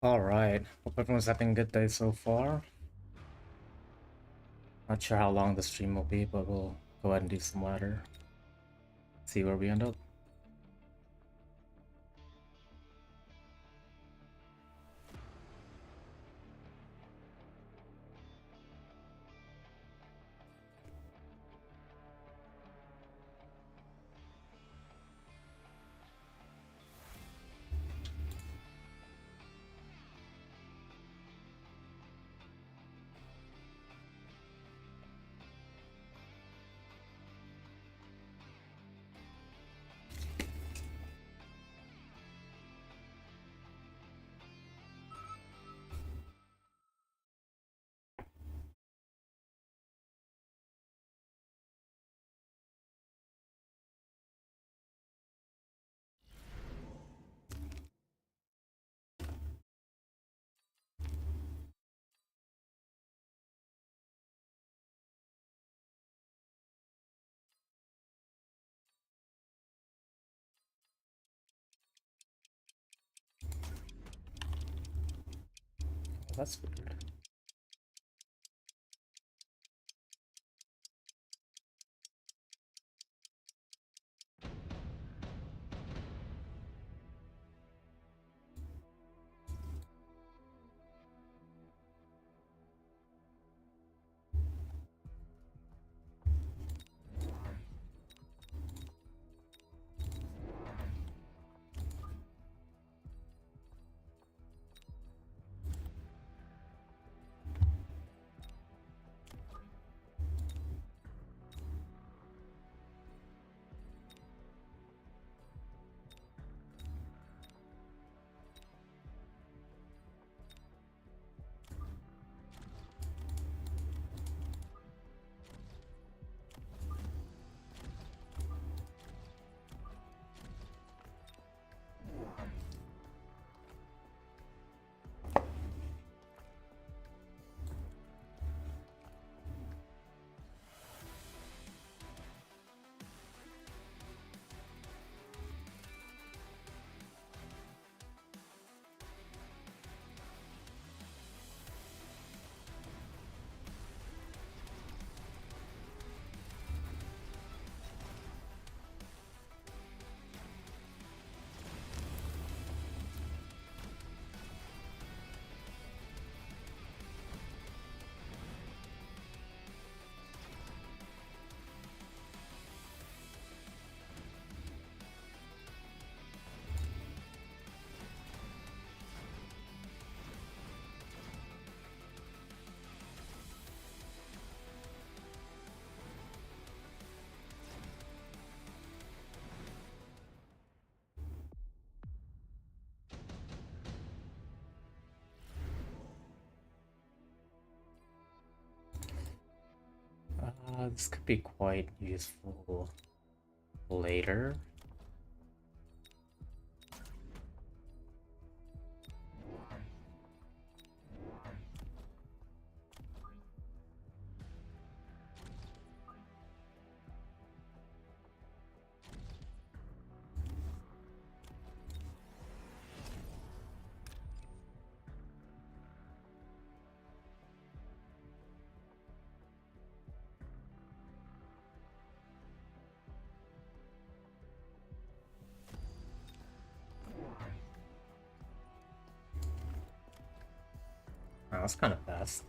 Alright, hope everyone's having a good day so far. Not sure how long the stream will be, but we'll go ahead and do some ladder. See where we end up. Oh, that's weird. This could be quite useful later. Oh, that's kind of fast.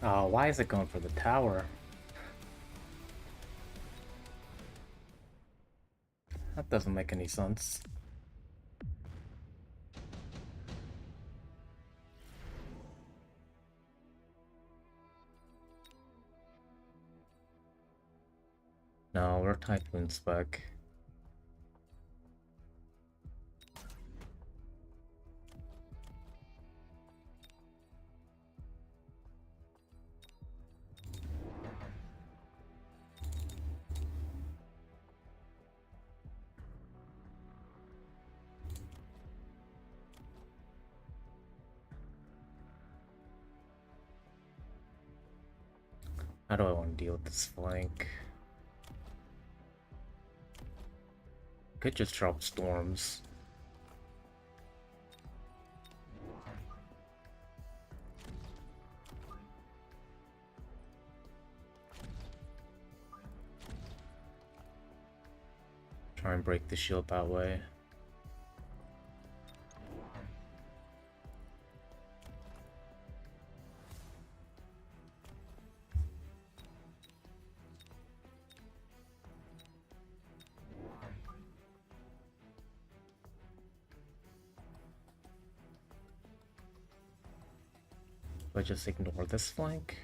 Oh, why is it going for the tower? That doesn't make any sense. No, we're Typhoon spec. How do I want to deal with this flank? Could just drop storms. Try and break the shield that way. But just ignore this flank.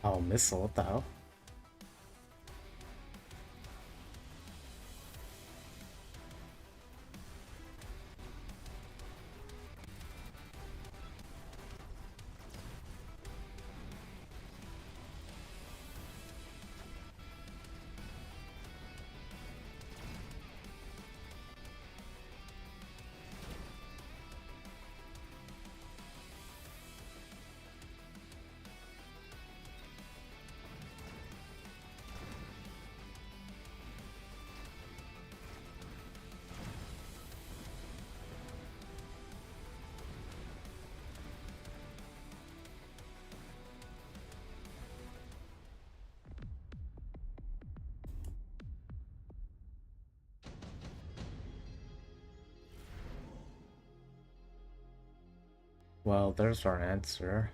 Oh, missile, what the hell? Well, there's our answer.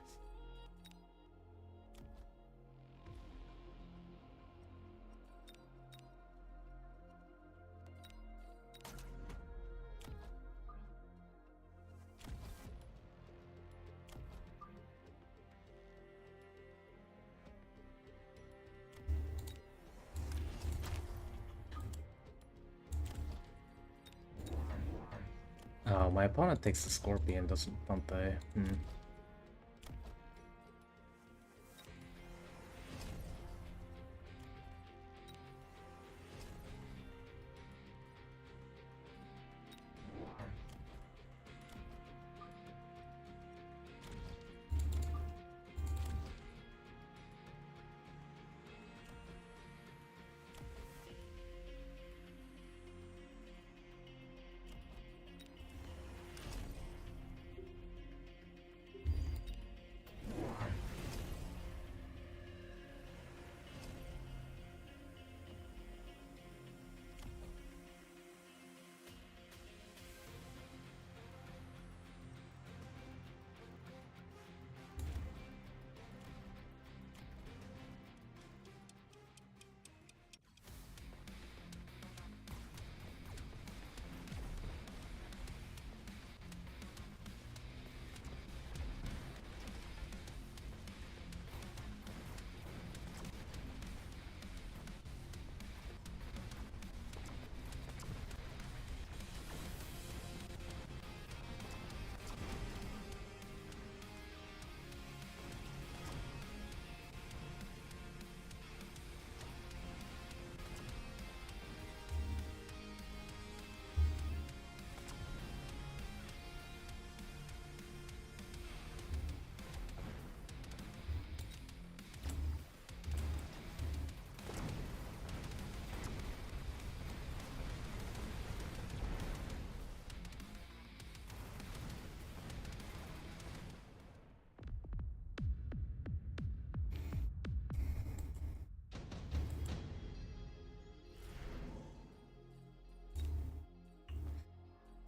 Oh, my opponent takes the Scorpion, doesn't, don't they?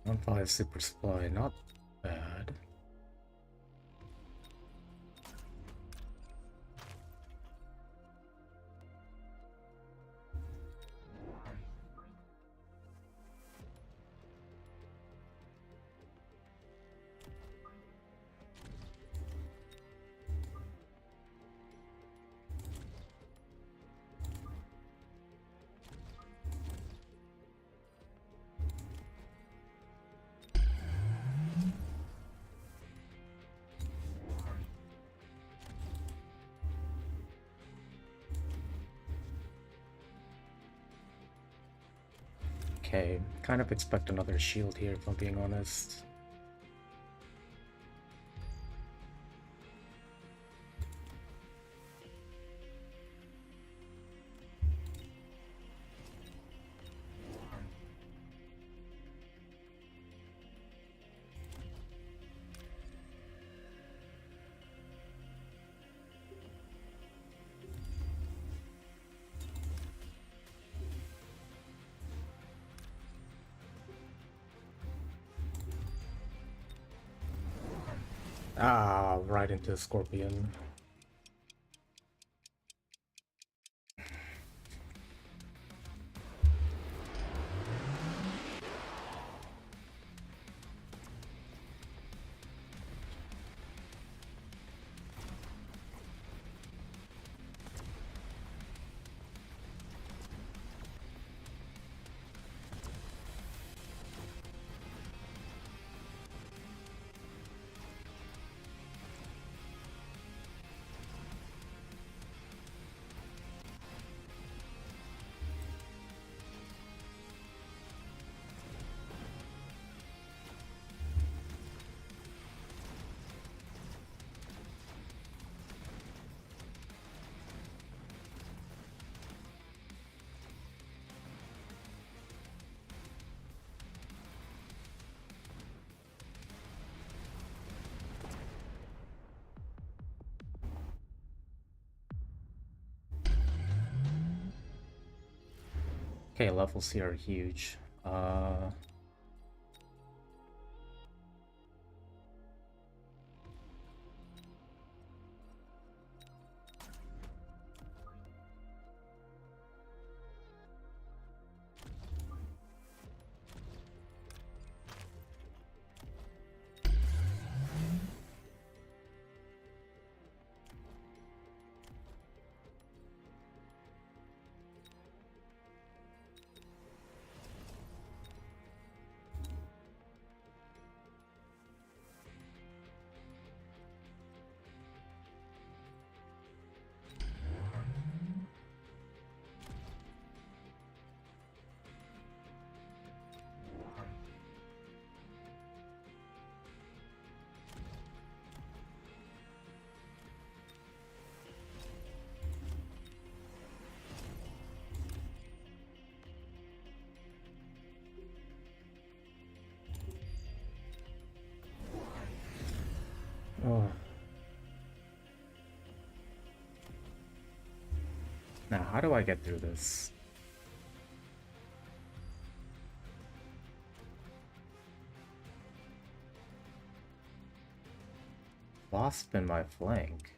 1-5 super supply, not bad. Okay, kind of expect another shield here if I'm being honest. Ah, right into Scorpion. Okay, levels here are huge. Oh. Now, how do I get through this? Wasp in my flank.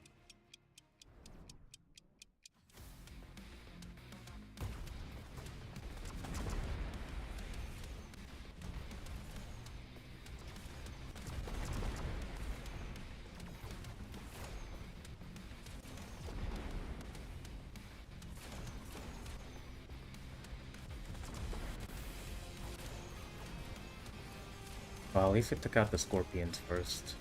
Well, at least I took out the scorpions first.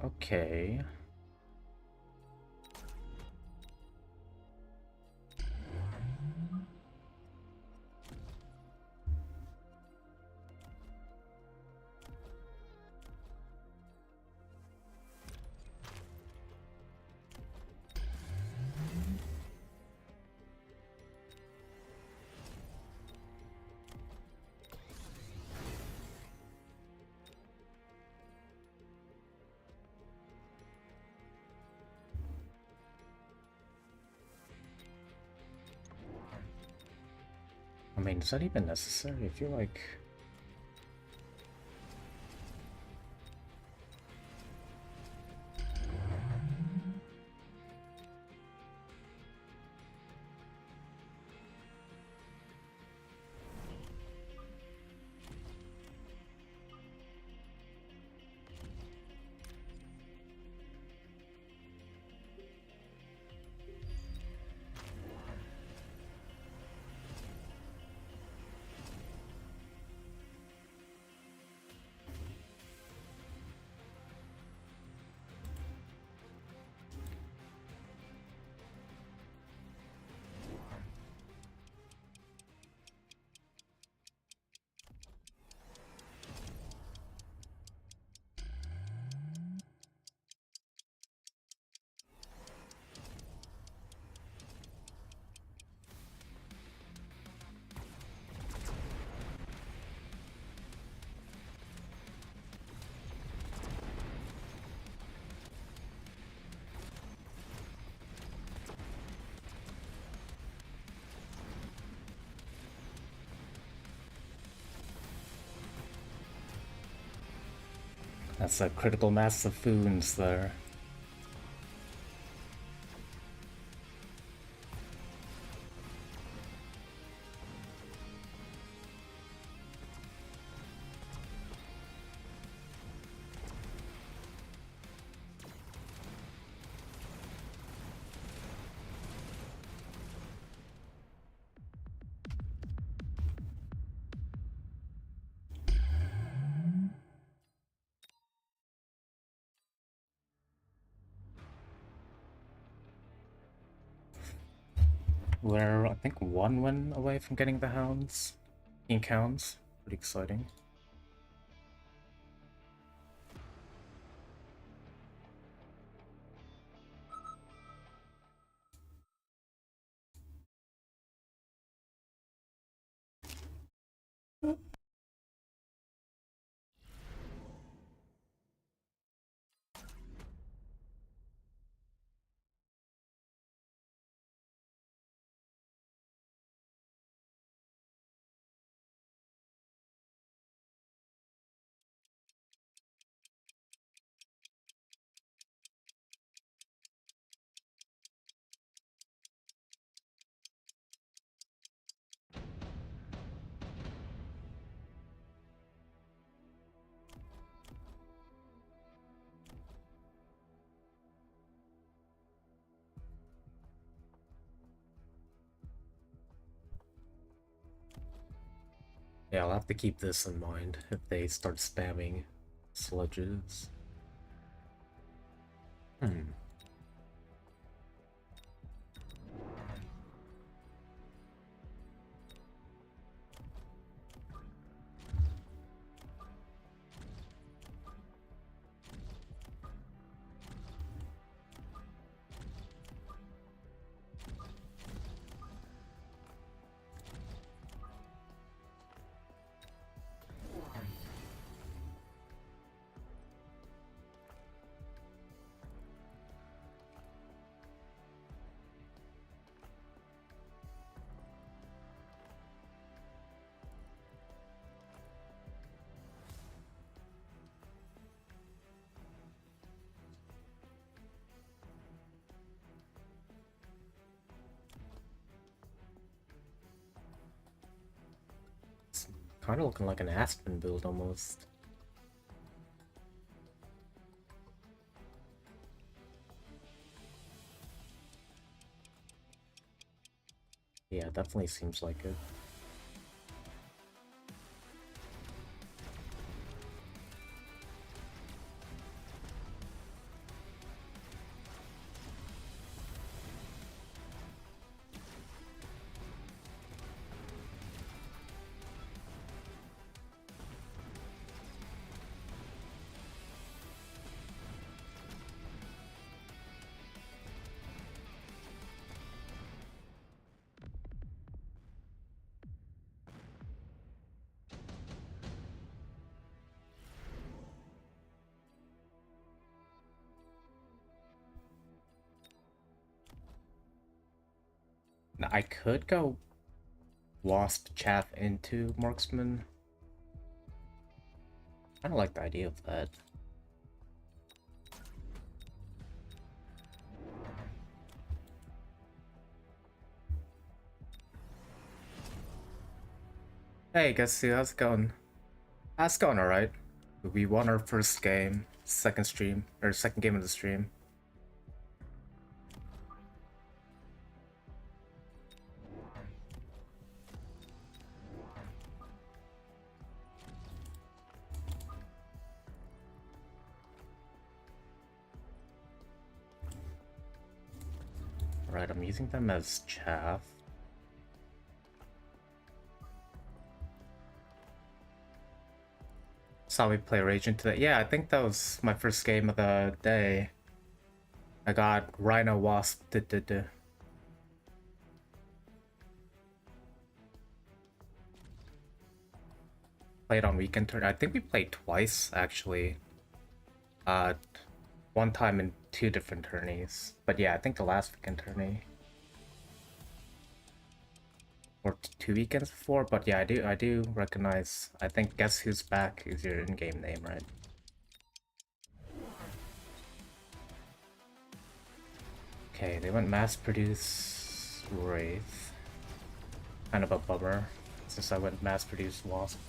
Okay. mean, is that even necessary? I feel like... That's a critical mass of Foons there. We're, I think, one win away from getting the Hounds. Ink Hounds. Pretty exciting. Yeah, I'll have to keep this in mind if they start spamming sludges. It's kind of looking like an Aspen build almost. Yeah, definitely seems like it. Now, I could go Wasp Chaff into Marksman. I don't like the idea of that. Hey, guess who? How's it going? It's going alright. We won our first game, second game of the stream. Right, I'm using them as chaff. Saw me play Raging today. Yeah, I think that was my first game of the day. I got Rhino Wasp. Played on weekend turn. I think we played twice actually. Uh, one time in two different tourneys. But yeah, I think the last weekend tourney. Or 2 weekends before, but yeah, I do recognize. I think Guess Who's Back is your in-game name, right? Okay, they went mass produce Wraith. Kind of a bummer, since I went mass produce Wasp.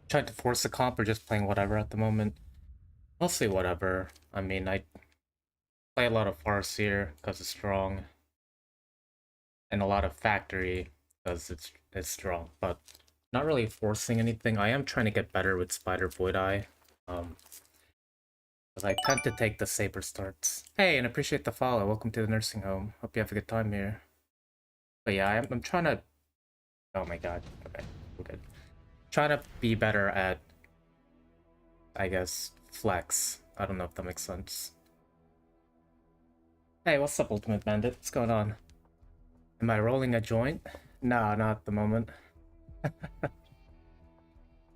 Trying to force a comp or just playing whatever at the moment? Mostly whatever. I mean, I play a lot of Farseer because it's strong, and a lot of Factory because it's strong, but not really forcing anything. I am trying to get better with Spider Void Eye, because I tend to take the saber starts. Hey, and appreciate the follow. Welcome to the nursing home. Hope you have a good time here. But yeah, I'm trying to. Oh my god. Okay, we're good. Trying to be better at, I guess, flex. I don't know if that makes sense. Hey, what's up, Ultimate Bandit? What's going on? Am I rolling a joint? No, not at the moment.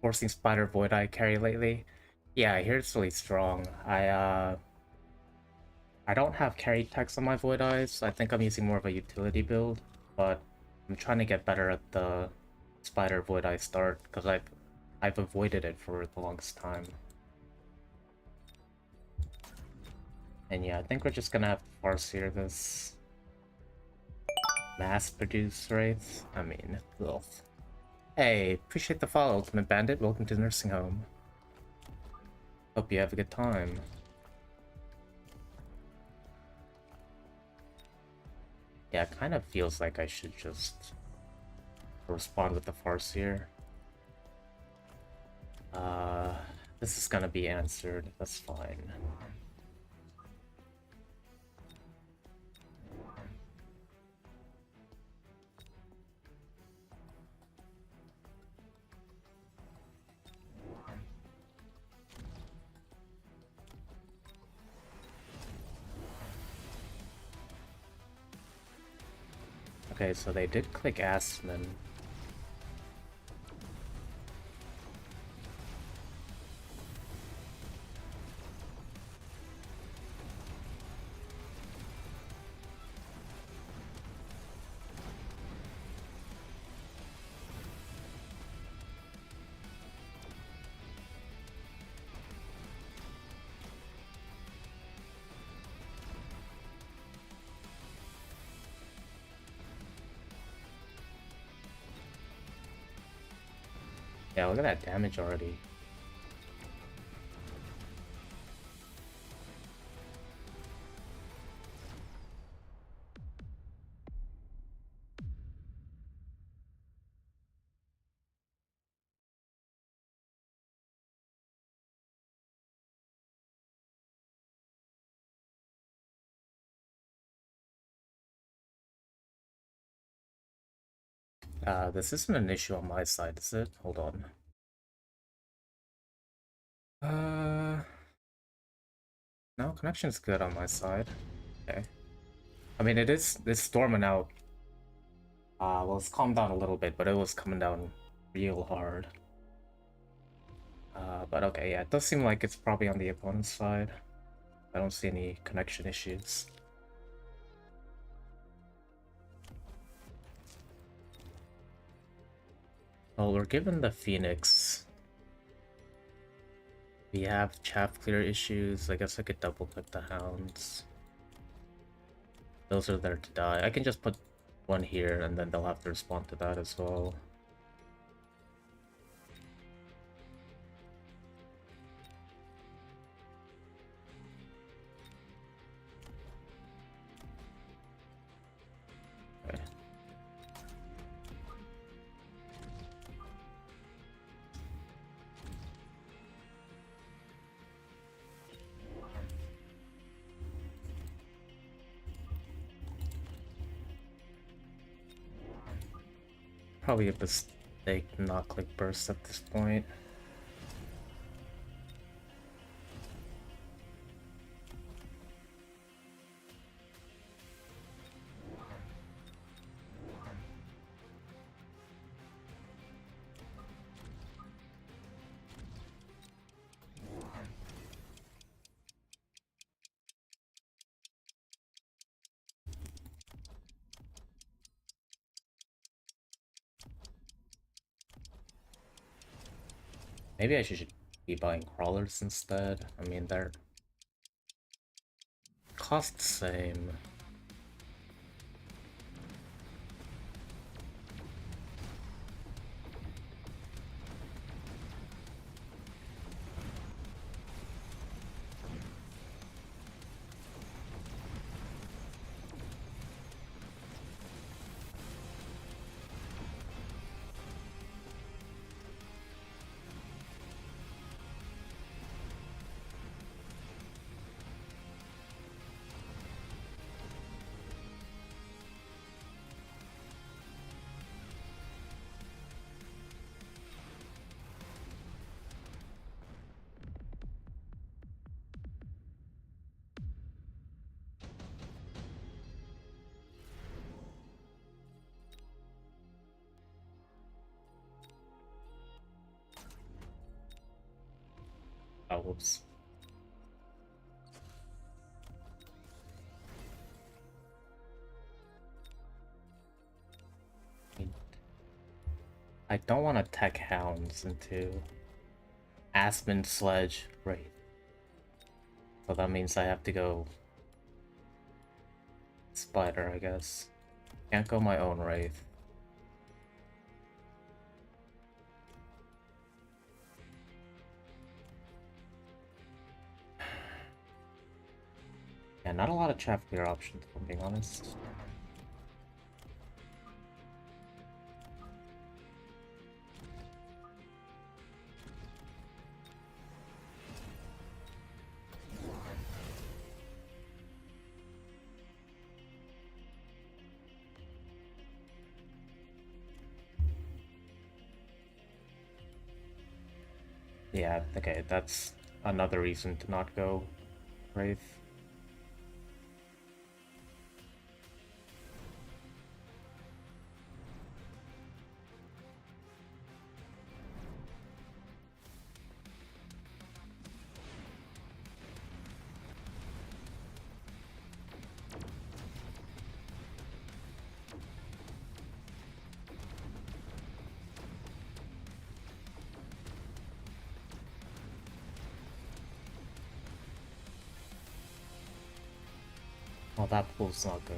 Forcing Spider Void Eye carry lately. Yeah, I hear it's really strong. I don't have carry text on my Void Eyes. I think I'm using more of a utility build, but I'm trying to get better at the Spider Void Eye start because I've avoided it for the longest time. And yeah, I think we're just gonna have to Farseer this mass produce Wraith. I mean, ugh. Hey, appreciate the follow, Ultimate Bandit. Welcome to the nursing home. Hope you have a good time. Yeah, it kind of feels like I should just respond with the Farseer. This is gonna be answered. That's fine. Okay, so they did click Asman. Yeah, look at that damage already. This isn't an issue on my side, is it? Hold on. No, connection's good on my side. Okay. I mean, it's storming out. Well, it's calmed down a little bit, but it was coming down real hard. But okay, yeah, it does seem like it's probably on the opponent's side. I don't see any connection issues. Well, we're given the Phoenix. We have chaff clear issues. I guess I could double click the Hounds. Those are there to die. I can just put one here and then they'll have to respond to that as well. Okay. Probably a mistake to not click burst at this point. Maybe I should be buying crawlers instead. I mean, they're cost the same. Oh, whoops. I don't want to tech hounds into Aspen Sledge Wraith. So that means I have to go Spider, I guess. Can't go my own Wraith. Yeah, not a lot of chaff clear options, if I'm being honest. Yeah, okay, that's another reason to not go Wraith. Oh, that pool's not good.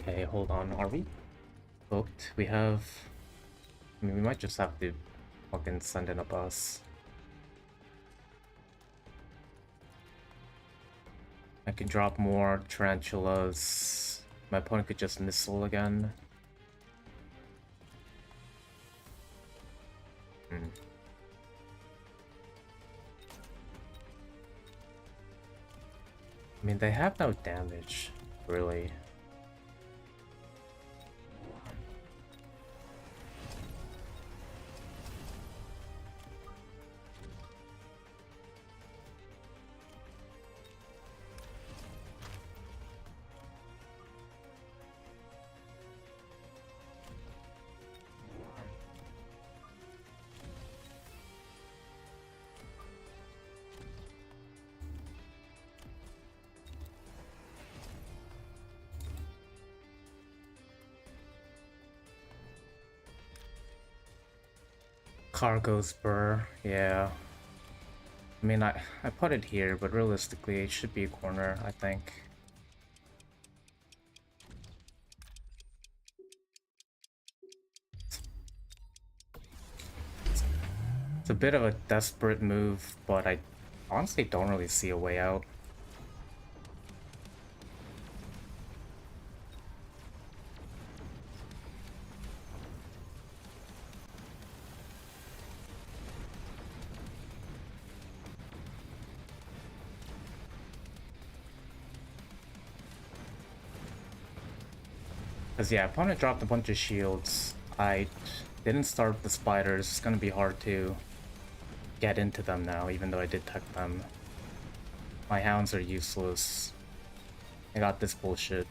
Okay, hold on. Are we booked? We have... I mean, we might just have to fucking send in a bus. I can drop more tarantulas. My opponent could just missile again. I mean, they have no damage, really. Cargo spur, yeah. I mean, I put it here, but realistically, it should be a corner, I think. It's a bit of a desperate move, but I honestly don't really see a way out. Because, yeah, opponent dropped a bunch of shields. I didn't start the spiders. It's gonna be hard to get into them now, even though I did tech them. My hounds are useless. I got this bullshit.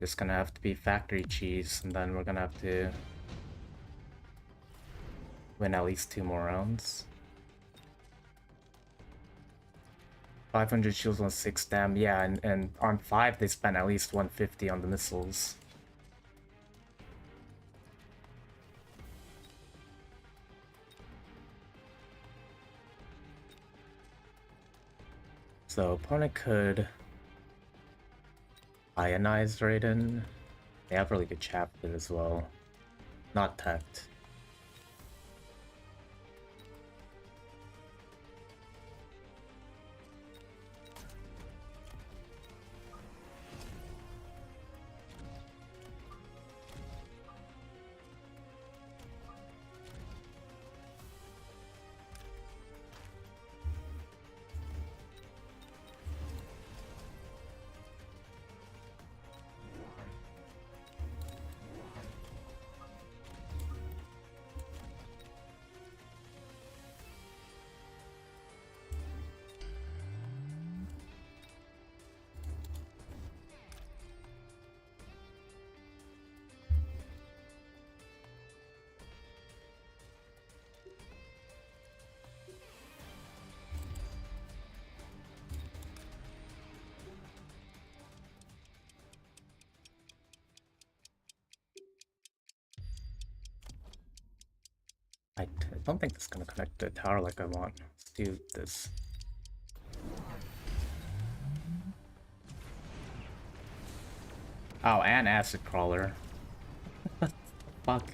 Just gonna have to be factory cheese, and then we're gonna have to win at least 2 more rounds. 500 shields on 6 dam, yeah, and on 5 they spent at least 150 on the missiles. So opponent could ionize Raiden. They have really good chapter as well. Not teched. I don't think this is gonna connect to the tower like I want. Let's do this. Oh, and acid crawler. What the fuck?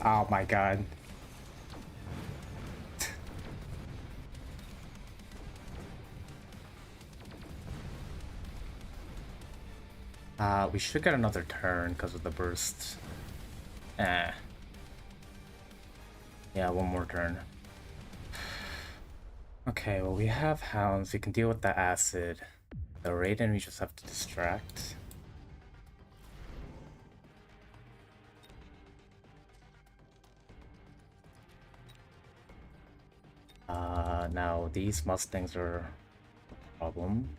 Oh my god. We should get another turn because of the burst. Eh. Yeah, one more turn. Okay, well we have hounds, we can deal with the acid. The Raiden we just have to distract. Now these Mustangs are a problem.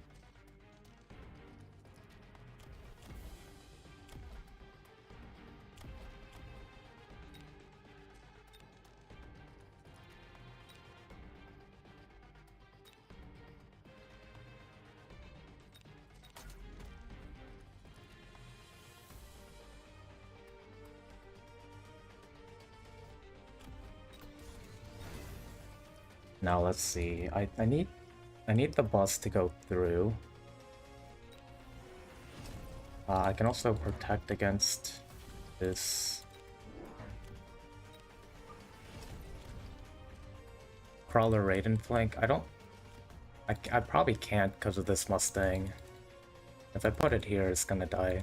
Now let's see. I need the bus to go through. I can also protect against this Crawler Raiden flank. I probably can't because of this Mustang. If I put it here, it's gonna die.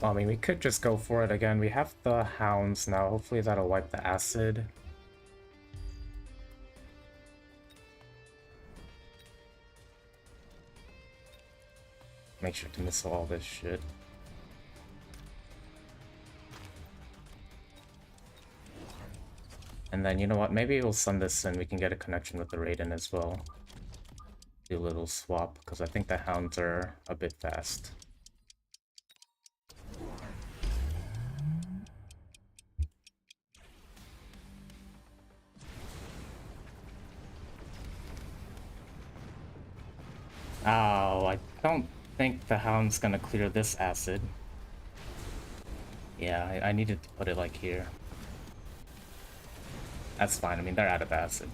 I mean, we could just go for it again. We have the Hounds now. Hopefully that'll wipe the acid. Make sure to miss all this shit. And then, you know what? Maybe we'll send this and we can get a connection with the Raiden as well. Do a little swap, because I think the Hounds are a bit fast. Oh, I don't think the Hound's gonna clear this acid. Yeah, I needed to put it like here. That's fine, I mean, they're out of acid.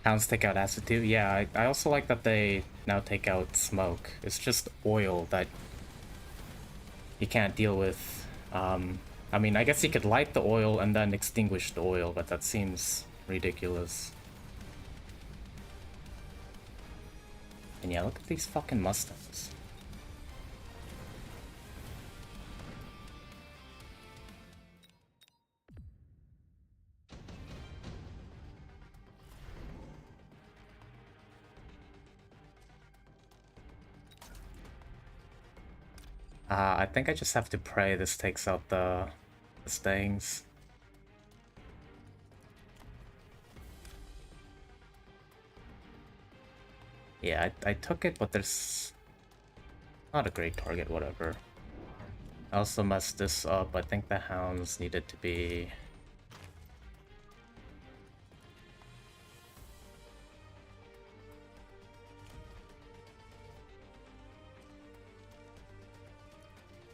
Hounds take out acid too? Yeah, I also like that they now take out smoke. It's just oil that you can't deal with. I mean, I guess you could light the oil and then extinguish the oil, but that seems ridiculous. And yeah, look at these fucking Mustangs. I think I just have to pray this takes out the Mustangs. Yeah, I took it, but there's not a great target, whatever. I also messed this up. I think the Hounds needed to be...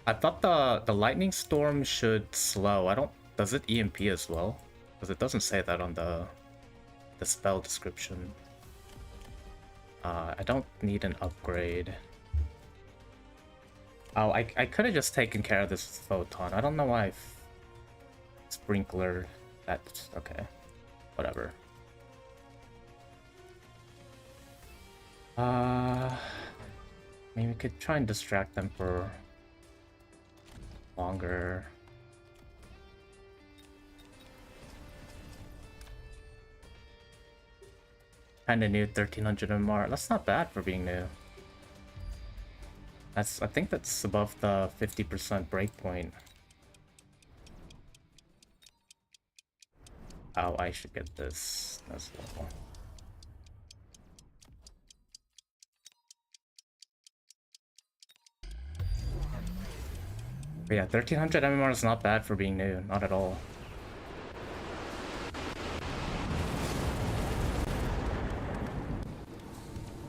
I thought the Lightning Storm should slow. I don't... Does it EMP as well? Because it doesn't say that on the spell description. I don't need an upgrade. Oh, I could have just taken care of this Photon. I don't know why I've sprinkler that... Okay. Whatever. I mean, we could try and distract them for longer. Kinda new, 1300 MR. That's not bad for being new. I think that's above the 50% breakpoint. Oh, I should get this as well. But yeah, 1300 MMR is not bad for being new, not at all.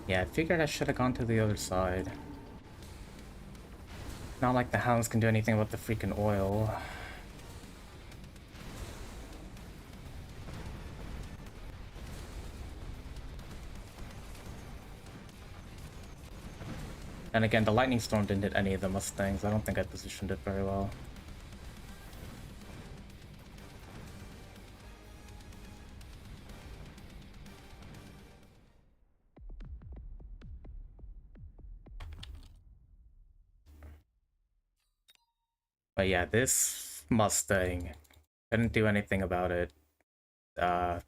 Yeah, I figured I should have gone to the other side. Not like the Hounds can do anything about the freaking oil. And again, the Lightning Storm didn't hit any of the Mustangs. I don't think I positioned it very well. But yeah, this Mustang couldn't do anything about it. I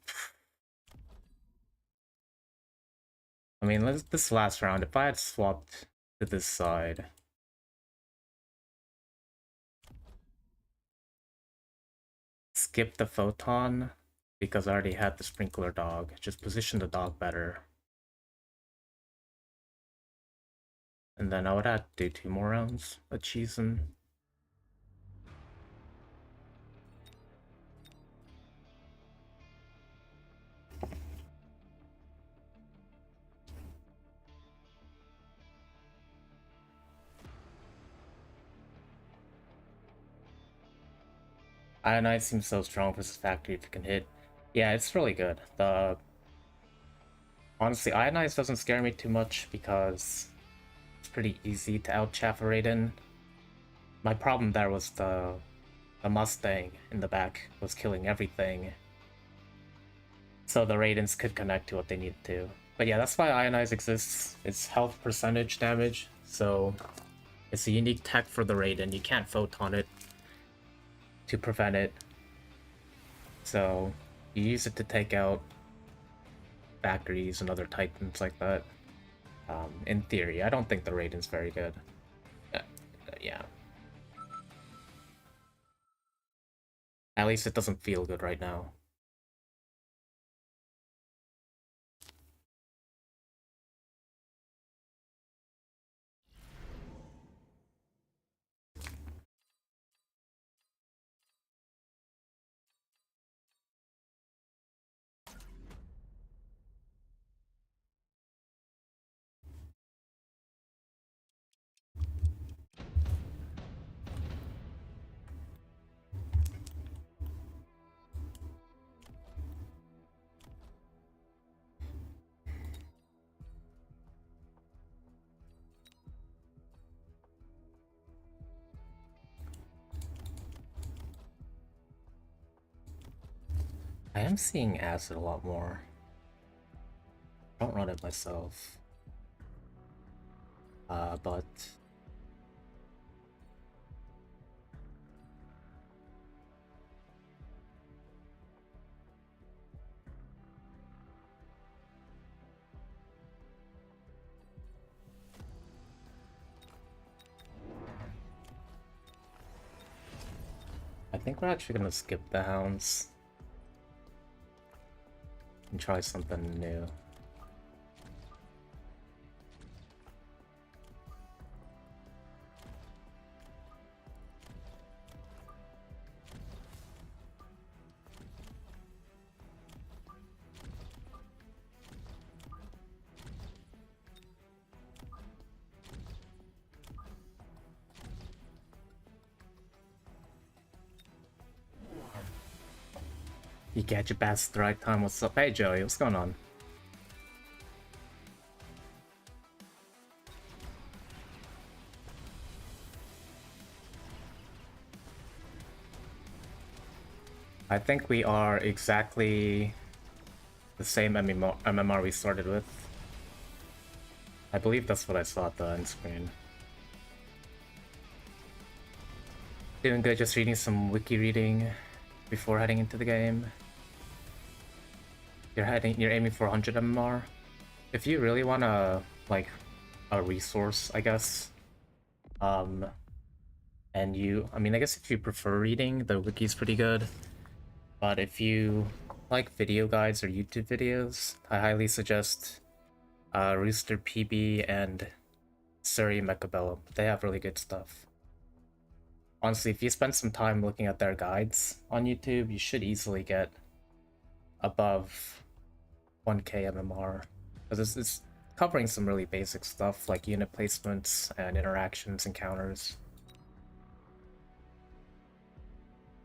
mean, this last round, if I had swapped to this side, skip the Photon because I already had the Sprinkler Dog. Just position the dog better. And then I would have to do 2 more rounds of cheesing. Ionite seems so strong versus Factory if you can hit. Yeah, it's really good. The honestly, Ionite doesn't scare me too much because it's pretty easy to out-chaff a Raiden. My problem there was the Mustang in the back was killing everything, so the Raidens could connect to what they needed to. But yeah, that's why Ionize exists. It's health percentage damage, so it's a unique tech for the Raiden. You can't photon it to prevent it. So you use it to take out factories and other titans like that. In theory, I don't think the Raiden's very good. Yeah. At least it doesn't feel good right now. I am seeing acid a lot more. I don't run it myself. But I think we're actually gonna skip the hounds and try something new. You catch your bass at the right time. What's up? Hey Joey, what's going on? I think we are exactly the same MMR we started with. I believe that's what I saw at the end screen. Doing good, just reading some wiki reading before heading into the game. You're aiming for 100 MMR. If you really wanna like a resource, I guess. And I mean, I guess if you prefer reading, the wiki's pretty good. But if you like video guides or YouTube videos, I highly suggest Rooster PB and Surrey Mechabellum. They have really good stuff. Honestly, if you spend some time looking at their guides on YouTube, you should easily get above 1k MMR. Because it's covering some really basic stuff like unit placements and interactions, encounters.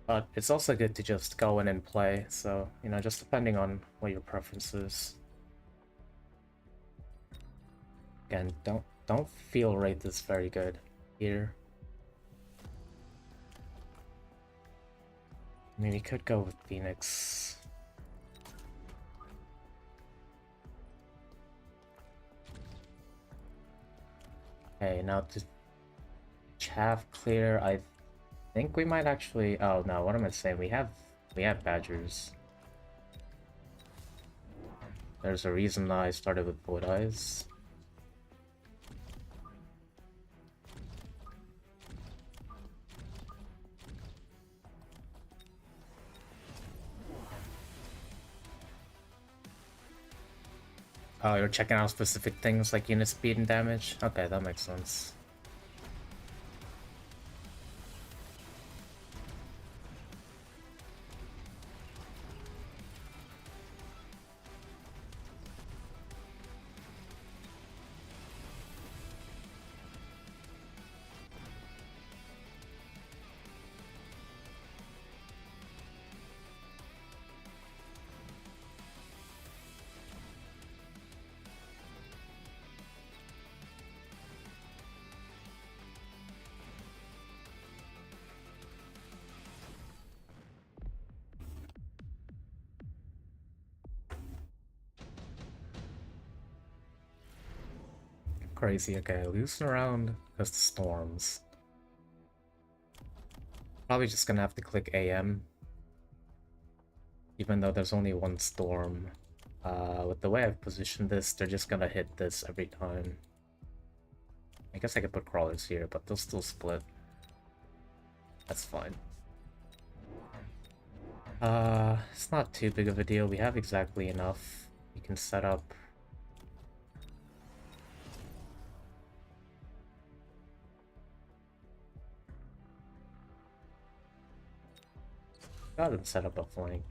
But it's also good to just go in and play, so, you know, just depending on what your preference is. Again, don't feel rate this very good here. I mean, we could go with Phoenix. Okay, now to chaff clear, I think we might actually. Oh no, what am I saying? We have badgers. There's a reason I started with Void Eyes. Oh, you're checking out specific things like unit speed and damage? Okay, that makes sense. crazy. Okay, loosen around because the storms. Probably just gonna have to click AM. Even though there's only one storm. With the way I've positioned this, they're just gonna hit this every time. I guess I could put crawlers here, but they'll still split. That's fine. It's not too big of a deal. We have exactly enough. We can set up... Go ahead and set up a flank.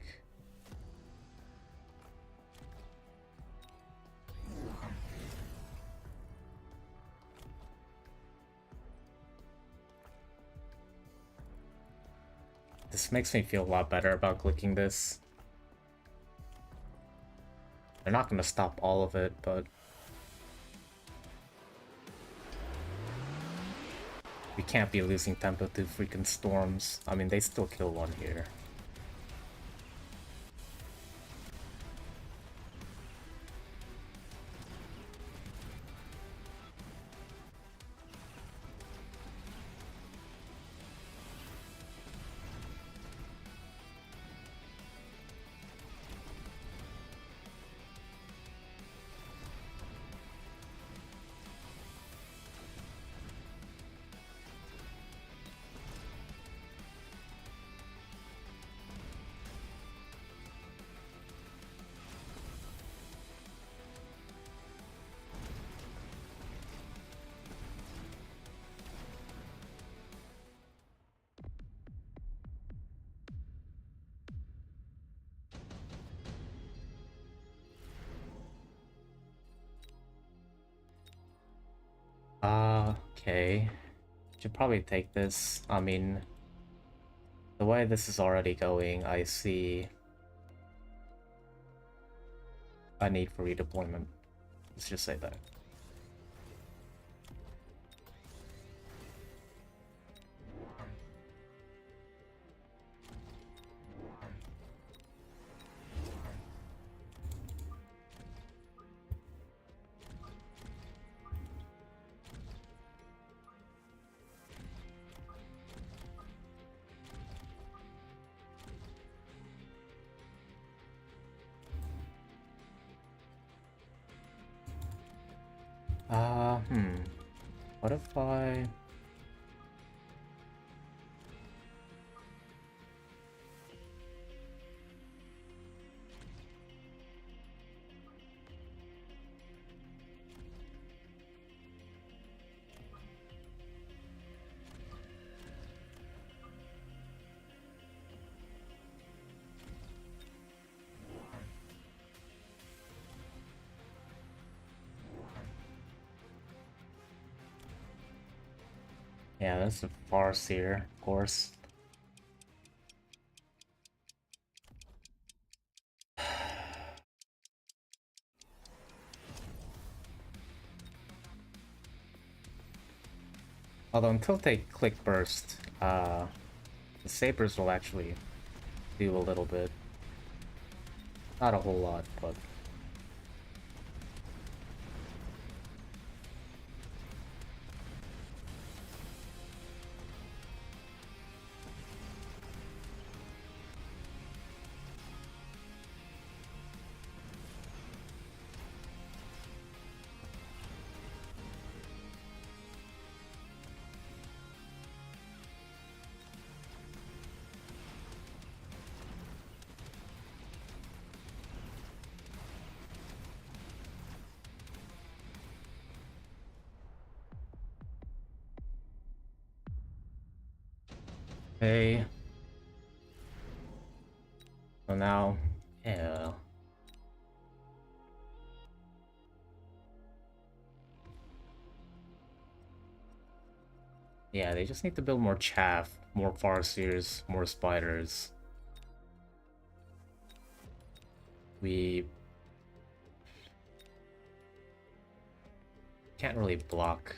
This makes me feel a lot better about clicking this. They're not gonna stop all of it, but... we can't be losing tempo to freaking storms. I mean, they still kill one here. Okay. Should probably take this. I mean, the way this is already going, I see a need for redeployment. Let's just say that. What if I... Yeah, that's a Farseer, of course. Although until they click burst, the sabers will actually do a little bit. Not a whole lot, but... Hey. So now, yeah. Yeah, they just need to build more chaff, more farseers, more spiders. We can't really block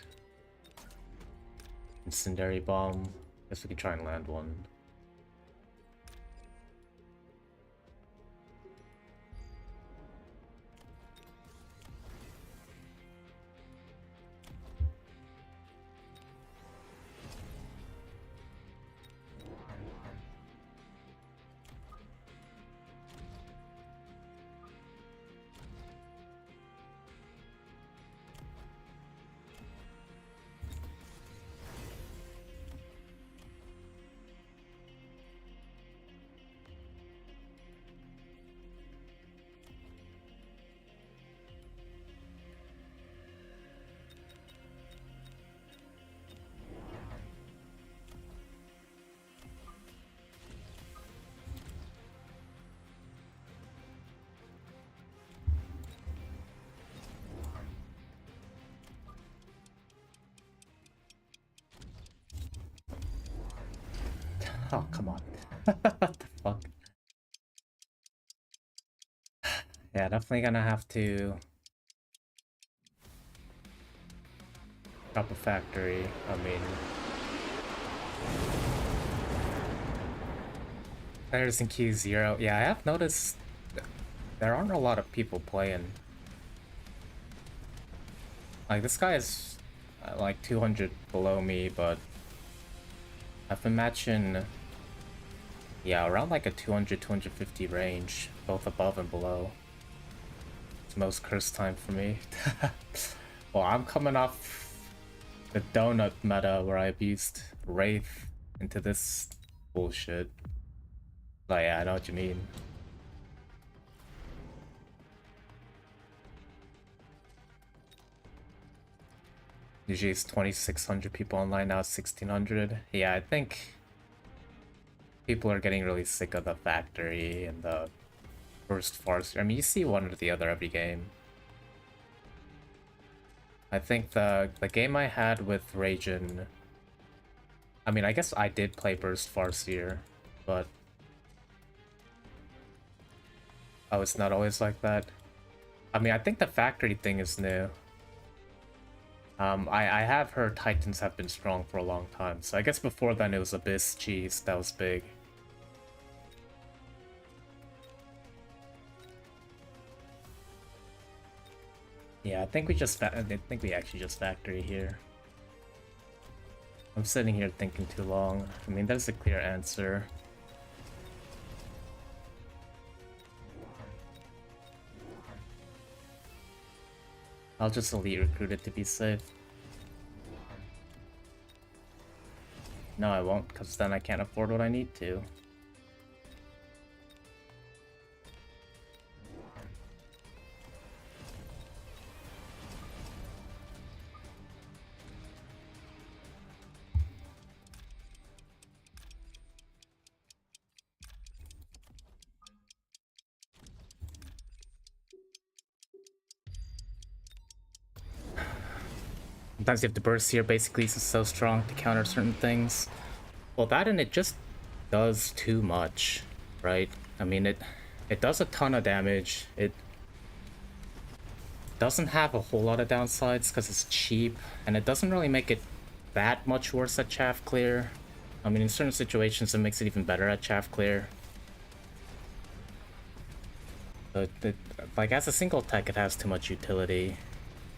incendiary bomb. Guess we can try and land one. Oh, come on. What the fuck? Yeah, definitely gonna have to drop a factory. I mean, players in Q0. Yeah, I have noticed there aren't a lot of people playing. Like, this guy is like 200 below me, but I've been matching, yeah, around like a 200, 250 range, both above and below. It's most cursed time for me. Well, I'm coming off the donut meta where I abused Wraith into this bullshit. Like, yeah, I know what you mean. Usually it's 2,600 people online, now it's 1,600. Yeah, I think people are getting really sick of the factory and the burst farce. I mean, you see one or the other every game. I think the game I had with Ragin, I mean, I guess I did play Burst Farseer, but oh, it's not always like that. I mean, I think the factory thing is new. I have heard Titans have been strong for a long time, so I guess before then it was Abyss Cheese that was big. Yeah, I think we actually just factory here. I'm sitting here thinking too long. I mean, there's a clear answer. I'll just elite recruit it to be safe. No, I won't, because then I can't afford what I need to. Sometimes you have to burst here, basically, it's so strong to counter certain things. Well, that and it just does too much, right? I mean, it does a ton of damage. It doesn't have a whole lot of downsides because it's cheap, and it doesn't really make it that much worse at chaff clear. I mean, in certain situations, it makes it even better at chaff clear. But like, as a single tech, it has too much utility.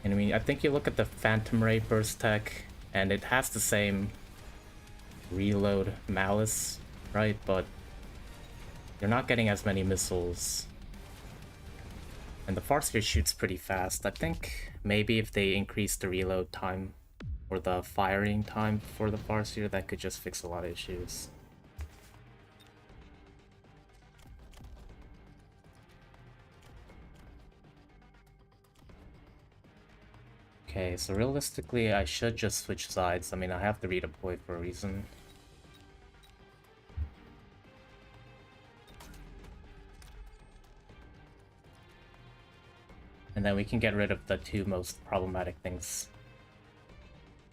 And I mean, I think you look at the Phantom Ray burst tech, and it has the same reload malice, right? But you're not getting as many missiles. And the Farseer shoots pretty fast. I think maybe if they increase the reload time or the firing time for the Farseer, that could just fix a lot of issues. Okay, so realistically, I should just switch sides. I mean, I have to redeploy for a reason. And then we can get rid of the two most problematic things.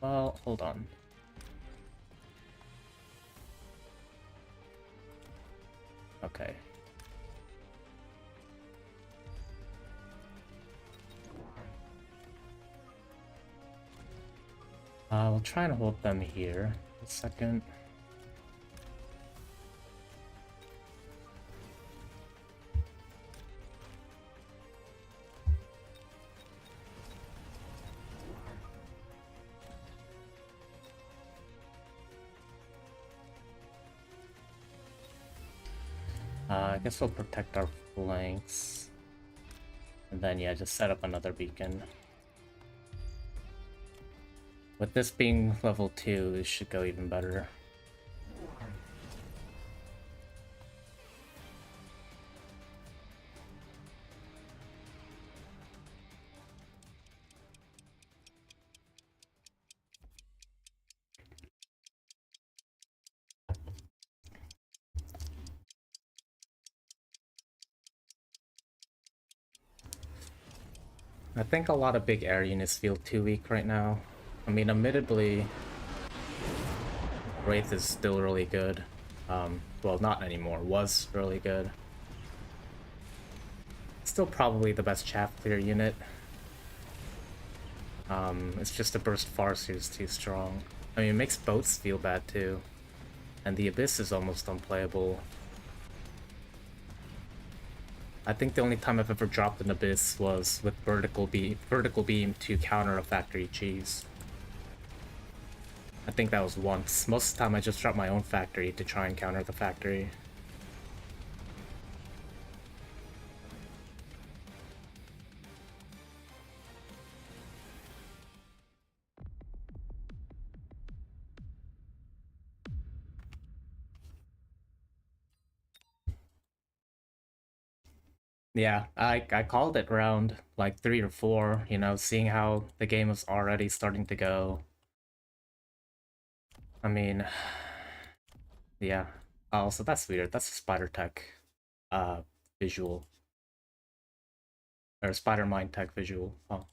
Well, hold on. Okay. We'll try and hold them here a second. I guess we'll protect our flanks. And then, yeah, just set up another beacon. With this being level 2, this should go even better. I think a lot of big air units feel too weak right now. I mean, admittedly, Wraith is still really good. Well, not anymore. Was really good. Still probably the best chaff clear unit. It's just the burst farseer is too strong. I mean, it makes boats feel bad too. And the Abyss is almost unplayable. I think the only time I've ever dropped an Abyss was with vertical beam to counter a factory cheese. I think that was once. Most of the time I just dropped my own factory to try and counter the factory. Yeah, I called it round like 3 or 4, you know, seeing how the game was already starting to go. I mean, yeah. Oh, so that's weird. That's a Spider Tech uh visual. Or Spider Mind Tech visual. Oh.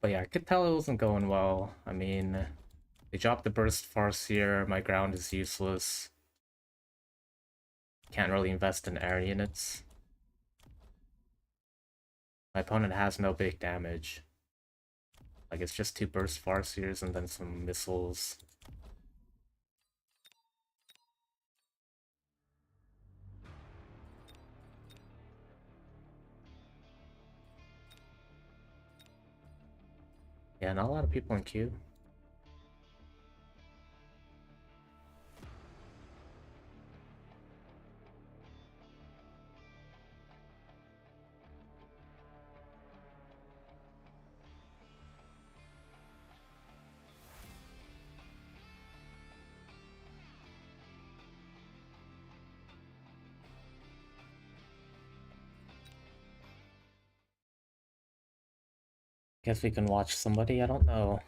But yeah, I could tell it wasn't going well. I mean, they dropped the burst farseer, my ground is useless. Can't really invest in air units. My opponent has no big damage. Like, it's just 2 burst farseers and then some missiles. Yeah, not a lot of people in queue. Guess we can watch somebody. I don't know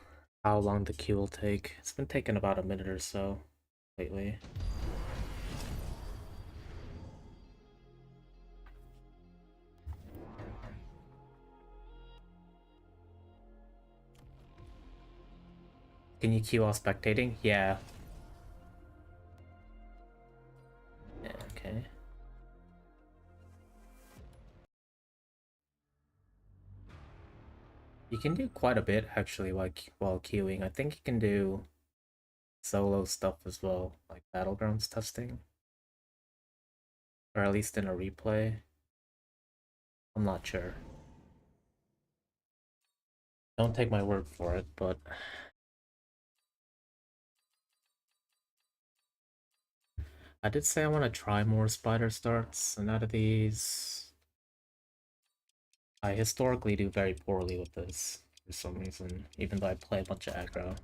how long the queue will take. It's been taking about a minute or so lately. Can you queue while spectating? Yeah. Yeah, okay. You can do quite a bit actually, like while queuing. I think you can do solo stuff as well, like Battlegrounds testing. Or at least in a replay. I'm not sure. Don't take my word for it, but I did say I want to try more spider starts, and out of these, I historically do very poorly with this for some reason, even though I play a bunch of aggro.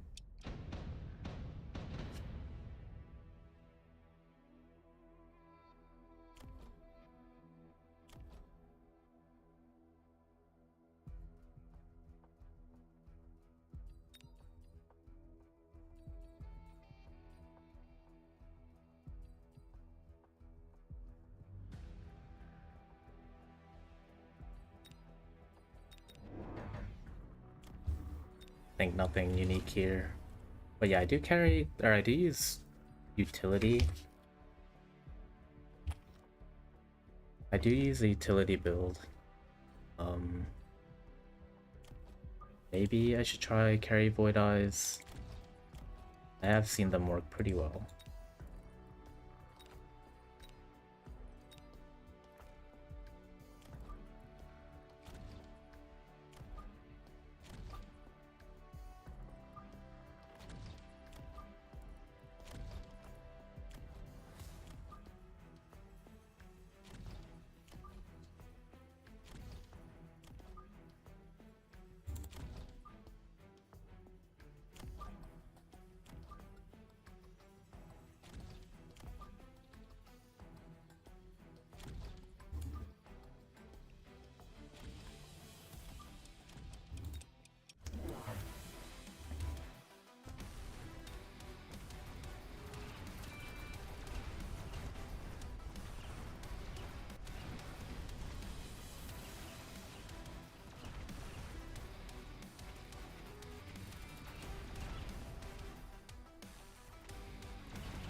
I think nothing unique here. But yeah, I do carry, or I do use utility. I do use a utility build. Maybe I should try carry Void Eyes. I have seen them work pretty well.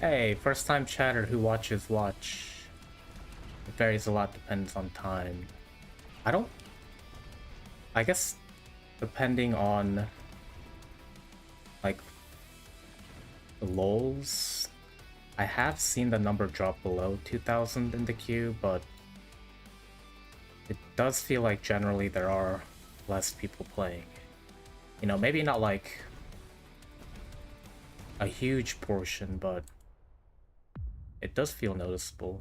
Hey, first time chatter who watches watch. It varies a lot, depends on time. I don't... I guess depending on like the lols, I have seen the number drop below 2,000 in the queue, but it does feel like generally there are less people playing. You know, maybe not like a huge portion, but it does feel noticeable.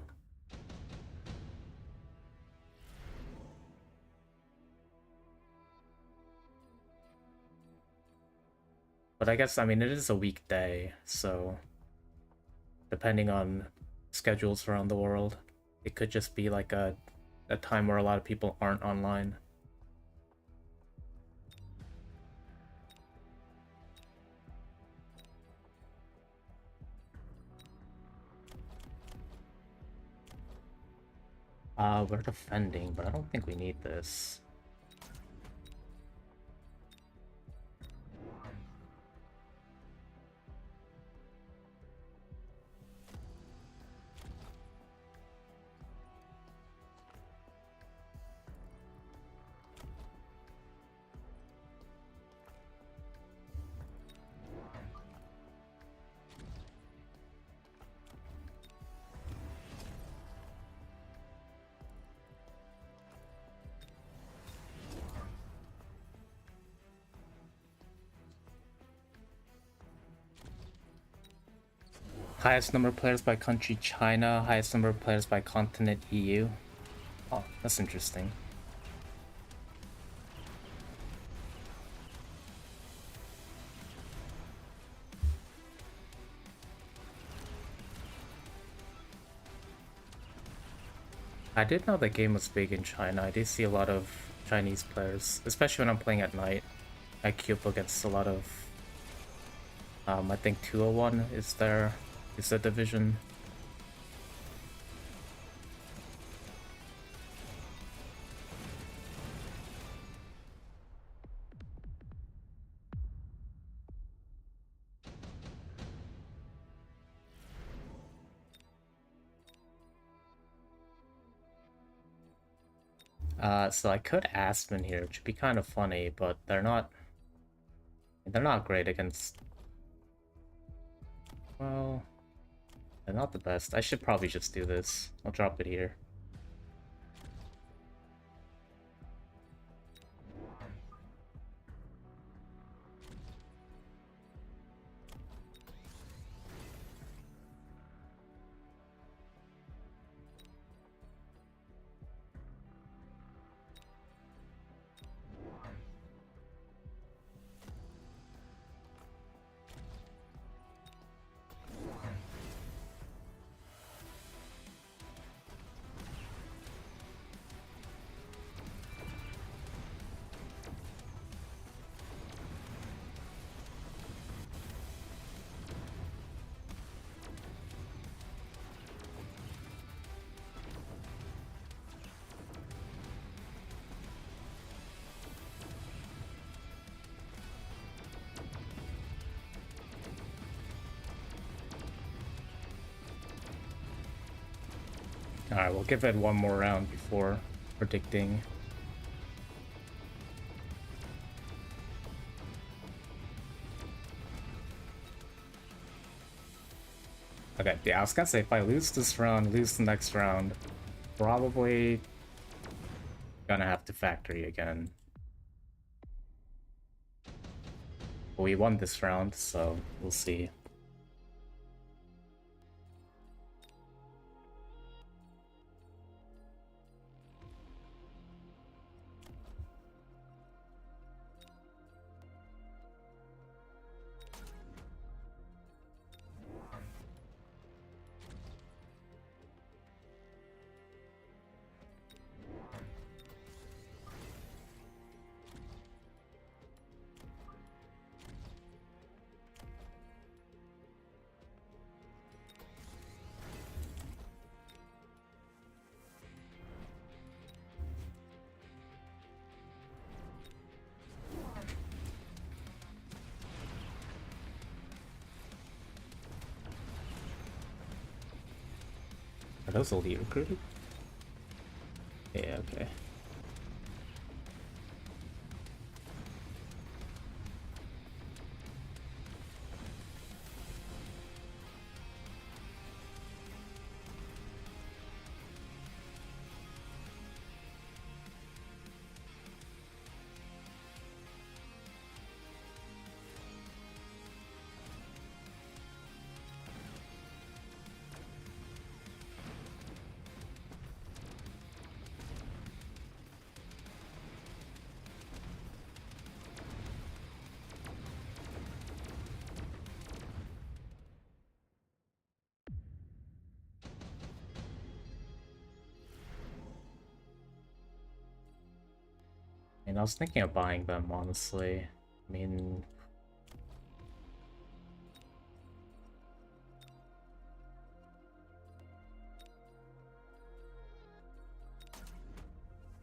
But I guess, I mean, it is a weekday, so depending on schedules around the world, it could just be like a time where a lot of people aren't online. We're defending, but I don't think we need this. Highest number of players by country, China. Highest number of players by continent, EU. Oh, that's interesting. I did know the game was big in China. I did see a lot of Chinese players, especially when I'm playing at night. I queue up against a lot of... I think 201 is the division. So I could Aspen here, which would be kind of funny, but they're not great against... Well, they're not the best. I should probably just do this. I'll drop it here. Alright, we'll give it one more round before predicting. Okay, yeah, I was gonna say, if I lose this round, lose the next round, probably gonna have to factory again. But we won this round, so we'll see. Are those elite recruited? Yeah, okay. I mean, I was thinking of buying them, honestly. I mean,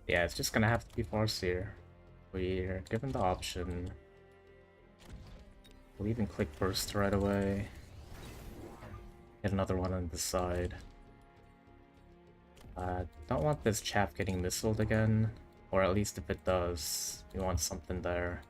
yeah, it's just gonna have to be Farseer. We're given the option. We'll even click Burst right away. Get another one on the side. Don't want this chaff getting missiled again. Or at least if it does, we want something there.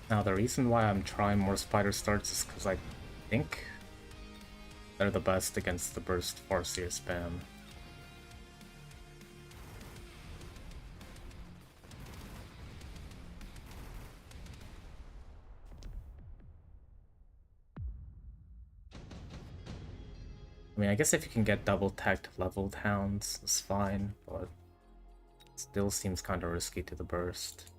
Now, the reason why I'm trying more spider starts is because I think they're the best against the burst Farseer spam. I mean, I guess if you can get double tagged leveled hounds, it's fine, but it still seems kind of risky to the burst.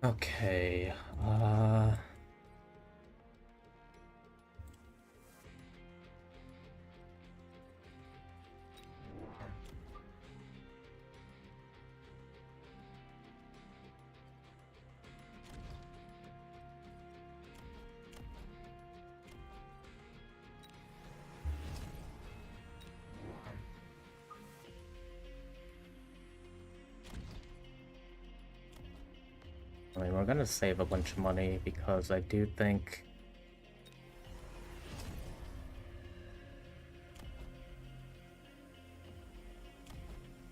Okay, I mean, we're gonna save a bunch of money because I do think...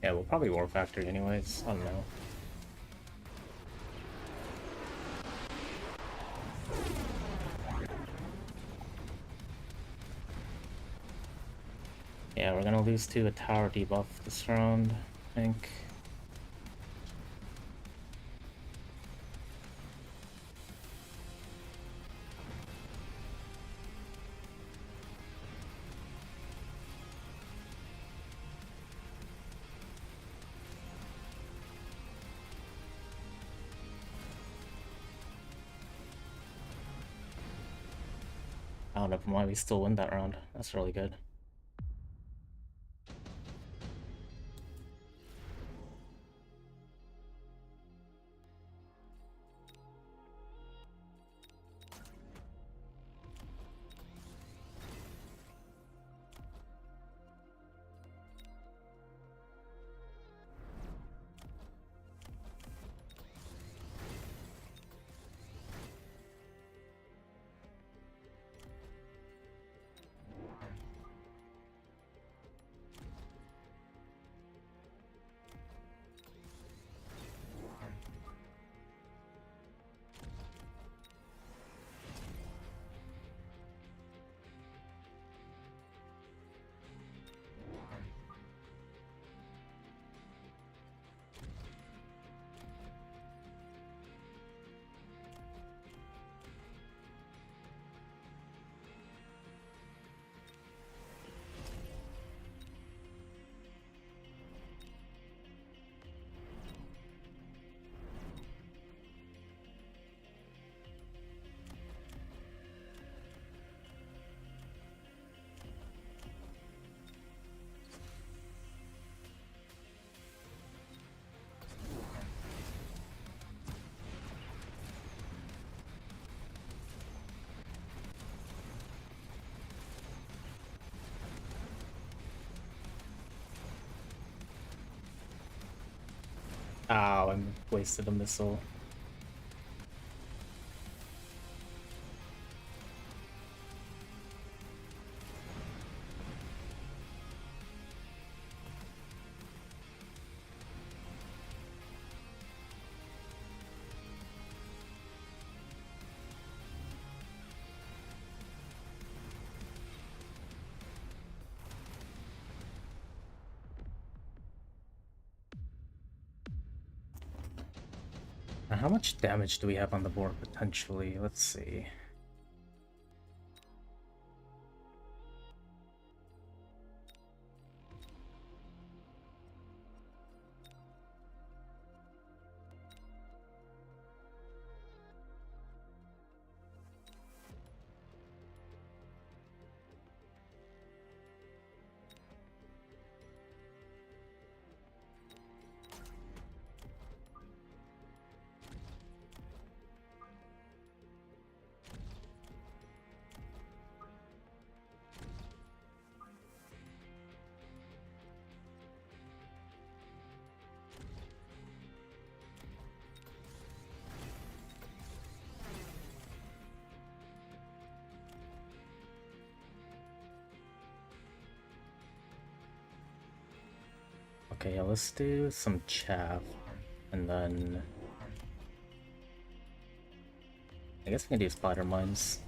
Yeah, we'll probably War Factory anyways, I don't know. Yeah, we're gonna lose to a tower debuff this round, I think. Oh, never mind, we still win that round. That's really good. Oh, I wasted a missile. Now, how much damage do we have on the board potentially? Let's see. Okay, yeah, let's do some chaff, and then I guess we can do spider mines.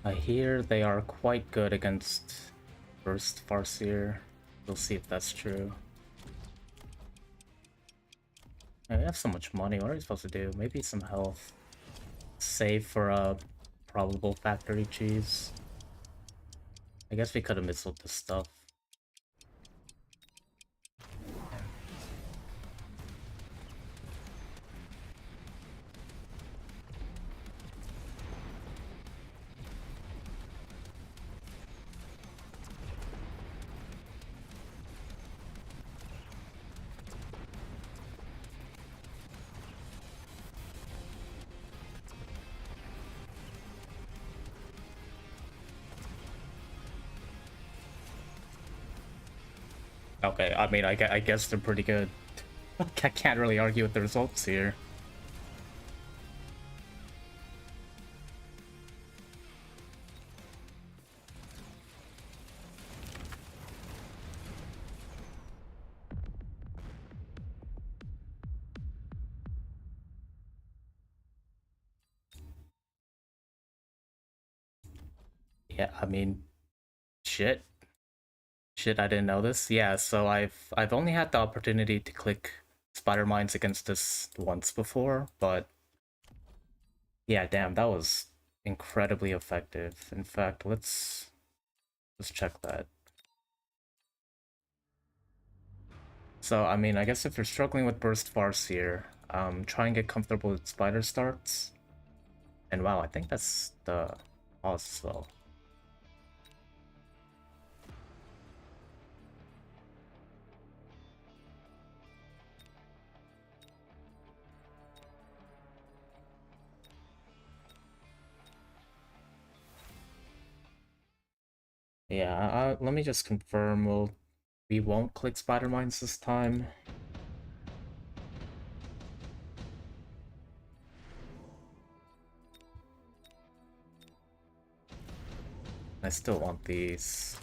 I hear they are quite good against Burst Farseer. We'll see if that's true. I have so much money, what are we supposed to do? Maybe some health. Save for a probable factory cheese. I guess we could have missiled this stuff. Okay, I mean, I guess they're pretty good. I can't really argue with the results here. Yeah, I mean, shit. Shit, I didn't know this. Yeah, so I've only had the opportunity to click Spider Mines against this once before, but yeah, damn, that was incredibly effective. In fact, let's check that. So, I mean, I guess if you're struggling with Burst Farce here, try and get comfortable with Spider Starts. And wow, I think that's the boss as well. Yeah, let me just confirm. We won't click Spider Mines this time. I still want these.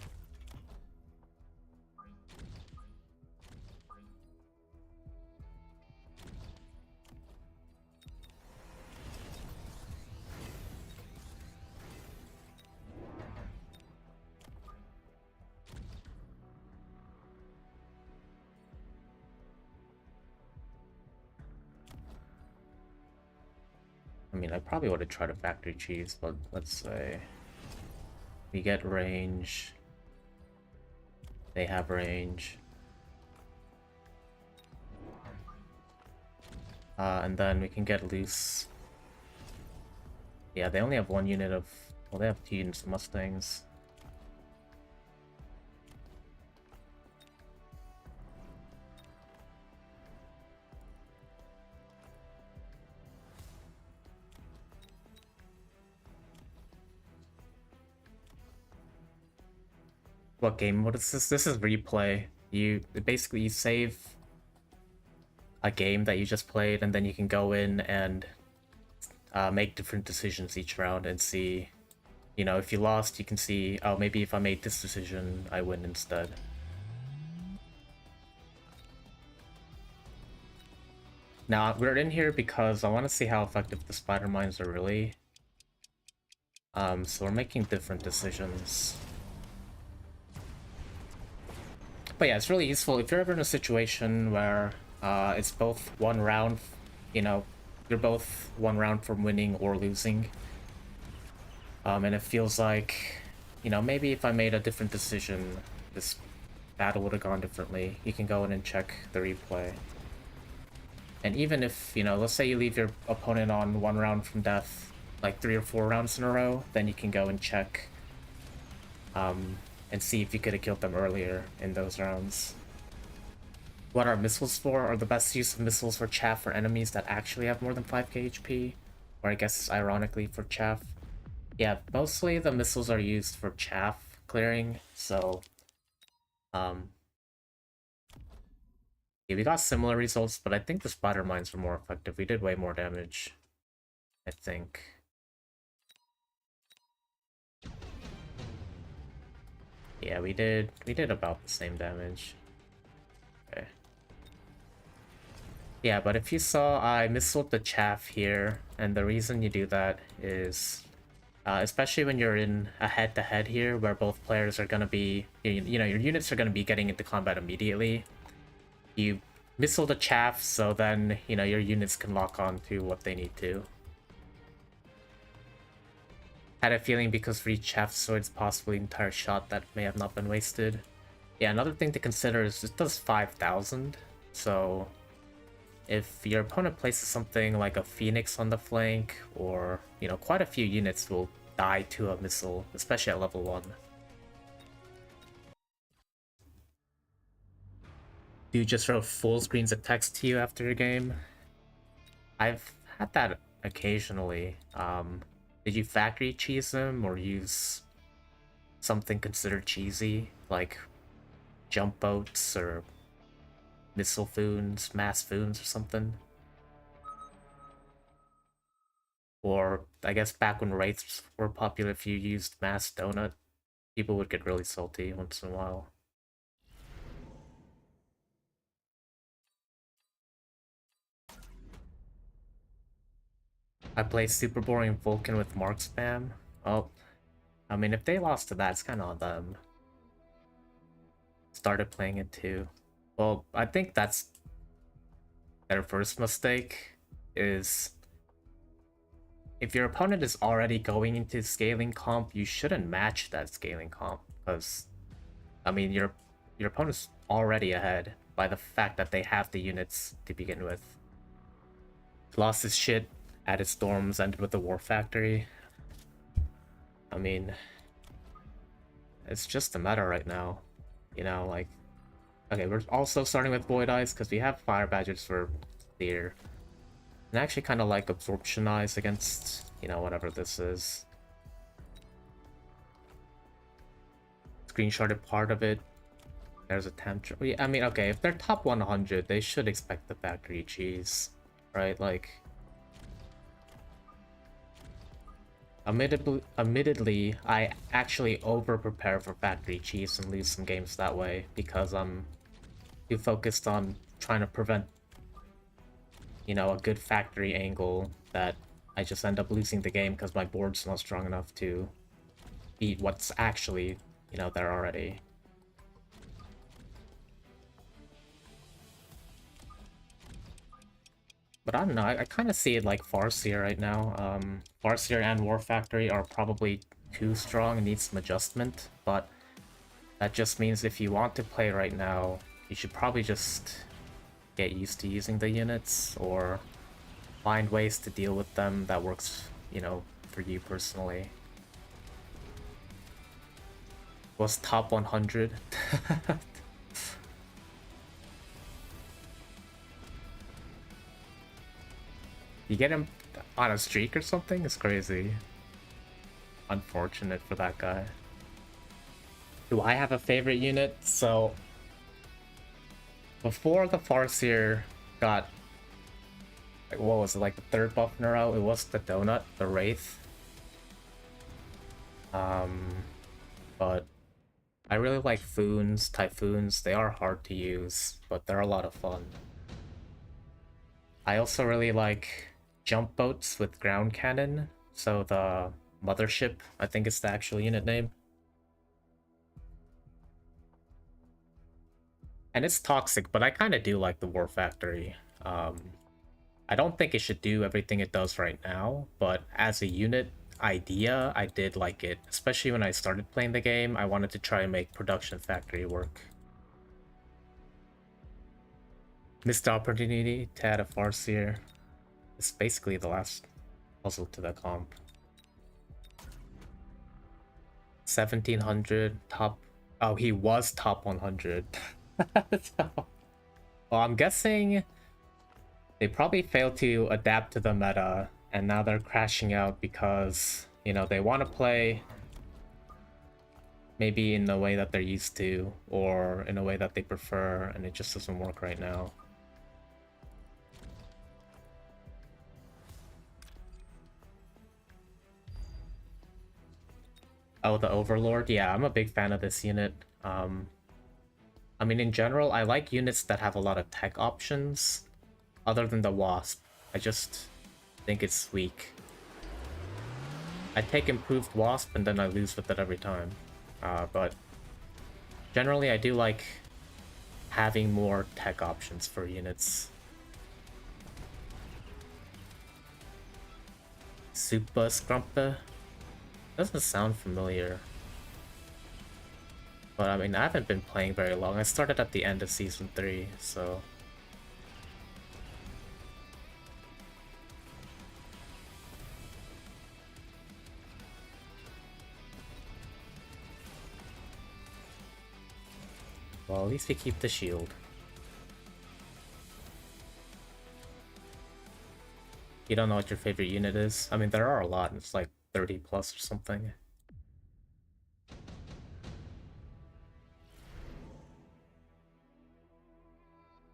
I mean, I probably would have tried a factory cheese, but let's say we get range. They have range. And then we can get loose. Yeah, they only have one unit of... Well, they have two units of Mustangs. What game mode is this? This is replay. You basically you save a game that you just played, and then you can go in and make different decisions each round and see, you know, if you lost, you can see, oh, maybe if I made this decision, I win instead. Now, we're in here because I want to see how effective the spider mines are really. So we're making different decisions. But yeah, it's really useful if you're ever in a situation where it's both one round, you know, you're both one round from winning or losing. And it feels like, you know, maybe if I made a different decision, this battle would have gone differently. You can go in and check the replay. And even if, you know, let's say you leave your opponent on one round from death, like 3 or 4 rounds in a row, then you can go and check and see if you could have killed them earlier in those rounds. What are missiles for? Are the best use of missiles for chaff for enemies that actually have more than 5k HP? Or I guess ironically for chaff. Yeah, mostly the missiles are used for chaff clearing, so yeah, we got similar results, but I think the spider mines were more effective. We did way more damage, I think. Yeah, we did about the same damage. Okay. Yeah, but if you saw, I missiled the chaff here, and the reason you do that is, especially when you're in a head-to-head here, where both players are gonna be, you know, your units are gonna be getting into combat immediately. You missile the chaff, so then, you know, your units can lock on to what they need to. Had a feeling because for each chaff sword, it's possibly an entire shot that may have not been wasted. Yeah, another thing to consider is it does 5,000, so if your opponent places something like a phoenix on the flank, or, you know, quite a few units will die to a missile, especially at level 1. Do you just throw full screens of text to you after a game? I've had that occasionally. Did you factory cheese them or use something considered cheesy, like jump boats or missile foons, mass foons or something? Or I guess back when wraiths were popular, if you used mass donut, people would get really salty once in a while. I play super boring Vulcan with Mark spam. Oh, I mean, if they lost to that, it's kind of on them. Started playing it too. Well, I think that's their first mistake, is if your opponent is already going into scaling comp, you shouldn't match that scaling comp, because, I mean, your opponent's already ahead by the fact that they have the units to begin with. Lost his shit, added storms, ended with the war factory. I mean, it's just a meta right now, you know, like, okay, we're also starting with Void Eyes because we have Fire Badgers for Clear. And I actually kind of like Absorption Eyes against, you know, whatever this is. Screenshotted part of it. There's a temp. I mean, okay, if they're top 100, they should expect the factory cheese, right? Like, admittedly, I actually over-prepare for factory cheese and lose some games that way because I'm too focused on trying to prevent, you know, a good factory angle that I just end up losing the game because my board's not strong enough to beat what's actually, you know, there already. But I don't know, I kind of see it like Farseer right now. Farseer and War Factory are probably too strong and need some adjustment, but that just means if you want to play right now, you should probably just get used to using the units, or find ways to deal with them that works, you know, for you personally. Was top 100? You get him on a streak or something? It's crazy. Unfortunate for that guy. Do I have a favorite unit? So before the Farseer got, like, what was it, like the third buff in a row? It was the Donut, the Wraith. But I really like Foons, Typhoons. They are hard to use, but they're a lot of fun. I also really like jump boats with ground cannon. So the Mothership, I think it's the actual unit name. And it's toxic, but I kind of do like the War Factory. I don't think it should do everything it does right now, but as a unit idea, I did like it. Especially when I started playing the game, I wanted to try and make Production Factory work. Missed the opportunity to add a Farseer. It's basically the last puzzle to the comp. 1700 top. Oh, he was top 100. Well, I'm guessing they probably failed to adapt to the meta, and now they're crashing out because, you know, they want to play maybe in the way that they're used to, or in a way that they prefer, and it just doesn't work right now. Oh, the Overlord? Yeah, I'm a big fan of this unit. I mean, in general, I like units that have a lot of tech options, other than the Wasp. I just think it's weak. I take improved Wasp and then I lose with it every time. But generally, I do like having more tech options for units. Super Scrumpa? Doesn't sound familiar. But I mean, I haven't been playing very long. I started at the end of Season 3, so... Well, at least we keep the shield. You don't know what your favorite unit is? I mean, there are a lot. It's like 30 plus or something.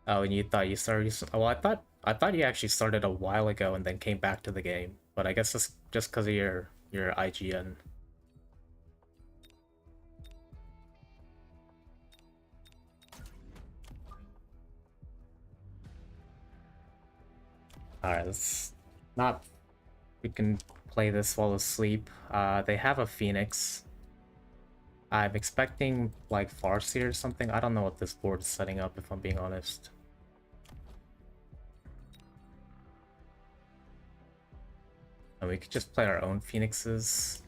Oh, and you thought you started... Well, I thought you actually started a while ago and then came back to the game. But I guess that's just because of your IGN. Alright, let's not... We can play this while asleep. They have a Phoenix. I'm expecting, like, Farseer or something. I don't know what this board is setting up, if I'm being honest. And we could just play our own Phoenixes.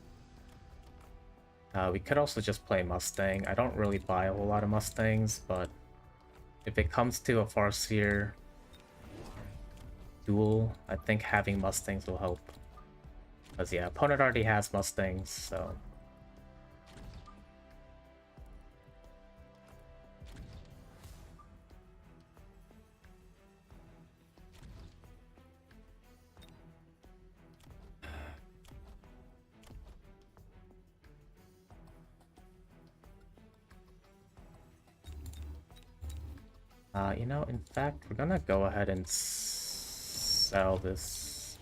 We could also just play Mustang. I don't really buy a whole lot of Mustangs, but if it comes to a Farseer duel, I think having Mustangs will help. Because, yeah, opponent already has Mustangs, so... you know, in fact, we're gonna go ahead and sell this.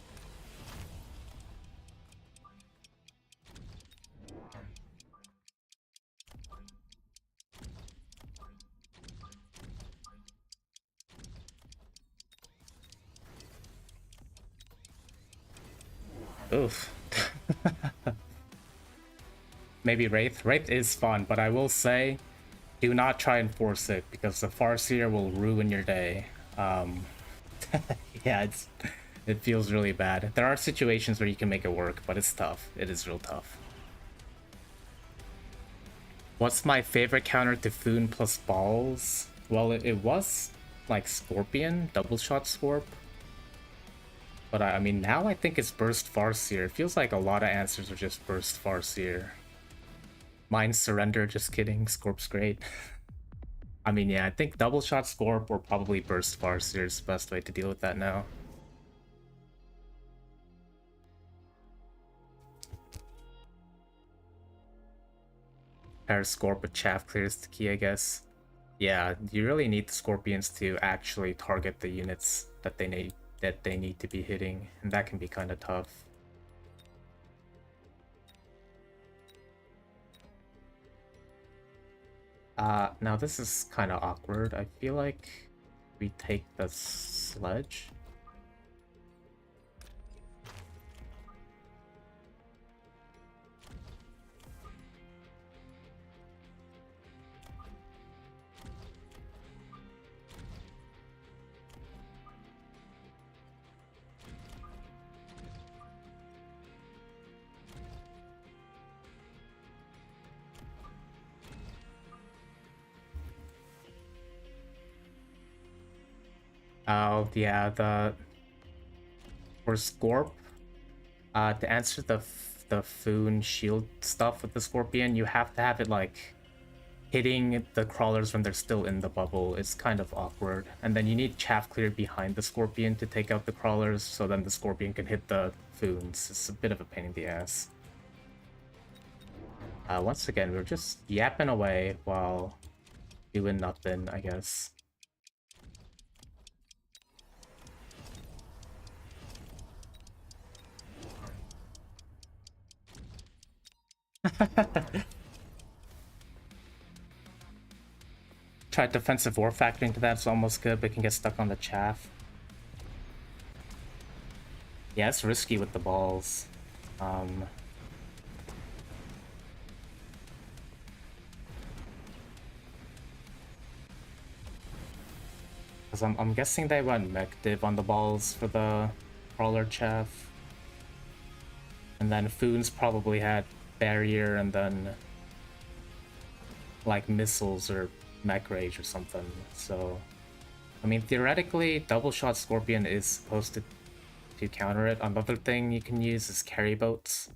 Oof. Maybe Wraith. Wraith is fun, but I will say, do not try and force it, because the Farseer will ruin your day. Yeah, it feels really bad. There are situations where you can make it work, but it's tough. It is real tough. What's my favorite counter to Foon plus balls? Well, it was like Scorpion, double shot Scorp. But I mean, now I think it's Burst Farseer. It feels like a lot of answers are just Burst Farseer. Mine Surrender, just kidding. Scorp's great. I mean, yeah, I think double shot Scorp or probably Burst Farseer is the best way to deal with that now. Pair Scorp with Chaff Clear is the key, I guess. Yeah, you really need the Scorpions to actually target the units that they need to be hitting, and that can be kind of tough. Now this is kind of awkward. I feel like we take the sledge. Oh, yeah, for Scorp, to answer the Foon shield stuff with the Scorpion, you have to have it like hitting the crawlers when they're still in the bubble. It's kind of awkward. And then you need Chaff Clear behind the Scorpion to take out the crawlers, so then the Scorpion can hit the Foons. It's a bit of a pain in the ass. Once again, we're just yapping away while doing nothing, I guess. Tried defensive war factor into that, it's almost good, but can get stuck on the chaff. Yeah, it's risky with the balls. Because I'm guessing they went mech div on the balls for the crawler chaff. And then Foons probably had barrier and then like missiles or mech rage or something. So I mean theoretically double shot Scorpion is supposed to counter it. Another thing you can use is carry boats.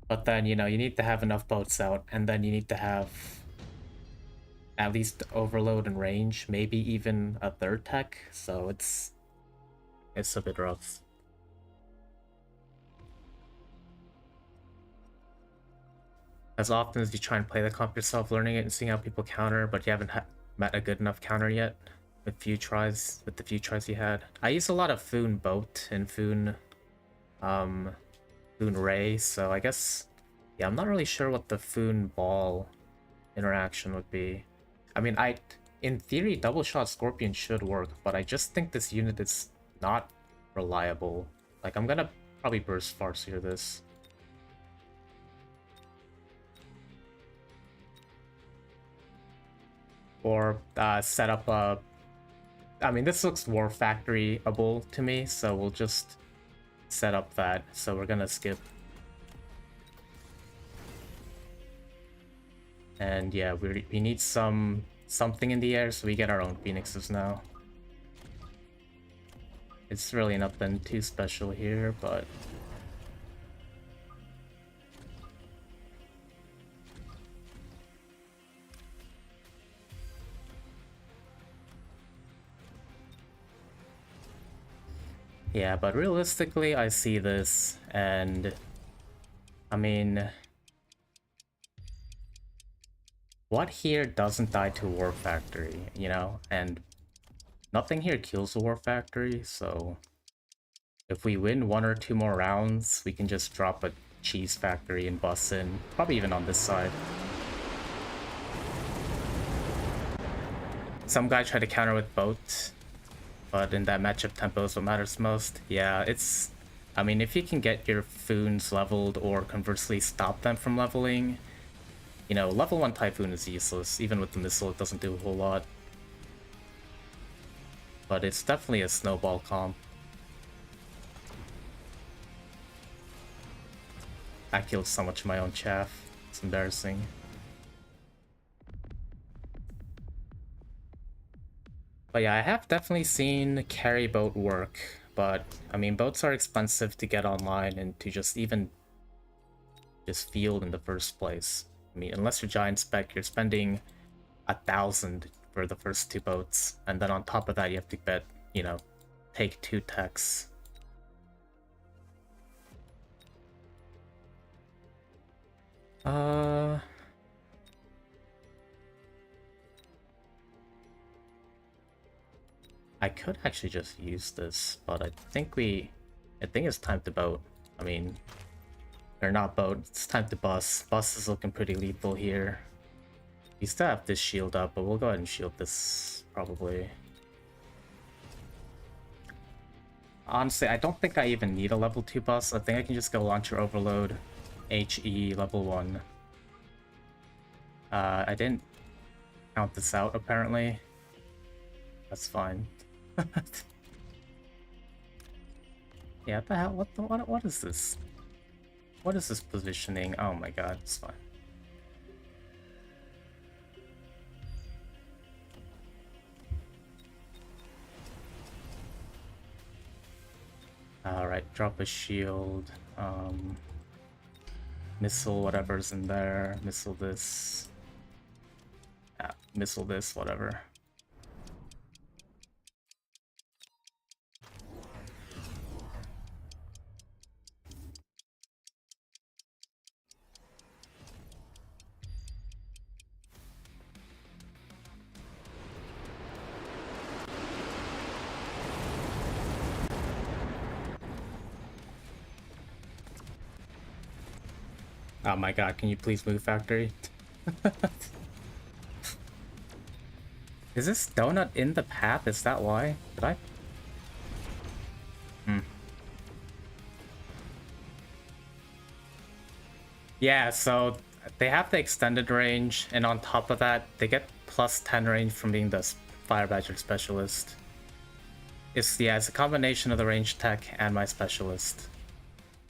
But then, you know, you need to have enough boats out, and then you need to have at least overload and range, maybe even a third tech, so it's a bit rough. As often as you try and play the comp yourself, learning it and seeing how people counter, but you haven't met a good enough counter yet with the few tries you had. I use a lot of Foon Boat and Foon Ray, so I guess, yeah, I'm not really sure what the Foon Ball interaction would be. I mean, in theory, double shot Scorpion should work, but I just think this unit is not reliable. Like, I'm gonna probably burst Farseer this. Or set up a... I mean, this looks War Factory-able to me, so we'll just set up that. So we're gonna skip. And yeah, we need something in the air, so we get our own Phoenixes now. It's really nothing too special here, but... yeah, but realistically, I see this, and... I mean... what here doesn't die to War Factory, you know? And nothing here kills the War Factory, so... if we win 1 or 2 more rounds, we can just drop a Cheese Factory and bust in. Probably even on this side. Some guy tried to counter with boat, but in that matchup, tempo is what matters most. Yeah, it's... I mean, if you can get your Foons leveled or conversely stop them from leveling, you know, level 1 Typhoon is useless. Even with the missile, it doesn't do a whole lot. But it's definitely a snowball comp. I killed so much of my own chaff. It's embarrassing. But yeah, I have definitely seen carry boat work, but I mean, boats are expensive to get online and to just even just field in the first place. I mean, unless you're giant spec, you're spending 1,000 for the first 2 boats, and then on top of that, you have to bet, you know, take 2 techs. I could actually just use this, but I think it's time to boat. I mean, or not boat, it's time to bus. Bus is looking pretty lethal here. We still have this shield up, but we'll go ahead and shield this, probably. Honestly, I don't think I even need a level 2 bus. I think I can just go Launcher Overload, HE, level 1. I didn't count this out, apparently. That's fine. Yeah, what the hell? What is this? What is this positioning? Oh my god, it's fine. Alright, drop a shield. Missile whatever's in there. Missile this. Yeah, missile this, whatever. Oh my god, can you please move, factory? Is this donut in the path? Is that why? Did I? Yeah, so they have the extended range, and on top of that, they get plus 10 range from being the Fire Badger Specialist. It's a combination of the range tech and my Specialist.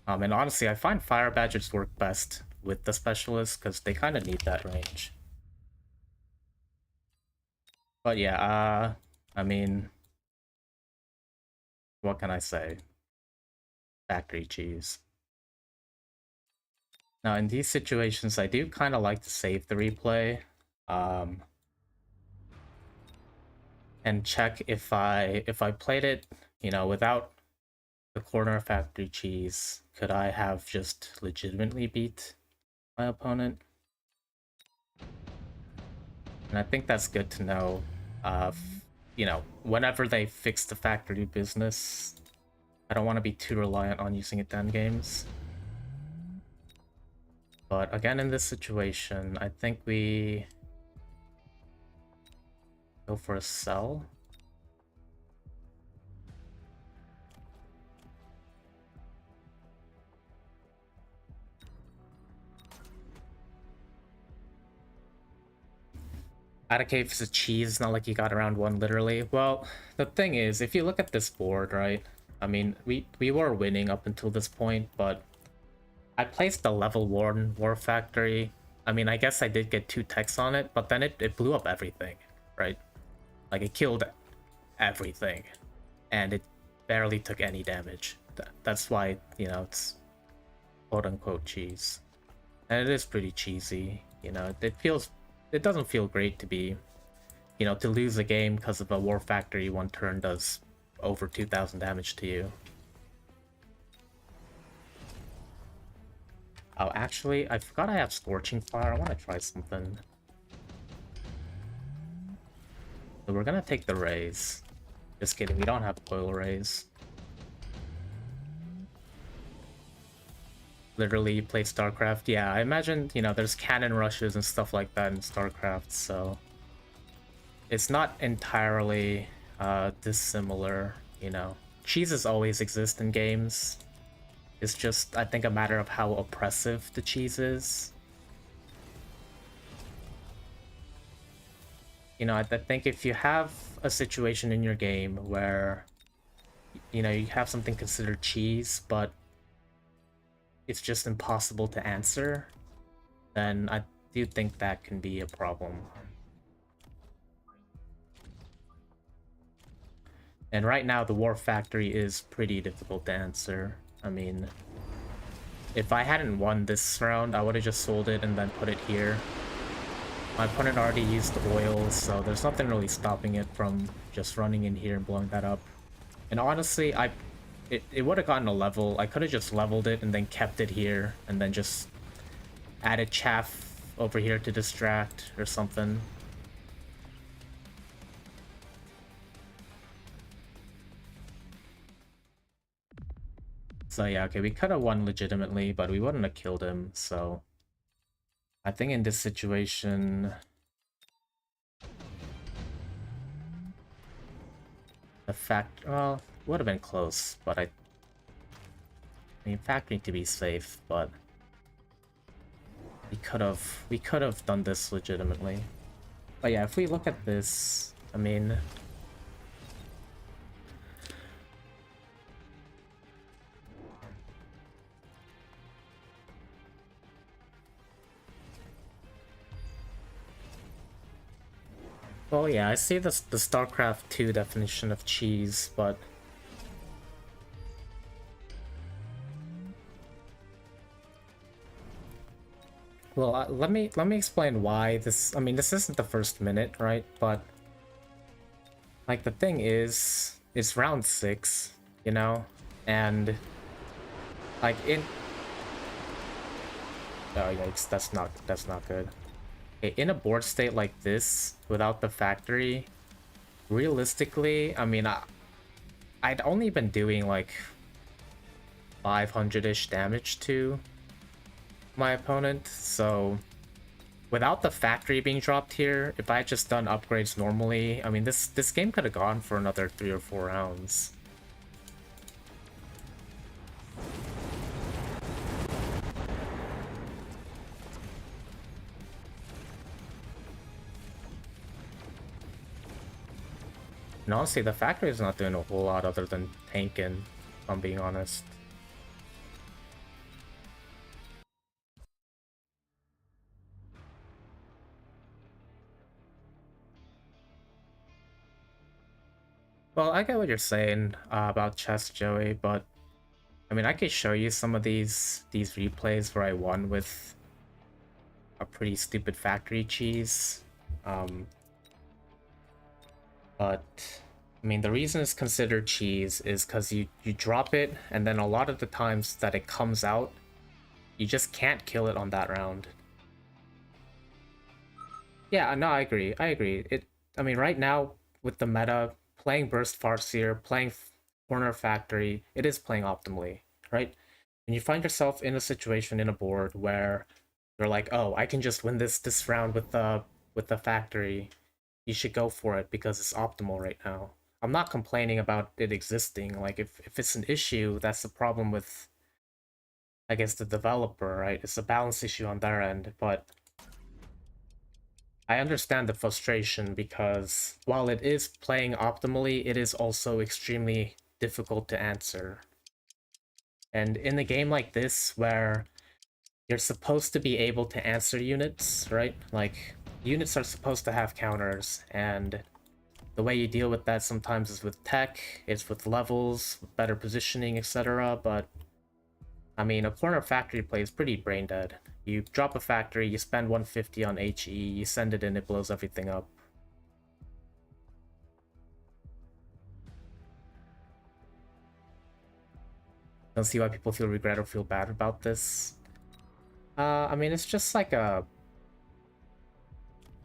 And honestly, I find Fire Badgers work best with the Specialist, because they kind of need that range. But yeah, I mean, what can I say? Factory cheese. Now, in these situations, I do kind of like to save the replay. And check if I played it, you know, without the corner factory cheese, could I have just legitimately beat my opponent? And I think that's good to know. You know, whenever they fix the factory business, I don't want to be too reliant on using it to end games. But again, in this situation, I think we go for a sell. Out of cave is a cheese, not like you got around one literally. Well, the thing is, if you look at this board, right? I mean, we were winning up until this point, but I placed the level 1 War Factory. I mean, I guess I did get 2 techs on it, but then it blew up everything, right? Like, it killed everything, and it barely took any damage. That's why, you know, it's quote-unquote cheese. And it is pretty cheesy, you know, it doesn't feel great to be, you know, to lose a game because of a War Factory one turn does over 2,000 damage to you. Oh, actually, I forgot I have Scorching Fire. I want to try something. So we're gonna take the rays. Just kidding, we don't have coil rays. Literally, you play StarCraft. Yeah, I imagine, you know, there's cannon rushes and stuff like that in StarCraft, so it's not entirely dissimilar, you know. Cheeses always exist in games. It's just, I think, a matter of how oppressive the cheese is. You know, I think if you have a situation in your game where, you know, you have something considered cheese, but it's just impossible to answer, then I do think that can be a problem. And right now, the War Factory is pretty difficult to answer. I mean, if I hadn't won this round, I would have just sold it and then put it here. My opponent already used the oil, so there's nothing really stopping it from just running in here and blowing that up. And honestly, it would have gotten a level. I could have just leveled it and then kept it here, and then just added chaff over here to distract or something. So yeah, okay, we could have won legitimately, but we wouldn't have killed him, so... I think in this situation... The fact... Well, would have been close, but I mean, factoring to be safe, but... We could have done this legitimately. But yeah, if we look at this, I mean... Well, yeah, I see the StarCraft 2 definition of cheese, but... Well, let me explain why this... I mean, this isn't the first minute, right? But... Like, the thing is... It's round 6, you know? And... Like, in... Oh, yikes, that's not good. Okay, in a board state like this, without the factory... Realistically, I mean, I'd only been doing, like... 500-ish damage to my opponent, so without the factory being dropped here, if I had just done upgrades normally, I mean, this game could have gone for another 3 or 4 rounds. And honestly, the factory is not doing a whole lot other than tanking, if I'm being honest. Well, I get what you're saying about chess, Joey, but I mean, I could show you some of these replays where I won with a pretty stupid factory cheese. But I mean, the reason it's considered cheese is because you drop it, and then a lot of the times that it comes out, you just can't kill it on that round. Yeah, no, I agree. I agree. I mean, right now with the meta, playing Burst Farseer, playing Corner Factory, it is playing optimally, right? And you find yourself in a situation in a board where you're like, oh, I can just win this round with the factory. You should go for it because it's optimal right now. I'm not complaining about it existing. Like, if it's an issue, that's the problem with, I guess, the developer, right? It's a balance issue on their end, but I understand the frustration because while it is playing optimally, it is also extremely difficult to answer. And in a game like this, where you're supposed to be able to answer units, right? Like, units are supposed to have counters, and the way you deal with that sometimes is with tech, it's with levels, better positioning, etc. But, I mean, a corner factory play is pretty brain dead. You drop a factory, you spend 150 on HE, you send it in, it blows everything up. Don't see why people feel regret or feel bad about this. I mean, it's just like a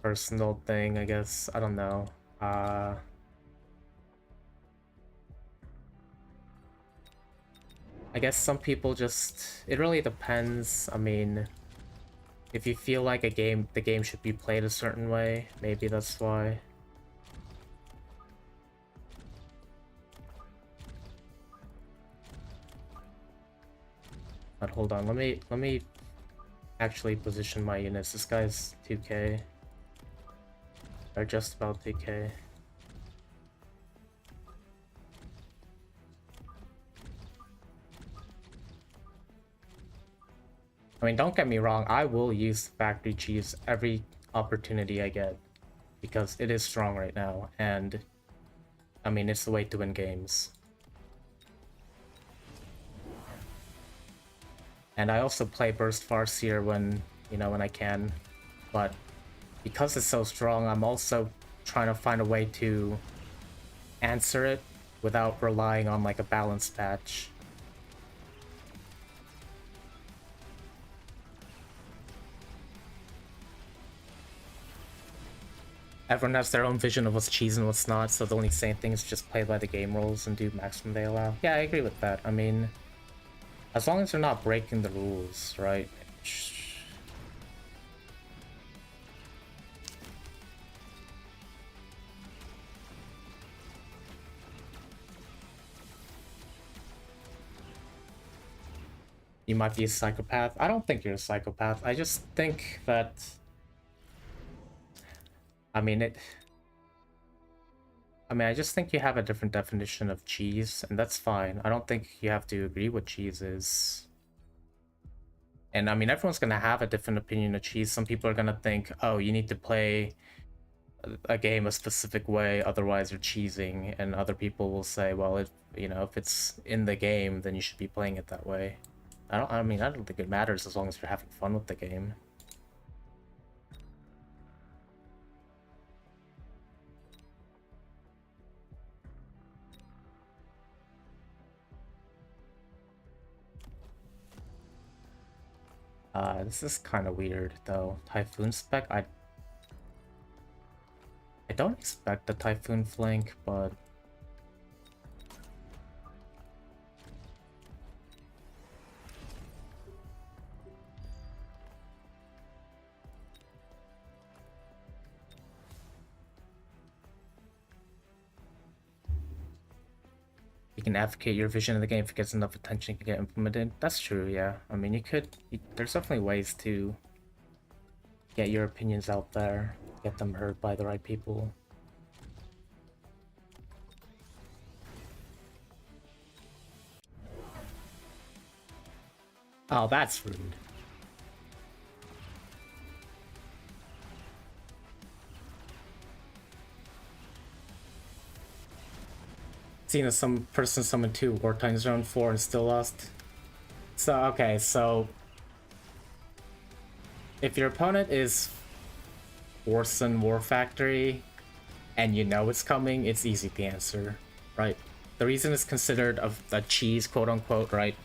personal thing, I guess. I don't know. I guess some people just... It really depends. I mean, if you feel like the game should be played a certain way, maybe that's why. But hold on, let me actually position my units. This guy's 2k. Or just about 2k. I mean, don't get me wrong, I will use factory cheese every opportunity I get, because it is strong right now, and I mean, it's the way to win games. And I also play Burst Farseer when, you know, when I can, but because it's so strong, I'm also trying to find a way to answer it without relying on like a balance patch. Everyone has their own vision of what's cheese and what's not, so the only same thing is just play by the game rules and do maximum they allow. Yeah, I agree with that. I mean, As long as they're not breaking the rules, right? You might be a psychopath. I don't think you're a psychopath. I just think that... I mean, I just think you have a different definition of cheese, and that's fine. I don't think you have to agree what cheese is. And I mean, everyone's gonna have a different opinion of cheese. Some people are gonna think, oh, you need to play a game a specific way, otherwise you're cheesing. And other people will say, well, if it's in the game, then you should be playing it that way. I don't think it matters as long as you're having fun with the game. This is kind of weird, though. Typhoon spec? I don't expect the Typhoon flank, but... You can advocate your vision of the game if it gets enough attention, can get implemented. That's true, yeah. I mean, there's definitely ways to get your opinions out there, get them heard by the right people. Oh, that's rude. Seeing as some person summoned 2 Wartime Zone 4 and still lost. So, okay, so... If your opponent is Warson War Factory, and you know it's coming, it's easy to answer, right? The reason it's considered a cheese, quote-unquote, right?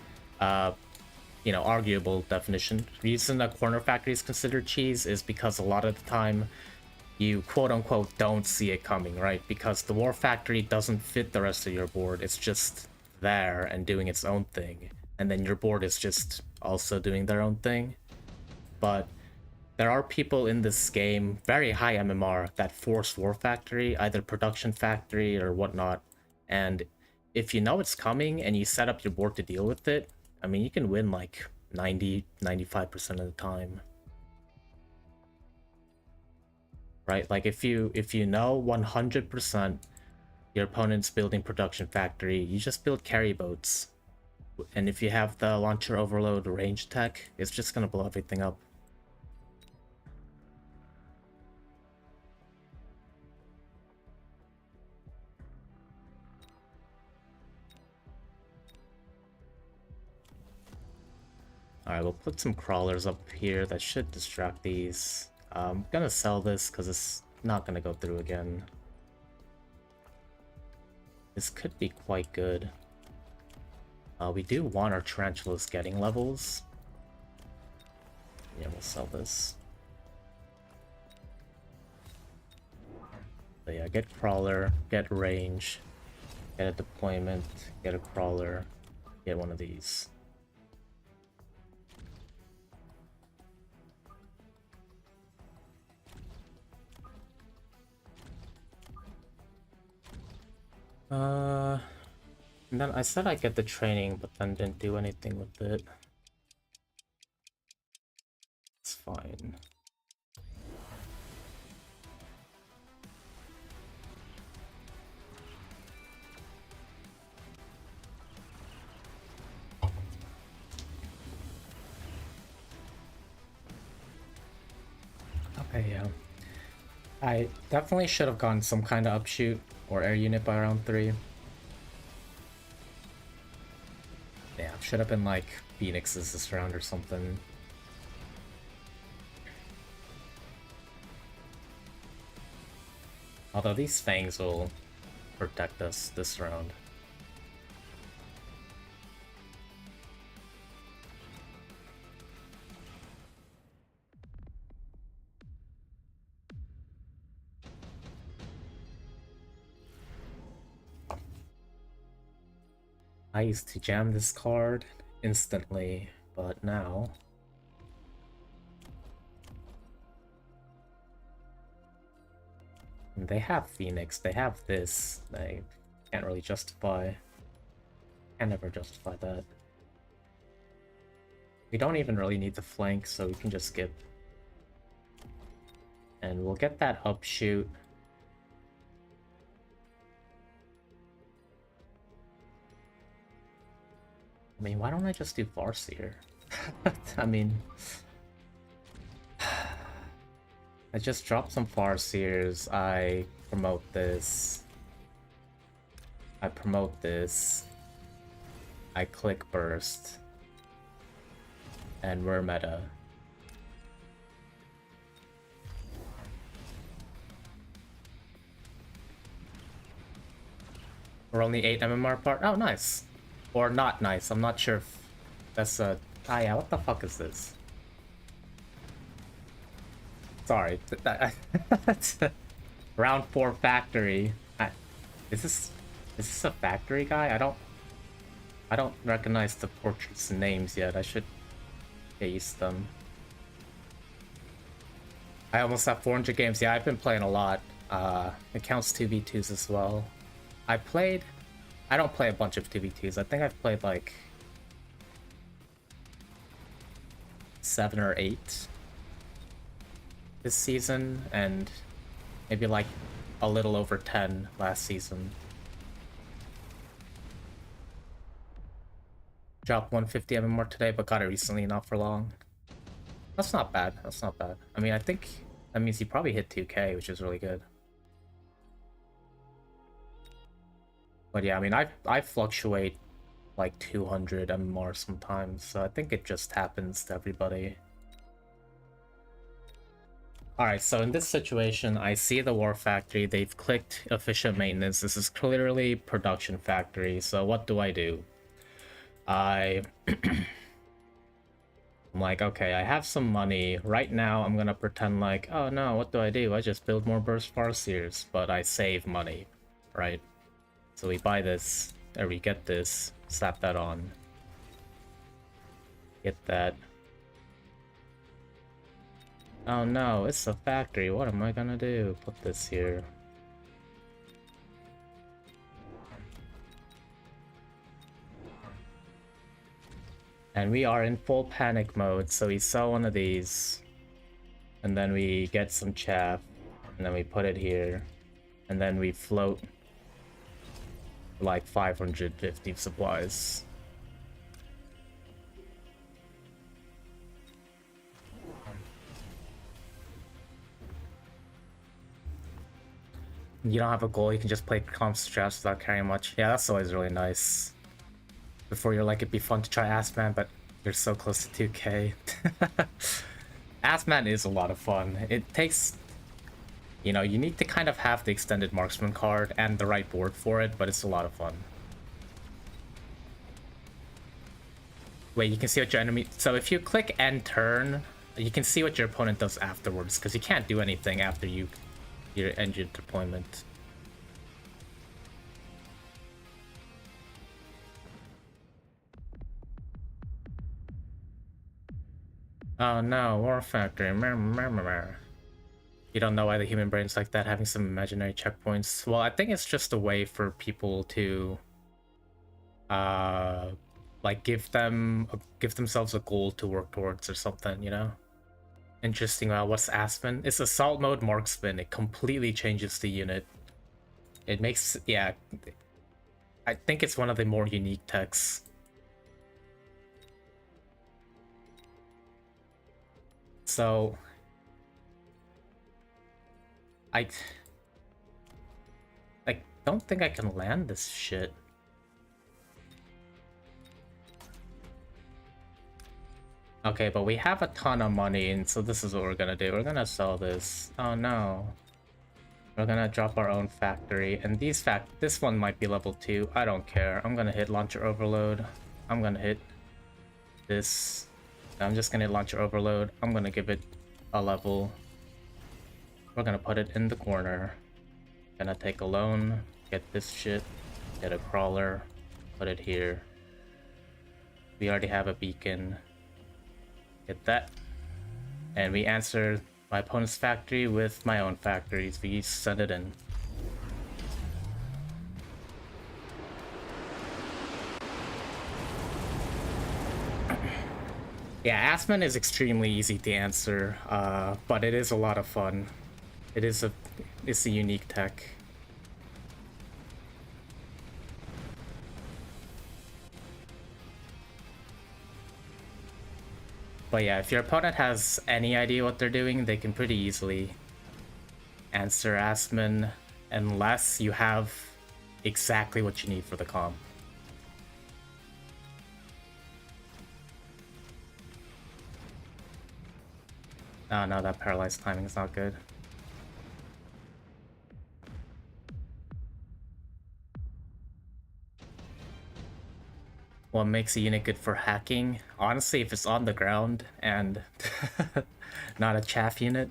Arguable definition. The reason a Corner Factory is considered cheese is because a lot of the time you quote-unquote don't see it coming, right? Because the War Factory doesn't fit the rest of your board. It's just there and doing its own thing. And then your board is just also doing their own thing. But there are people in this game, very high MMR, that force War Factory, either Production Factory or whatnot. And if you know it's coming and you set up your board to deal with it, I mean, you can win like 90-95% of the time. Right? Like if you know 100% your opponent's building Production Factory, you just build carry boats. And if you have the Launcher Overload range tech, it's just gonna blow everything up. Alright, we'll put some crawlers up here that should distract these. I'm gonna sell this because it's not gonna go through again. This could be quite good. We do want our tarantulas getting levels. Yeah, we'll sell this. But yeah, get crawler, get range, get a deployment, get a crawler, get one of these. And then I said I'd get the training, but then didn't do anything with it. It's fine. Okay, yeah. I definitely should have gotten some kind of upshoot or air unit by round 3. Yeah, should have been like Phoenixes this round or something. Although these Fangs will protect us this round. I used to jam this card instantly, but now... They have Phoenix, they have this, they can't really justify... Can never justify that. We don't even really need to flank, so we can just skip. And we'll get that upshoot. I mean, why don't I just do Farseer? I mean... I just drop some Farseers, I promote this. I promote this. I click Burst. And we're meta. We're only 8 MMR apart? Oh, nice. Or not nice, I'm not sure if that's a... Ah yeah, what the fuck is this? Sorry. Round 4 factory. Is this a factory guy? I don't recognize the portraits and names yet. I should get used to them. I almost have 400 games. Yeah, I've been playing a lot. It counts 2v2s as well. I don't play a bunch of 2v2s. I think I've played like 7 or 8 this season, and maybe like a little over 10 last season. Dropped 150 MMR today, but got it recently, not for long. That's not bad. That's not bad. I mean, I think that means he probably hit 2k, which is really good. But yeah, I mean, I fluctuate like 200 MMR sometimes, so I think it just happens to everybody. Alright, so in this situation, I see the War Factory, they've clicked Efficient Maintenance, this is clearly Production Factory, so what do? I'm like, okay, I have some money, right now I'm gonna pretend like, oh no, what do? I just build more Burst Farseers, but I save money, right? So we buy this, or we get this, slap that on. Get that. Oh no, it's a factory, what am I gonna do? Put this here. And we are in full panic mode, so we sell one of these. And then we get some chaff, and then we put it here. And then we float like 550 supplies. You don't have a goal, you can just play comp strats without carrying much. Yeah, that's always really nice. Before you're like, it'd be fun to try Assman, but you're so close to 2k. Assman is a lot of fun. It takes... You know, you need to kind of have the extended marksman card and the right board for it, but it's a lot of fun. Wait, you can see what your enemy... So if you click end turn, you can see what your opponent does afterwards, because you can't do anything after you end your deployment. Oh no, War Factory. You don't know why the human brain's like that, having some imaginary checkpoints. Well, I think it's just a way for people to like give themselves a goal to work towards or something, you know? Interesting. What's Aspen? It's assault mode marksman. It completely changes the unit. It makes, yeah, I think it's one of the more unique techs. So I don't think I can land this shit. Okay, but we have a ton of money, and so this is what we're gonna do. We're gonna sell this. Oh no. We're gonna drop our own factory, and this one might be level 2. I don't care. I'm gonna hit launcher overload. I'm gonna hit this. I'm just gonna hit launcher overload. I'm gonna give it a level. We're gonna put it in the corner. Gonna take a loan, get this shit, get a crawler, put it here. We already have a beacon. Get that. And we answer my opponent's factory with my own factories. We send it in. Yeah, Aspen is extremely easy to answer, but it is a lot of fun. It's a unique tech. But yeah, if your opponent has any idea what they're doing, they can pretty easily answer Aspen unless you have exactly what you need for the comp. Oh no, that paralyzed timing is not good. What makes a unit good for hacking? Honestly, if it's on the ground and not a chaff unit,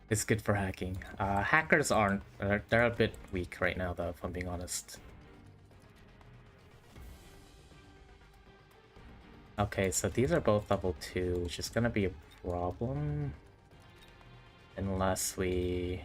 it's good for hacking. Hackers aren't. They're a bit weak right now, though, if I'm being honest. Okay, so these are both level 2, which is gonna be a problem. Unless we...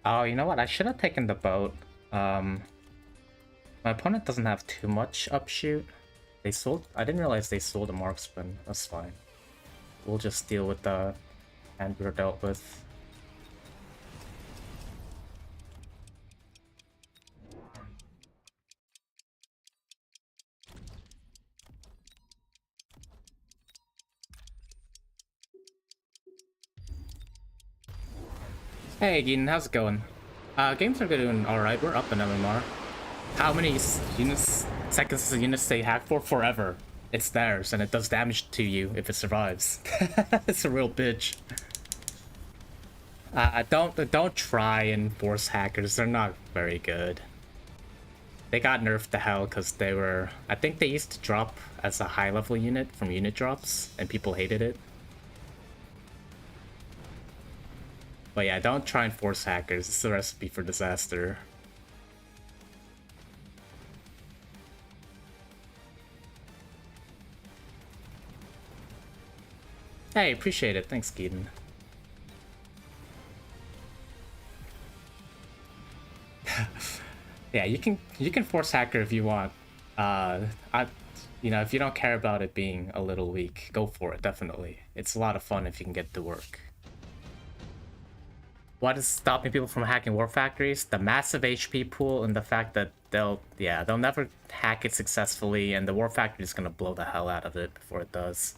Oh, you know what? I should have taken the boat. My opponent doesn't have too much upshoot. They sold... I didn't realize they sold a marksman. That's fine. We'll just deal with the hand we're dealt with. Hey, Gene, how's it going? Games are doing alright. We're up in MMR. How many units, seconds does a unit stay hacked for? Forever. It's theirs, and it does damage to you if it survives. It's a real bitch. Don't try and force hackers. They're not very good. They got nerfed to hell because they were... I think they used to drop as a high-level unit from unit drops, and people hated it. But yeah, don't try and force hackers. It's a recipe for disaster. Hey, appreciate it. Thanks, Keaton. Yeah, you can force hacker if you want. If you don't care about it being a little weak, go for it. Definitely, it's a lot of fun if you can get it to work. What is stopping people from hacking war factories? The massive HP pool and the fact that they'll never hack it successfully, and the war factory is gonna blow the hell out of it before it does.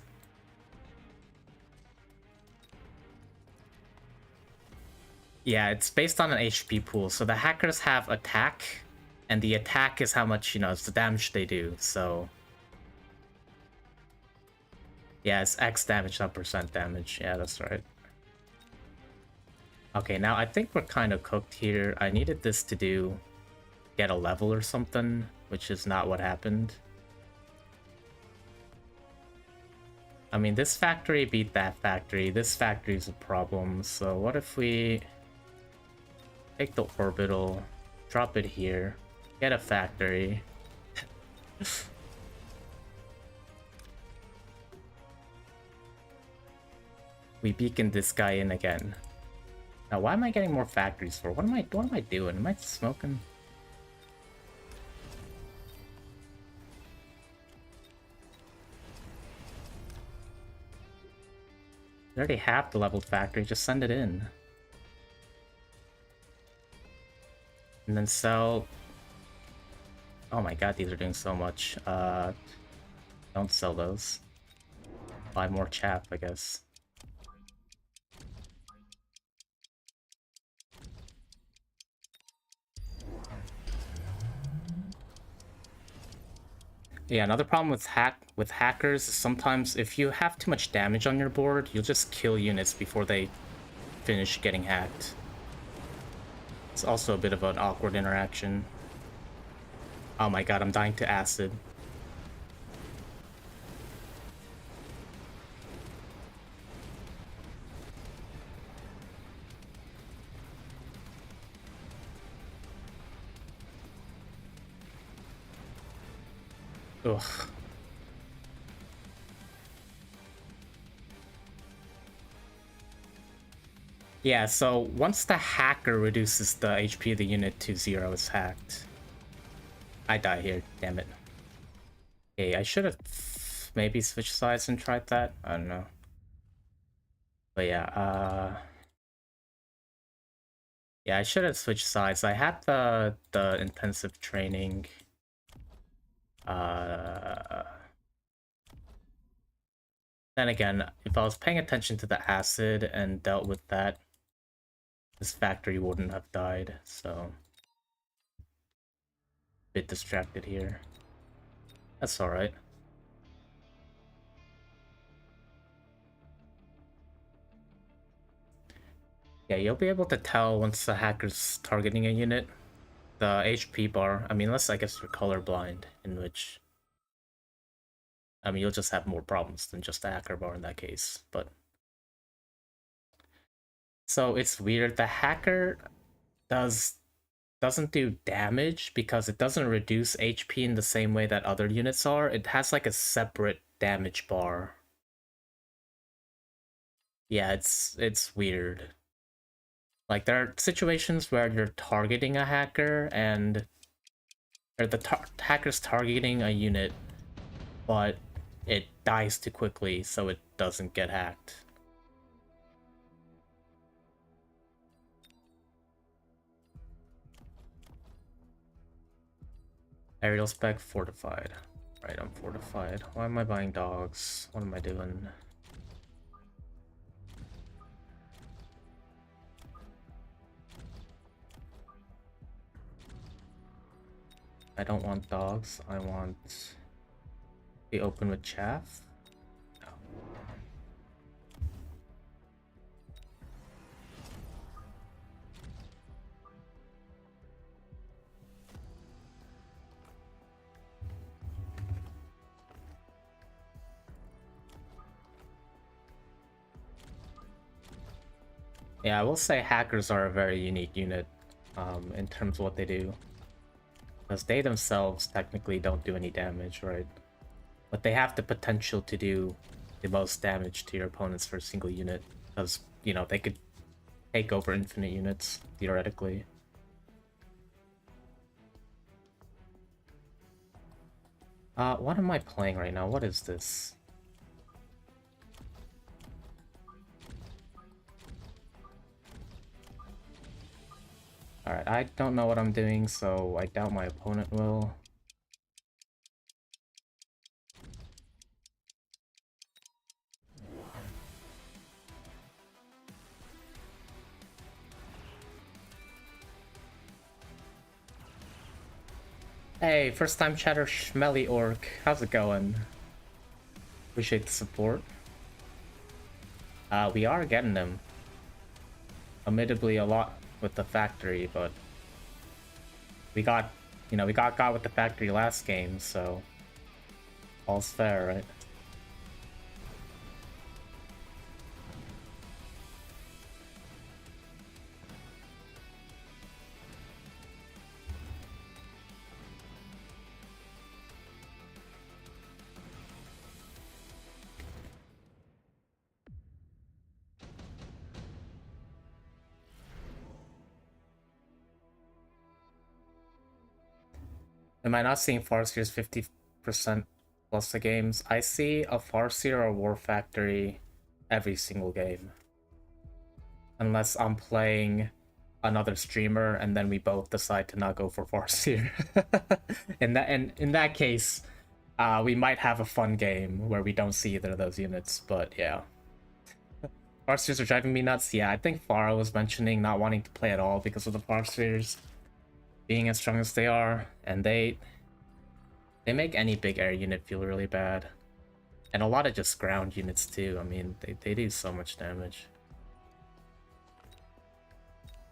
Yeah, it's based on an HP pool, so the hackers have attack, and the attack is how much, it's the damage they do, so... Yeah, it's X damage, not percent damage. Yeah, that's right. Okay, now I think we're kind of cooked here. I needed this to get a level or something, which is not what happened. I mean, this factory beat that factory. This factory is a problem, so what if we take the orbital, drop it here, get a factory. We beacon this guy in again. Now, why am I getting more factories for? What am I doing? Am I smoking? I already have the leveled factory, just send it in. And then sell... Oh my god, these are doing so much. Don't sell those. Buy more chaff, I guess. Yeah, another problem with hackers is sometimes if you have too much damage on your board, you'll just kill units before they finish getting hacked. It's also a bit of an awkward interaction. Oh my god, I'm dying to acid. Ugh. Yeah, so once the hacker reduces the HP of the unit to 0, it's hacked. I die here, damn it. Okay, I should have maybe switched sides and tried that. I don't know. But yeah, yeah, I should have switched sides. I had the intensive training. Then again, if I was paying attention to the acid and dealt with that, this factory wouldn't have died, so a bit distracted here. That's alright. Yeah, you'll be able to tell once the hacker's targeting a unit. The HP bar, I mean, unless I guess you're colorblind, in which, I mean, you'll just have more problems than just the hacker bar in that case, but... So it's weird, the hacker doesn't do damage because it doesn't reduce HP in the same way that other units are. It has like a separate damage bar. Yeah, it's weird. Like there are situations where you're targeting a hacker and or the hacker's targeting a unit, but it dies too quickly, so it doesn't get hacked. Aerial spec fortified. Right, I'm fortified. Why am I buying dogs? What am I doing? I don't want dogs. I want the open with chaff. No. Yeah, I will say hackers are a very unique unit in terms of what they do. Because they themselves technically don't do any damage, right? But they have the potential to do the most damage to your opponents for a single unit. Because, you know, they could take over infinite units, theoretically. What am I playing right now? What is this? Alright, I don't know what I'm doing, so I doubt my opponent will. Hey, first time chatter Schmelly Orc. How's it going? Appreciate the support. We are getting them. Admittedly a lot with the factory, but we got, you know, we got with the factory last game, so all's fair, right? Am I not seeing Farseer's 50% plus the games? I see a Farseer or War Factory every single game. Unless I'm playing another streamer and then we both decide to not go for Farseer. In that case, We might have a fun game where we don't see either of those units, but yeah. Farseers are driving me nuts. Yeah, I think Farah was mentioning not wanting to play at all because of the Farseers being as strong as they are, and they make any big air unit feel really bad. And a lot of just ground units too. I mean, they do so much damage.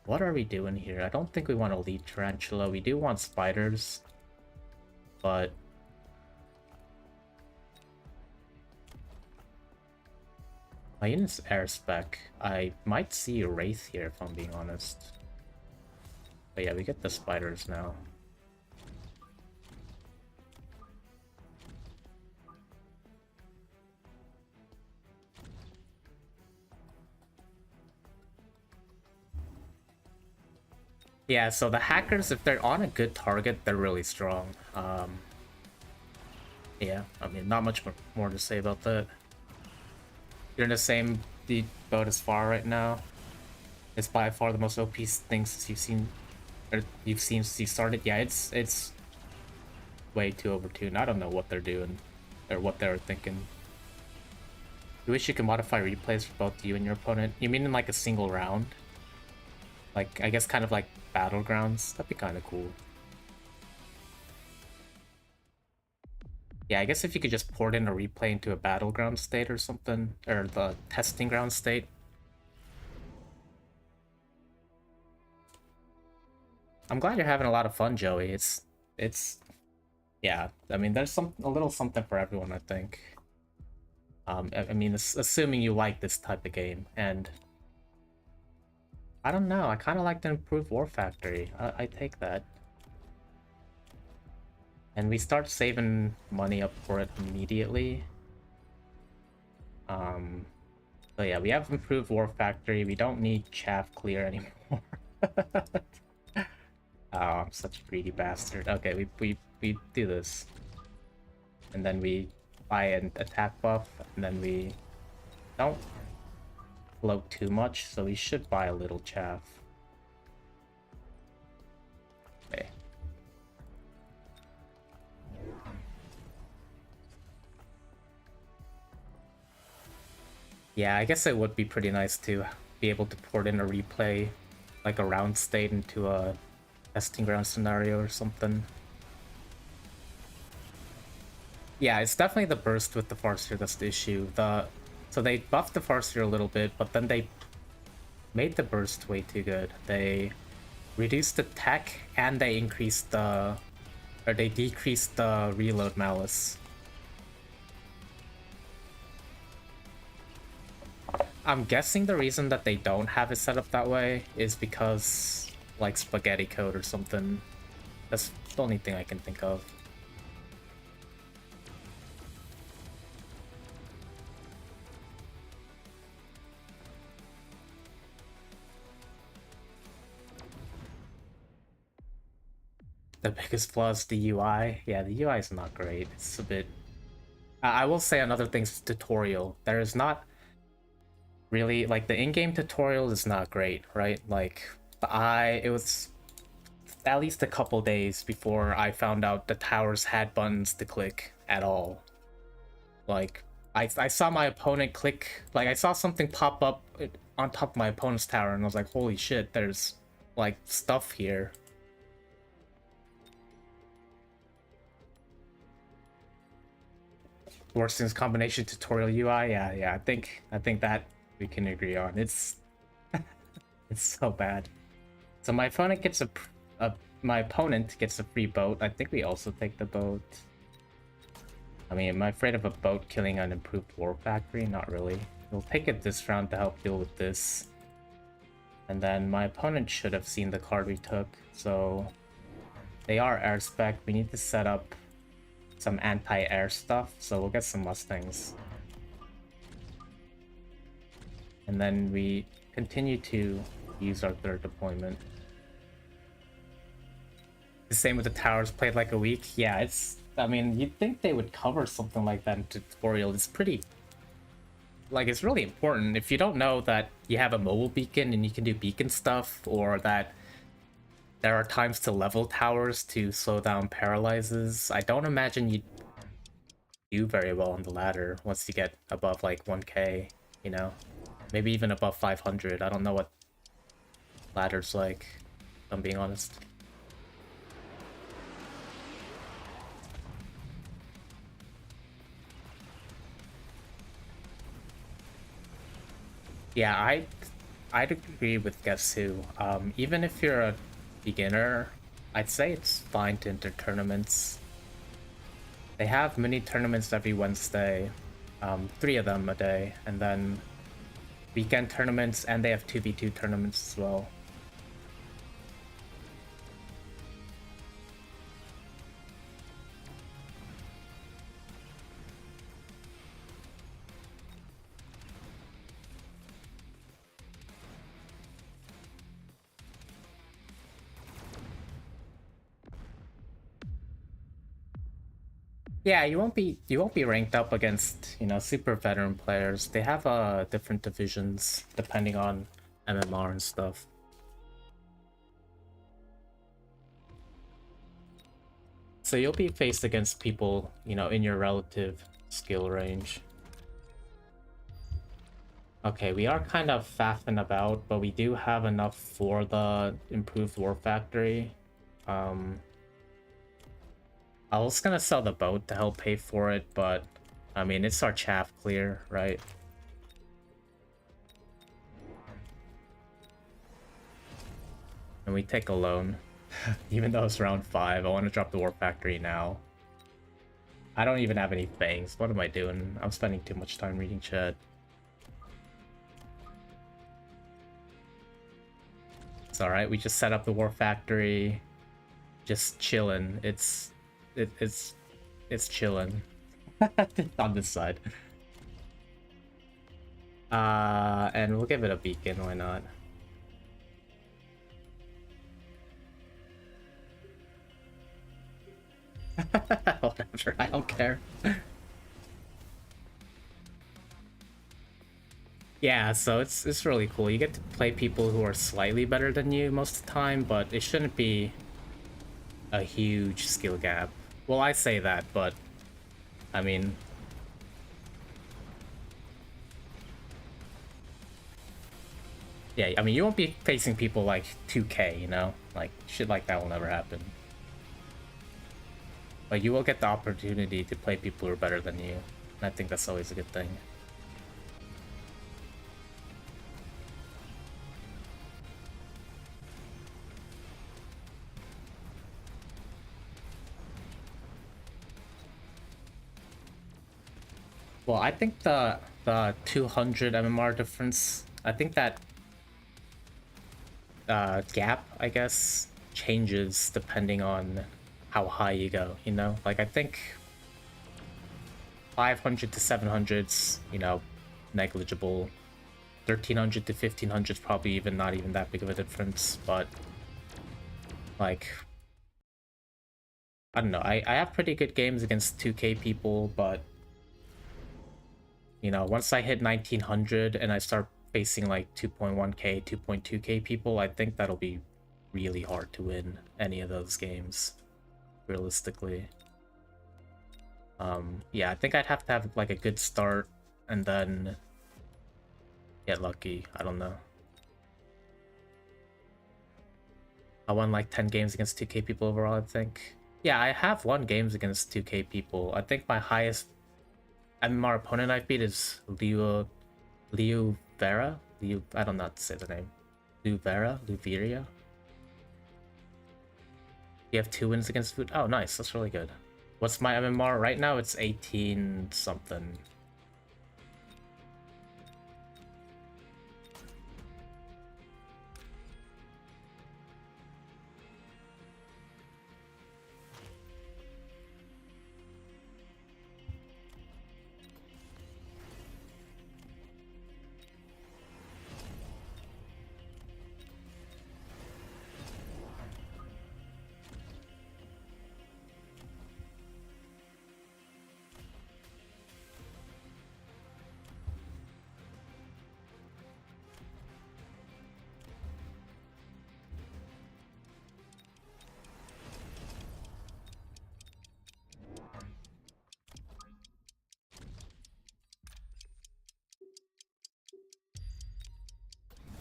What are we doing here? I don't think we want to lead Tarantula. We do want spiders, but my unit's air spec. I might see a Wraith here if I'm being honest. But yeah, we get the spiders now. Yeah, so the hackers, if they're on a good target, they're really strong. Yeah, I mean, not much more to say about that. You're in the same boat as Far right now. It's by far the most OP thing since you've seen since you started. Yeah, it's way too overtuned. I don't know what they're doing or what they were thinking. You wish you could modify replays for both you and your opponent. You mean in like a single round? Like, I guess kind of like Battlegrounds? That'd be kind of cool. Yeah, I guess if you could just port in a replay into a Battleground state or something, or the testing ground state. I'm glad you're having a lot of fun, Joey. Yeah, I mean, there's a little something for everyone, I think. I mean, assuming you like this type of game, and I don't know, I kind of like the improved War Factory. I take that. And we start saving money up for it immediately. So yeah, we have improved War Factory. We don't need chaff clear anymore. Oh, I'm such a greedy bastard. Okay, we do this. And then we buy an attack buff, and then we don't float too much, so we should buy a little chaff. Okay. Yeah, I guess it would be pretty nice to be able to port in a replay, like a round state into a testing ground scenario or something. Yeah, it's definitely the burst with the Farseer that's the issue. So they buffed the Farseer a little bit, but then they made the burst way too good. They reduced the tech and they increased the... or they decreased the reload malice. I'm guessing the reason that they don't have it set up that way is because, like, spaghetti code or something. That's the only thing I can think of. The biggest flaw is the UI. Yeah, the UI is not great. It's a bit... I will say another thing's tutorial. There is not really... like, the in-game tutorial is not great, right? Like, it was at least a couple days before I found out the towers had buttons to click at all. Like, I saw my opponent click... like, I saw something pop up on top of my opponent's tower, and I was like, holy shit, there's, like, stuff here. Worst things combination tutorial UI, yeah, I think that we can agree on. It's it's so bad. So my opponent gets my opponent gets a free boat. I think we also take the boat. I mean, am I afraid of a boat killing an improved War Factory? Not really. We'll take it this round to help deal with this. And then my opponent should have seen the card we took, so they are air spec. We need to set up some anti-air stuff, so we'll get some Mustangs. And then we continue to use our third deployment. The same with the towers, played like a week. Yeah, it's... I mean, you'd think they would cover something like that in tutorial. It's pretty... like, it's really important. If you don't know that you have a mobile beacon and you can do beacon stuff, or that there are times to level towers to slow down paralyzes, I don't imagine you'd do very well on the ladder once you get above like 1k, you know? Maybe even above 500. I don't know what ladder's like, if I'm being honest. Yeah, I'd agree with Guess Who. Even if you're a beginner, I'd say it's fine to enter tournaments. They have mini tournaments every Wednesday, 3 of them a day, and then weekend tournaments, and they have 2v2 tournaments as well. Yeah, you won't be ranked up against, super veteran players. They have different divisions depending on MMR and stuff. So you'll be faced against people, in your relative skill range. Okay, we are kind of faffing about, but we do have enough for the improved war factory. I was gonna sell the boat to help pay for it, but I mean, it's our chaff clear, right? And we take a loan. Even though it's round 5, I want to drop the war factory now. I don't even have any fangs. What am I doing? I'm spending too much time reading chat. It's alright, we just set up the war factory. Just chilling. It's chilling. On this side. And we'll give it a beacon, why not? Whatever, I don't care. Yeah, so it's really cool. You get to play people who are slightly better than you most of the time, but it shouldn't be a huge skill gap. Well, I say that, but I mean, yeah, I mean, you won't be facing people like 2k, like shit like that will never happen. But you will get the opportunity to play people who are better than you, and I think that's always a good thing. Well, I think the 200 MMR difference, I think that gap, I guess, changes depending on how high you go, Like, I think 500 to 700's, negligible. 1300 to 1500's probably even not even that big of a difference, but like, I don't know. I have pretty good games against 2k people, but once I hit 1900 and I start facing like 2.1k, 2.2k people, I think that'll be really hard to win any of those games, realistically. Yeah, I think I'd have to have like a good start and then get lucky. I don't know. I won like 10 games against 2k people overall, I think. Yeah, I have won games against 2k people. I think my highest MMR opponent I've beat is Liu Vera? I don't know how to say the name. Luveria? You have 2 wins against Food? Oh, nice. That's really good. What's my MMR? Right now it's 18 something.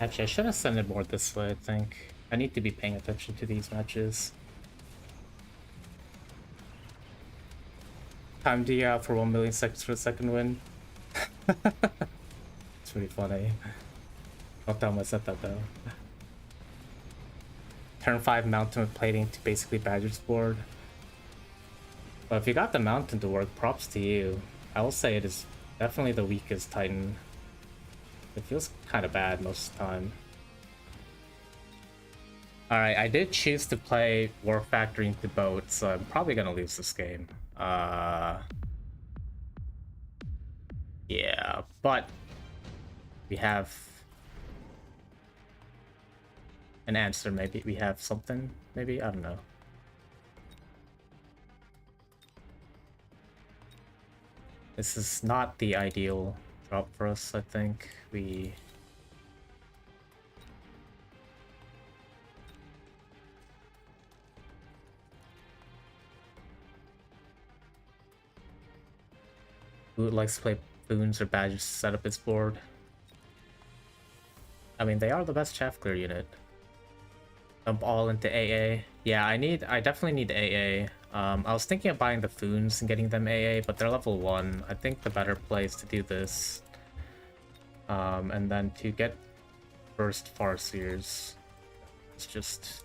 Actually, I should have sent it more this way, I think. I need to be paying attention to these matches. Time DL for 1 million seconds for the second win. It's pretty funny. Don't tell him I said that though. Turn 5 mountain with plating to basically Badger's board. But if you got the mountain to work, props to you. I will say it is definitely the weakest Titan. It feels kind of bad most of the time. Alright, I did choose to play War Factory into boat, so I'm probably gonna lose this game. Yeah, but we have an answer, maybe. We have something, maybe? I don't know. This is not the ideal drop for us, I think. We... Who likes to play Boons or Badgers to set up his board? I mean, they are the best chaff clear unit. Dump all into AA. Yeah, I definitely need AA. I was thinking of buying the Foons and getting them AA, but they're level 1. I think the better play is to do this. And then to get burst Farseers, it's just...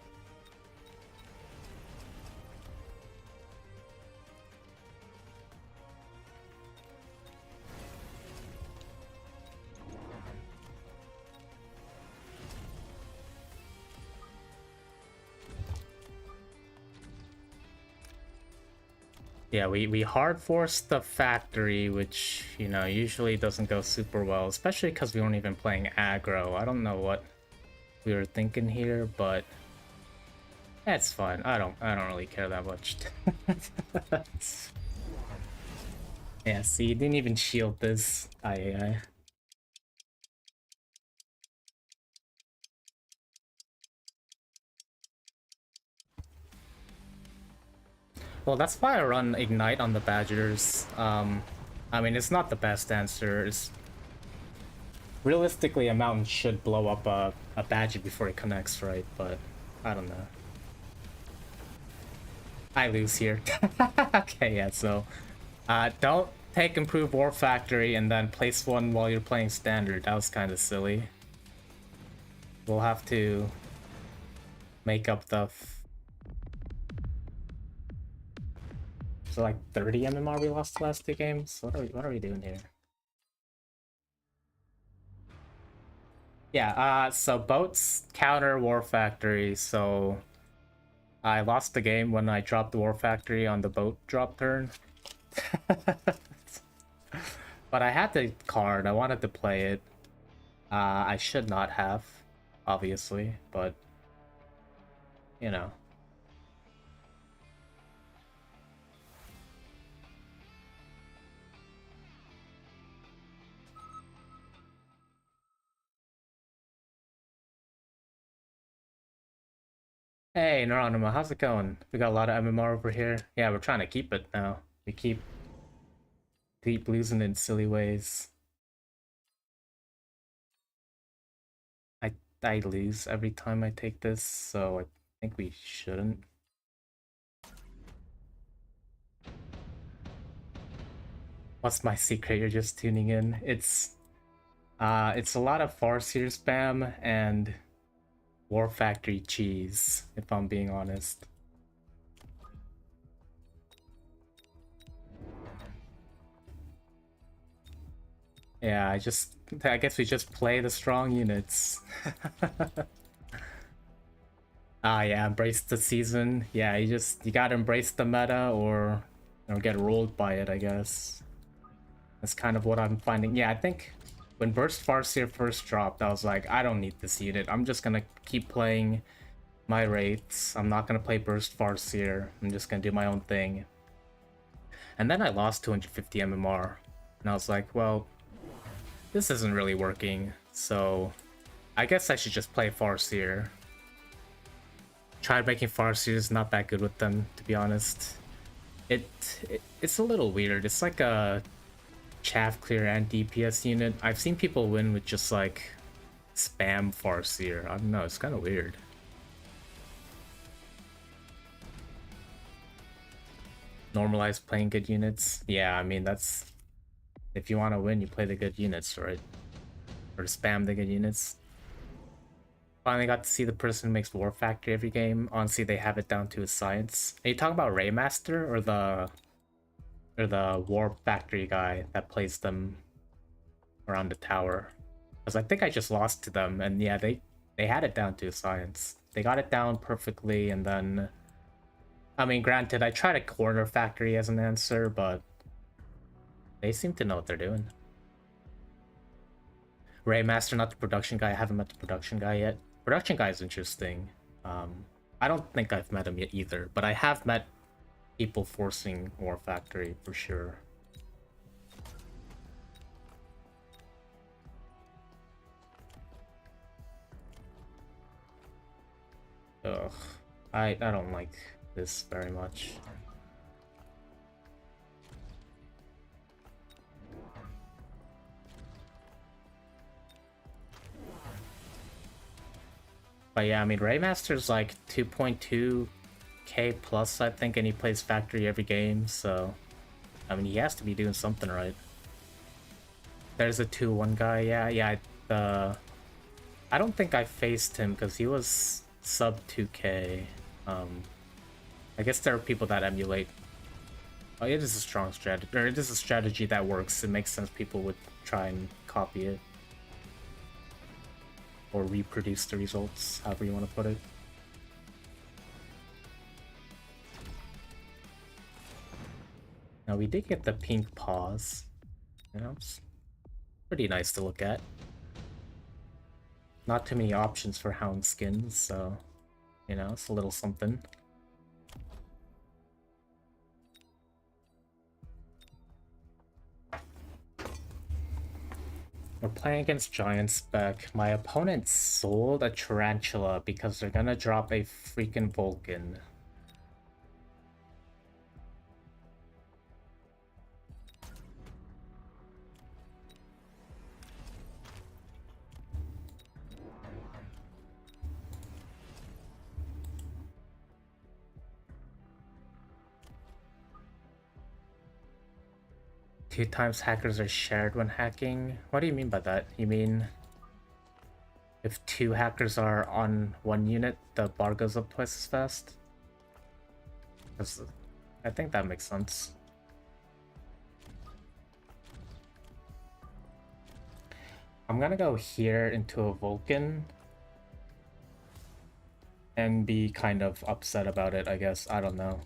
Yeah, we hard forced the factory, which, you know, usually doesn't go super well, especially because we weren't even playing aggro. I don't know what we were thinking here, but that's fine. I don't really care that much. Yeah, see, you didn't even shield this IAI. Well, that's why I run Ignite on the Badgers. I mean, it's not the best answer. Realistically, a mountain should blow up a Badger before it connects, right? But I don't know. I lose here. Okay, yeah, so don't take Improved War Factory and then place one while you're playing Standard. That was kind of silly. We'll have to make up the... So like 30 MMR we lost the last 2 games? What are we doing here? Yeah, so boats counter War Factory, so I lost the game when I dropped the War Factory on the boat drop turn. But I had the card, I wanted to play it. I should not have, obviously, but you know. Hey, Neuronima, how's it going? We got a lot of MMR over here. Yeah, we're trying to keep it now. We keep losing in silly ways. I lose every time I take this, so I think we shouldn't. What's my secret? You're just tuning in. It's a lot of Farseer spam and War Factory cheese, if I'm being honest. Yeah, I guess we just play the strong units. Yeah, embrace the season. Yeah, you gotta embrace the meta or get rolled by it, I guess. That's kind of what I'm finding. Yeah, I think when Burst Farseer first dropped, I was like, I don't need this unit. I'm just gonna keep playing my rates. I'm not gonna play Burst Farseer. I'm just gonna do my own thing. And then I lost 250 MMR. And I was like, well, this isn't really working. So I guess I should just play Farseer. Tried making Farseers, not that good with them, to be honest. It's a little weird. It's like a chaff clear and DPS unit. I've seen people win with just like spam Farseer. I don't know, it's kind of weird. Normalize playing good units. Yeah, I mean, that's... If you want to win, you play the good units, right? Or spam the good units. Finally got to see the person who makes War Factory every game. Honestly, they have it down to a science. Are you talking about Raymaster or the War Factory guy that plays them around the tower? Because I think I just lost to them, and yeah, they had it down to a science. They got it down perfectly, and then... I mean, granted, I tried a corner factory as an answer, but they seem to know what they're doing. Raymaster, not the production guy. I haven't met the production guy yet. Production guy is interesting. I don't think I've met him yet either, but I have met people forcing War Factory for sure. Ugh, I don't like this very much. But yeah, I mean, Raymaster's like 2.2k plus, I think, and he plays Factory every game, so... I mean, he has to be doing something right. There's a 2-1 guy, yeah, I don't think I faced him, because he was sub 2k. I guess there are people that emulate... Oh, it is a strong strategy, or it is a strategy that works. It makes sense people would try and copy it. Or reproduce the results, however you want to put it. Now we did get the pink paws. You know, it's pretty nice to look at. Not too many options for hound skins, so you know, it's a little something. We're playing against Giant Spec. My opponent sold a Tarantula because they're gonna drop a freaking Vulcan. Two times hackers are shared when hacking? What do you mean by that? You mean if two hackers are on one unit, the bar goes up twice as fast? I think that makes sense. I'm gonna go here into a Vulcan and be kind of upset about it, I guess. I don't know.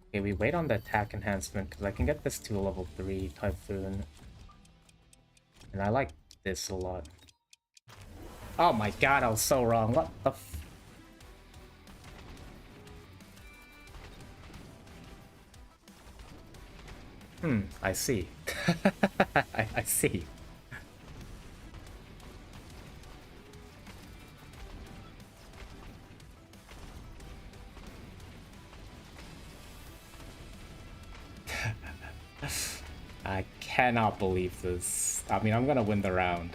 Okay, we wait on the attack enhancement because I can get this to a level 3 Typhoon. And I like this a lot. Oh my god, I was so wrong. What the f... I see. I see. I cannot believe this. I mean, I'm gonna win the round.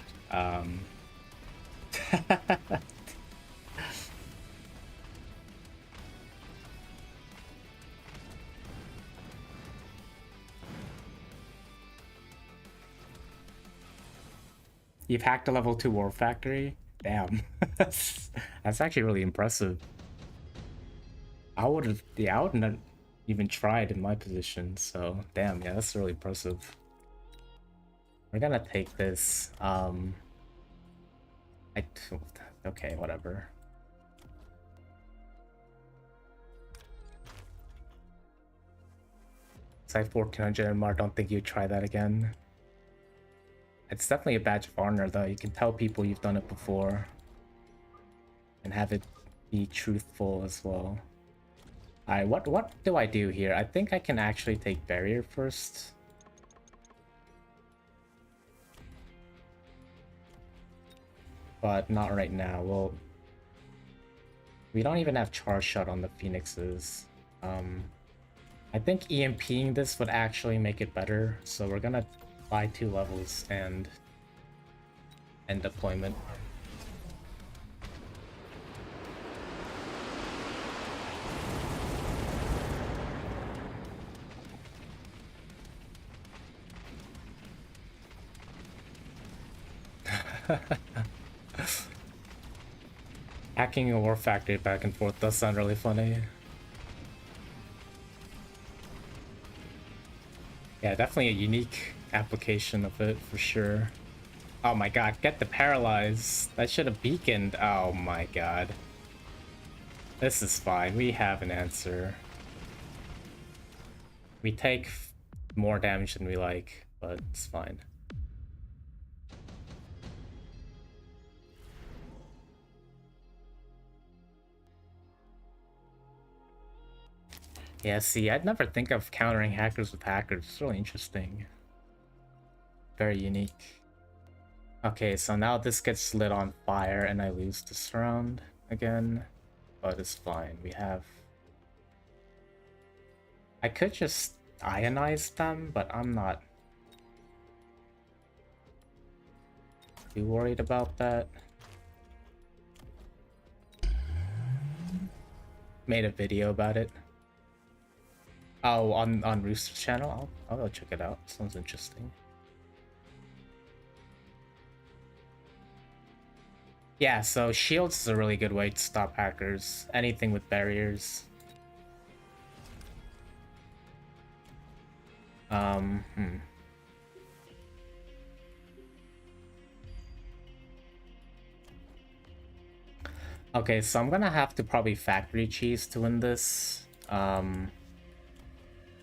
You've hacked a level 2 War Factory? Damn. That's actually really impressive. I wouldn't have even tried in my position, so damn, yeah, that's really impressive. We're gonna take this. Okay, whatever. Side 1400 MR, don't think you'd try that again. It's definitely a badge of honor, though. You can tell people you've done it before. And have it be truthful as well. Alright, what do I do here? I think I can actually take barrier first. But not right now. We don't even have charge shot on the Phoenixes. I think EMPing this would actually make it better, so we're gonna buy 2 levels and end deployment. Hacking a war factory back and forth does sound really funny. Yeah, definitely a unique application of it for sure. Oh my god, get the paralyze. That should have beaconed. Oh my god. This is fine. We have an answer. We take more damage than we like, but it's fine. Yeah, see, I'd never think of countering hackers with hackers. It's really interesting. Very unique. Okay, so now this gets lit on fire and I lose this round again. But it's fine. We have... I could just ionize them, but I'm not too worried about that. Made a video about it. Oh, on Rooster's channel? I'll go check it out. Sounds interesting. Yeah, so shields is a really good way to stop hackers. Anything with barriers. Okay, so I'm gonna have to probably factory cheese to win this.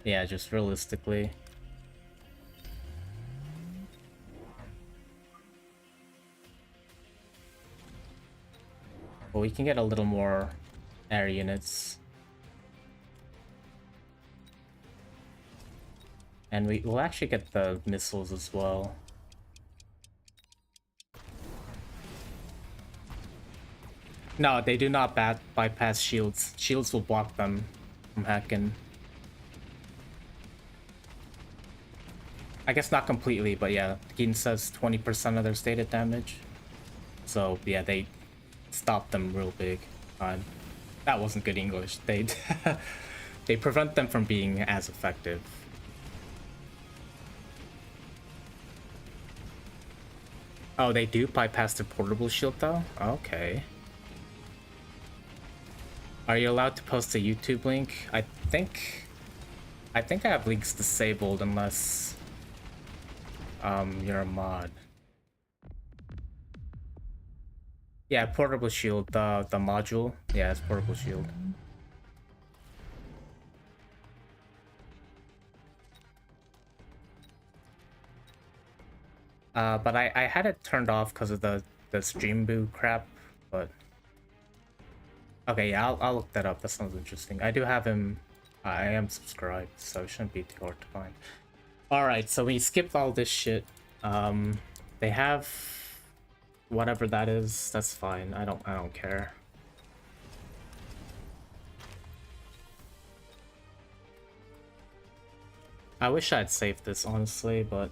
Yeah, just realistically. But we can get a little more air units. And we'll actually get the missiles as well. No, they do not bypass shields. Shields will block them from hacking. I guess not completely, but yeah, Keen says 20% of their stated damage. So yeah, they stop them real big. That wasn't good English. They prevent them from being as effective. Oh, they do bypass the portable shield though? Okay. Are you allowed to post a YouTube link? I think I have links disabled unless you're a mod. Yeah, portable shield, the module. Yeah, it's portable shield. But I had it turned off because of the stream boo crap, but okay, yeah, I'll look that up. That sounds interesting. I do have him. I am subscribed, so it shouldn't be too hard to find. All right, so we skipped all this shit. They have whatever that is. That's fine. I don't care. I wish I'd saved this honestly, but.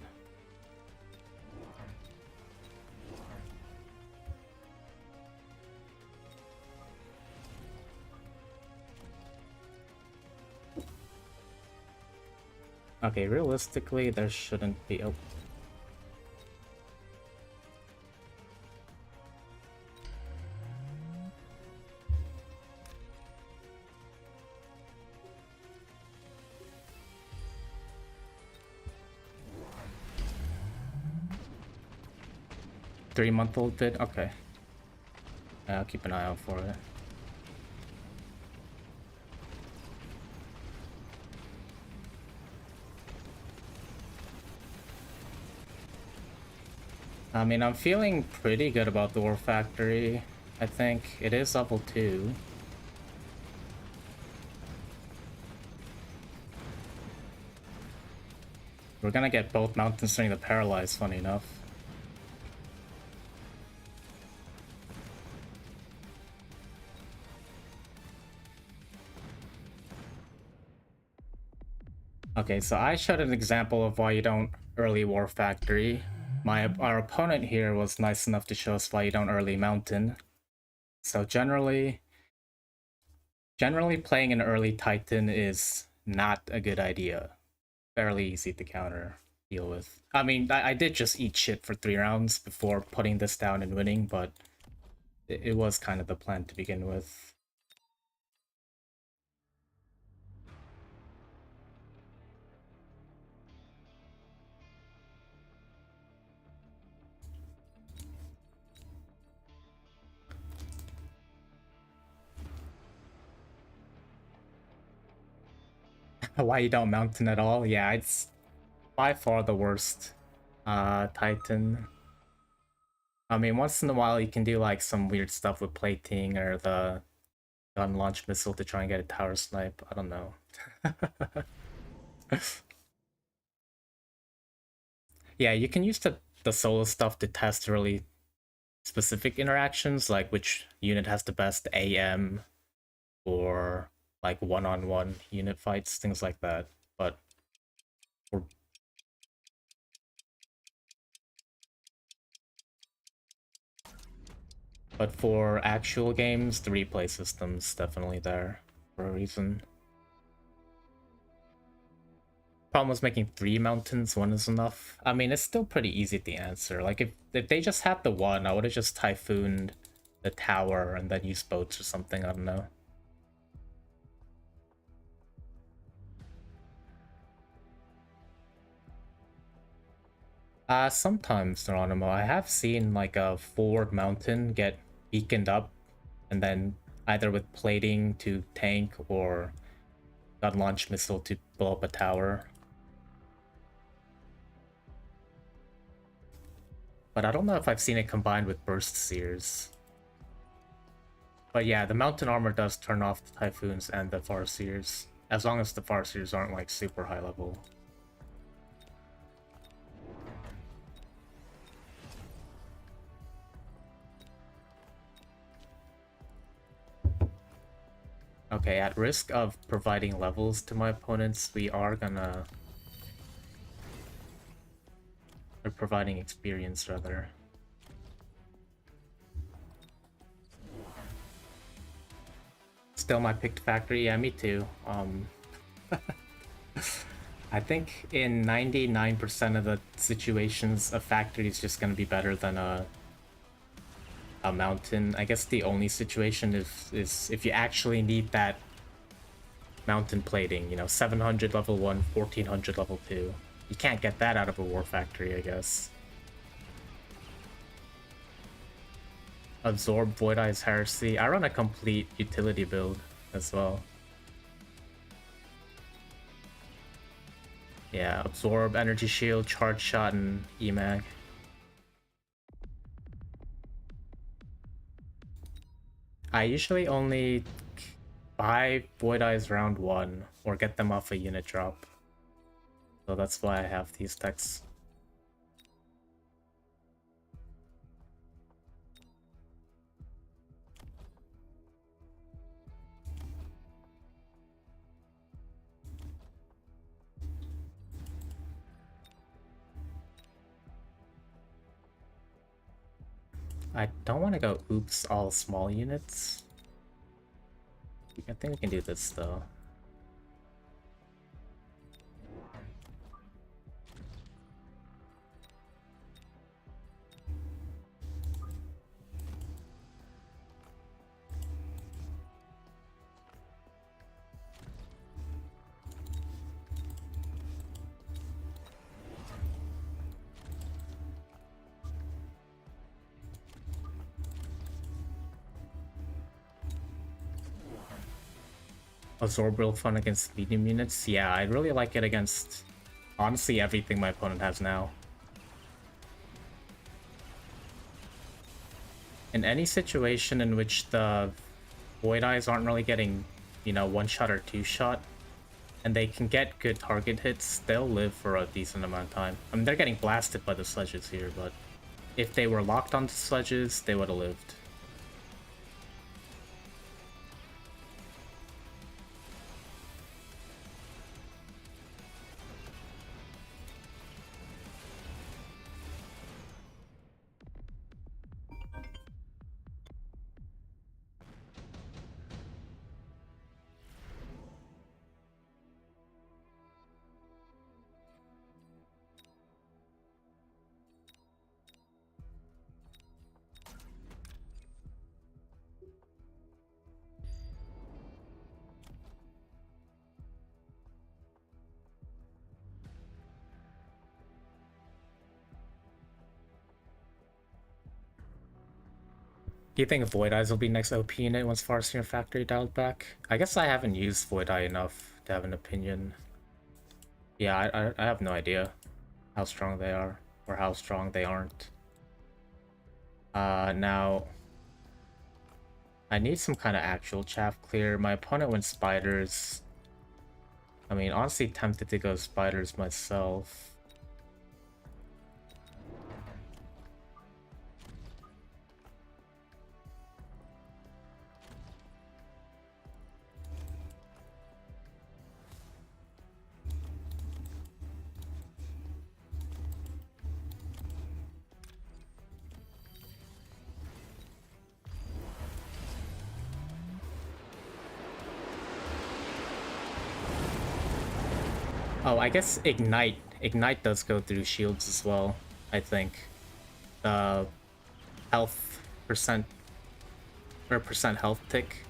Okay, realistically, there shouldn't be. Oh. Three-month-old bid? Okay. Yeah, I'll keep an eye out for it. I mean, I'm feeling pretty good about the War Factory. I think it is level 2. We're gonna get both mountains during the paralyze, funny enough. Okay, so I showed an example of why you don't early War Factory. Our opponent here was nice enough to show us why you don't early Mountain. So generally playing an early Titan is not a good idea. Fairly easy to deal with. I mean, I did just eat shit for 3 rounds before putting this down and winning, but it was kind of the plan to begin with. Why you don't Mountain at all? Yeah, it's by far the worst Titan. I mean, once in a while you can do like some weird stuff with plating or the gun launch missile to try and get a tower snipe. I don't know. Yeah, you can use the solo stuff to test really specific interactions, like which unit has the best AM or like one-on-one unit fights, things like that. But for actual games, the replay system's definitely there for a reason. Problem was making 3 mountains, 1 is enough. I mean, it's still pretty easy to answer. Like, if they just had the 1, I would have just typhooned the tower and then used boats or something, I don't know. Sometimes, Geronimo, I have seen like a forward mountain get beaconed up and then either with plating to tank or gun launch missile to blow up a tower. But I don't know if I've seen it combined with burst seers. But yeah, the mountain armor does turn off the typhoons and the farseers, as long as the farseers aren't like super high level. Okay, at risk of providing levels to my opponents, we are gonna... Or providing experience, rather. Still my picked factory? Yeah, me too. I think in 99% of the situations, a factory is just gonna be better than a mountain. I guess the only situation is if you actually need that mountain plating, you know, 700 level 1, 1400 level 2. You can't get that out of a war factory, I guess. Absorb Void Eye's Heresy. I run a complete utility build as well. Yeah, Absorb, Energy Shield, Charge Shot, and EMAG. I usually only buy Void Eyes round 1 or get them off a unit drop. So that's why I have these techs. I don't want to go oops all small units. I think we can do this though. Absorb real fun against medium units. Yeah, I really like it against honestly everything my opponent has now. In any situation in which the Void Eyes aren't really getting, you know, 1-shot or 2-shot, and they can get good target hits, they'll live for a decent amount of time. I mean, they're getting blasted by the sledges here, but if they were locked onto sledges, they would have lived. Do you think Void Eyes will be next OP in it once Farseer Factory dialed back? I guess I haven't used Void Eye enough to have an opinion. Yeah, I have no idea how strong they are or how strong they aren't. Now I need some kind of actual chaff clear. My opponent went spiders. I mean, honestly tempted to go spiders myself. Oh, I guess Ignite. Ignite does go through shields as well, I think. The health percent or percent health tick.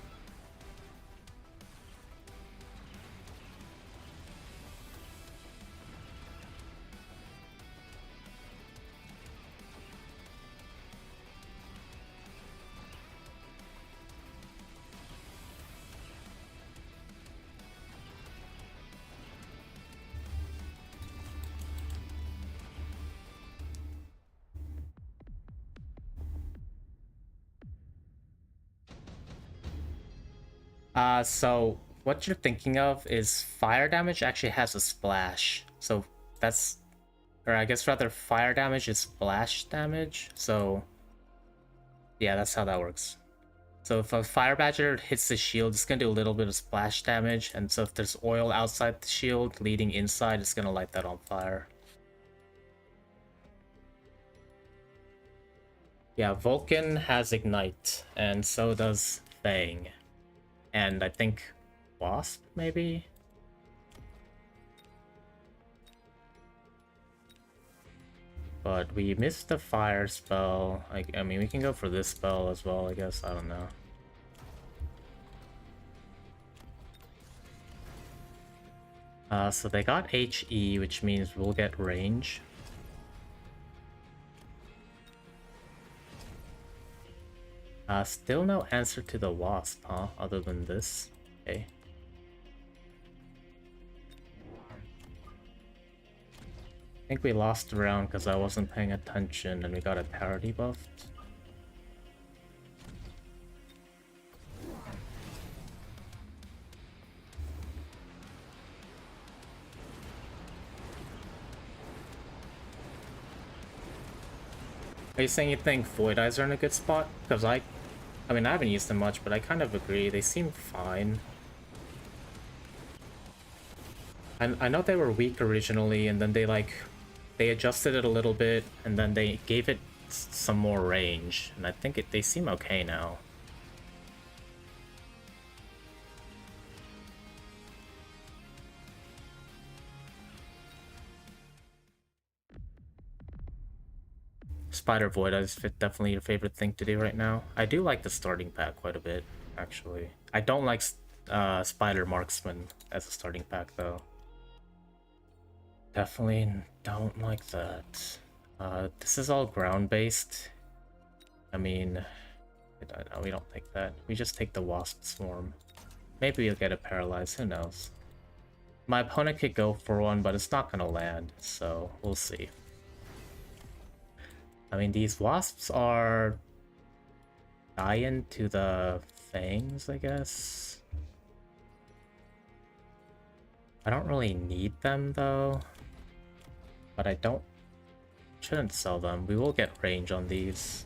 So what you're thinking of is fire damage actually has a splash. So that's, or I guess rather fire damage is splash damage. So yeah, that's how that works. So if a fire badger hits the shield, it's gonna do a little bit of splash damage. And so if there's oil outside the shield leading inside, it's gonna light that on fire. Yeah, Vulcan has Ignite, and so does Fang. And I think Wasp, maybe? But we missed the fire spell. I mean, we can go for this spell as well, I guess. I don't know. So they got HE, which means we'll get range. Still no answer to the Wasp, huh? Other than this. Okay. I think we lost a round because I wasn't paying attention and we got a parity buffed. Are you saying you think Void Eyes are in a good spot? Because I mean, I haven't used them much, but I kind of agree. They seem fine. I know they were weak originally, and then they adjusted it a little bit, and then they gave it some more range, and I think they seem okay now. Spider Void is definitely your favorite thing to do right now. I do like the starting pack quite a bit, actually. I don't like Spider Marksman as a starting pack, though. Definitely don't like that. This is all ground-based. I mean, we don't take that. We just take the Wasp Swarm. Maybe we'll get a Paralyze, who knows. My opponent could go for one, but it's not gonna land, so we'll see. I mean, these Wasps are dying to the Fangs, I guess. I don't really need them, though. But I shouldn't sell them. We will get range on these.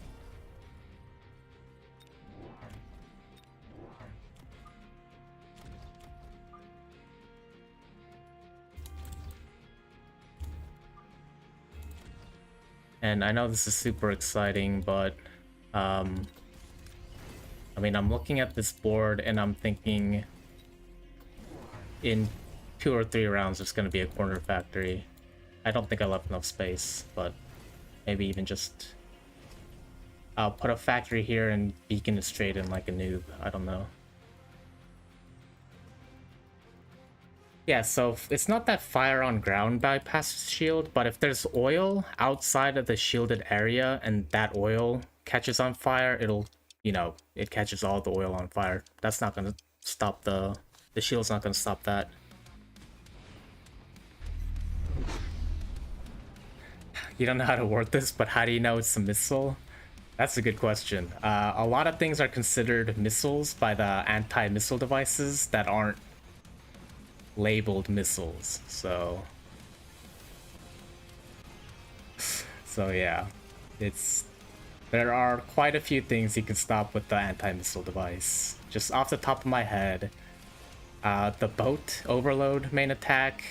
And I know this is super exciting, but I mean, I'm looking at this board and I'm thinking in 2 or 3 rounds there's going to be a corner factory. I don't think I left enough space, but maybe even just I'll put a factory here and beacon it straight in like a noob. I don't know. Yeah, so it's not that fire on ground bypasses shield, but if there's oil outside of the shielded area and that oil catches on fire, it'll you know, it catches all the oil on fire. That's not gonna stop the shield's not gonna stop that. You don't know how to work this, but how do you know it's a missile? That's a good question. A lot of things are considered missiles by the anti-missile devices that aren't labeled missiles. So yeah, there are quite a few things you can stop with the anti-missile device. Just off the top of my head, the boat overload main attack,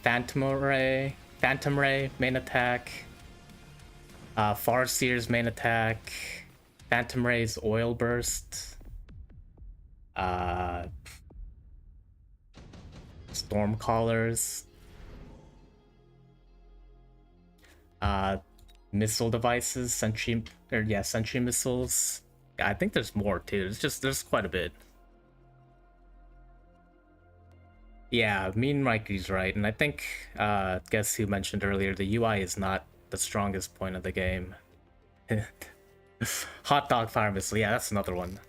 Phantom Ray main attack, Farseer's main attack, Phantom Ray's oil burst, Stormcallers, missile devices, sentry missiles. I think there's more too. There's quite a bit. Yeah, Mean Mikey's right, and I think guess who mentioned earlier, the UI is not the strongest point of the game. Hot dog fire missile, yeah, that's another one.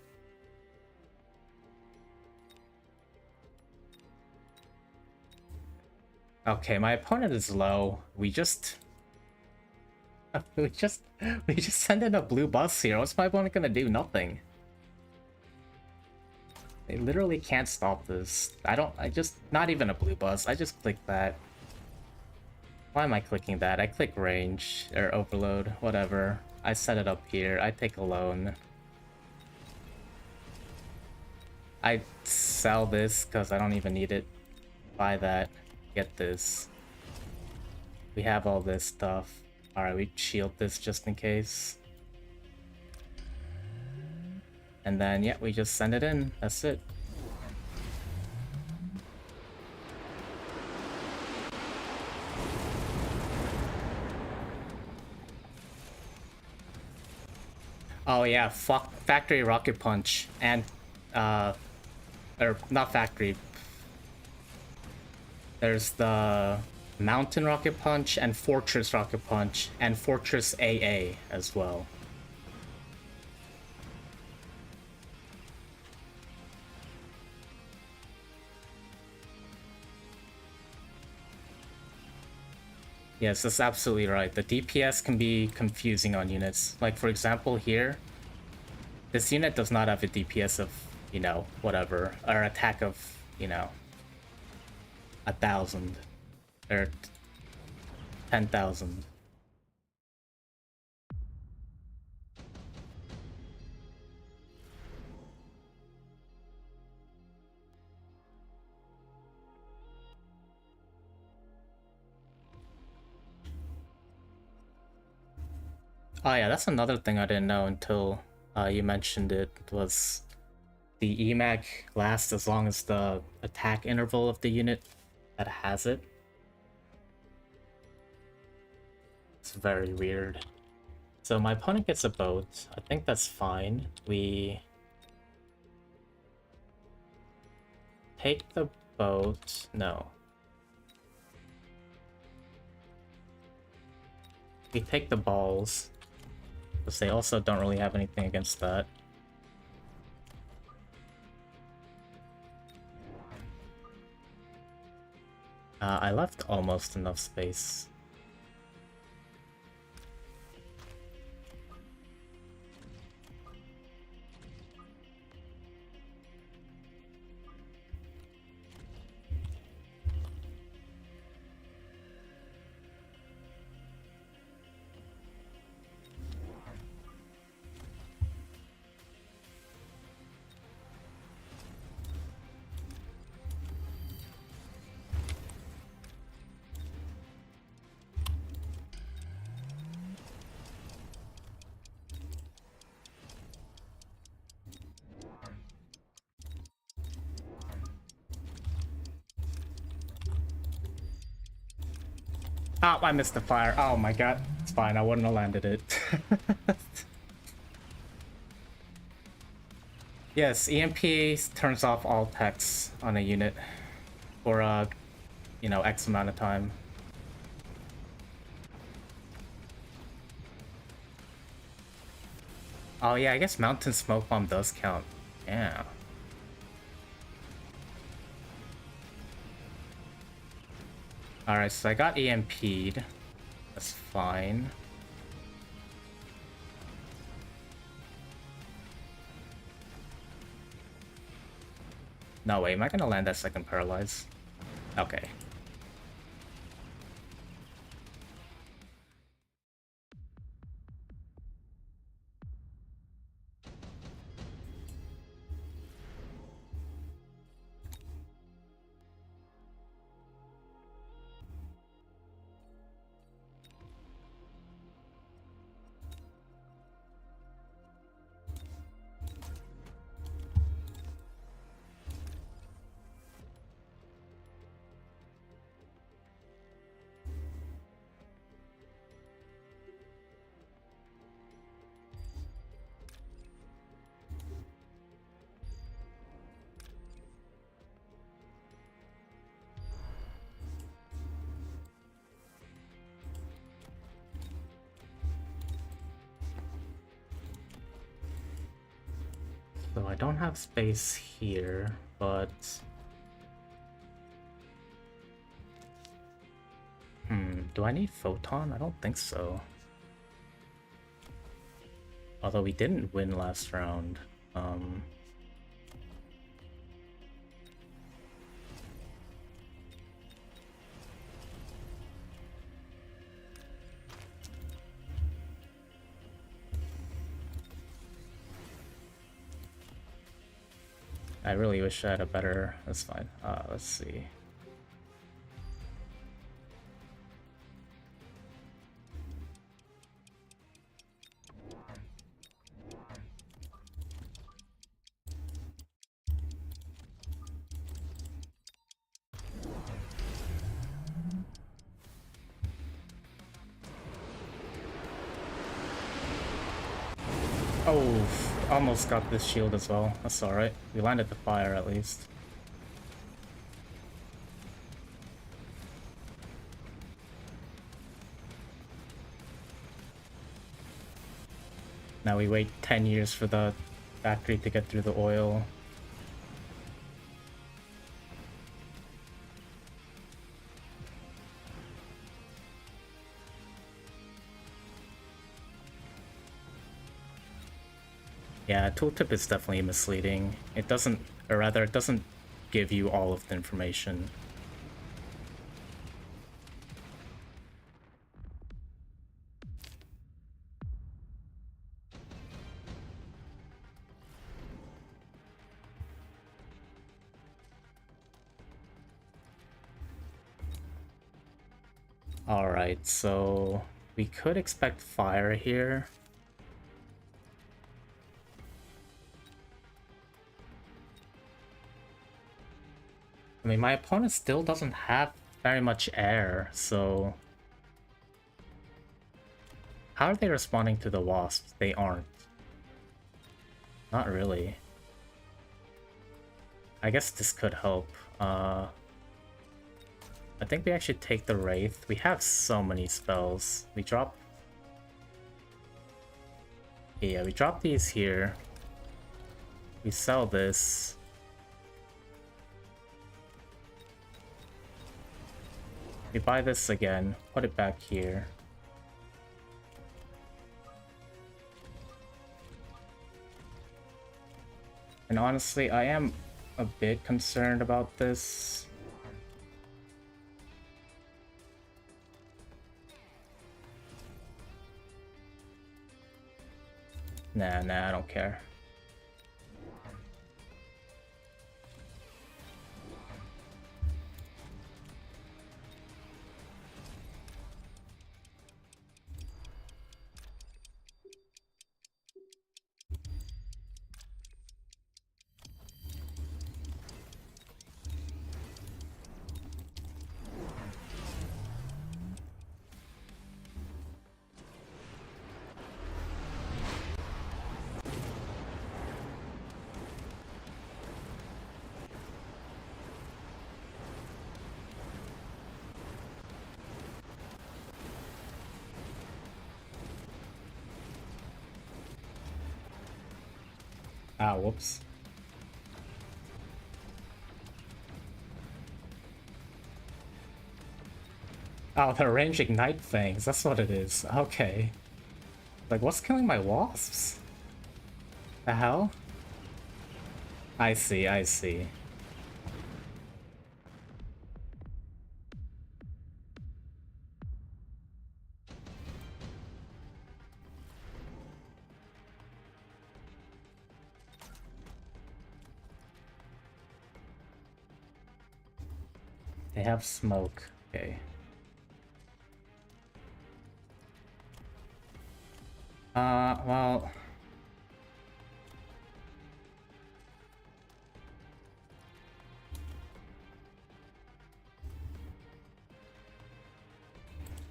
Okay, my opponent is low. We just send in a blue bus here. What's my opponent gonna do? Nothing. They literally can't stop this. Not even a blue bus. I just click that. Why am I clicking that? I click range or overload, whatever. I set it up here. I take a loan. I sell this because I don't even need it. Buy that. Get this. We have all this stuff. Alright, we shield this just in case. And then, yeah, we just send it in. That's it. Oh yeah, factory rocket punch and or not factory. There's the mountain rocket punch and fortress rocket punch and fortress AA as well. Yes, that's absolutely right. The DPS can be confusing on units. Like, for example, here, this unit does not have a DPS of, you know, whatever, or attack of, you know, 1,000 or 10,000. Oh yeah, that's another thing I didn't know until you mentioned it, was the EMAG lasts as long as the attack interval of the unit that has it. It's very weird. So my opponent gets a boat. I think that's fine. We take the boat. No. We take the balls. Because they also don't really have anything against that. I left almost enough space. Oh, I missed the fire. Oh my god. It's fine, I wouldn't have landed it. Yes, EMP turns off all techs on a unit for, you know, X amount of time. Oh yeah, I guess Mountain Smoke Bomb does count. Yeah. Alright, so I got EMP'd. That's fine. No, wait, am I gonna land that second paralyze? Okay. So I don't have space here, but... do I need Photon? I don't think so. Although we didn't win last round. I really wish I had a better... That's fine. Let's see. Oh, almost got this shield as well. That's alright. We landed the fire at least. Now we wait 10 years for the factory to get through the oil. Yeah, tooltip is definitely misleading. It doesn't, or rather, it doesn't give you all of the information. Alright, so we could expect fire here. I mean, my opponent still doesn't have very much air, so... How are they responding to the wasps? They aren't. Not really. I guess this could help. I think we actually take the Wraith. We have so many spells. We drop... Yeah, we drop these here. We sell this. We buy this again, put it back here. And honestly, I am a bit concerned about this. Nah, I don't care. Ah, whoops. Oh, they're range ignite things. That's what it is. Okay. Like, what's killing my wasps? The hell? I see, I see. They have smoke. Okay. Well...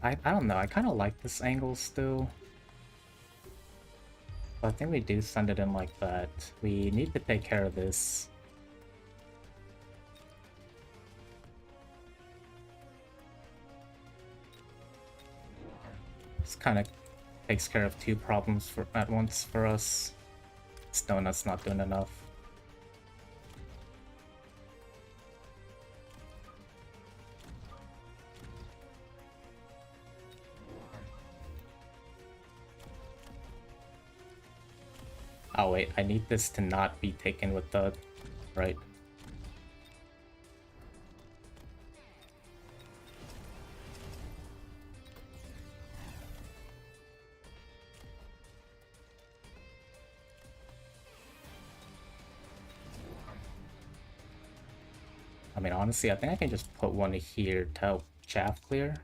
I don't know, I kind of like this angle still. But I think we do send it in like that. We need to take care of this. This kind of takes care of two problems at once for us. Donut's not doing enough. Oh wait, I need this to not be taken with the... right. I mean, honestly, I think I can just put one here to help chaff clear.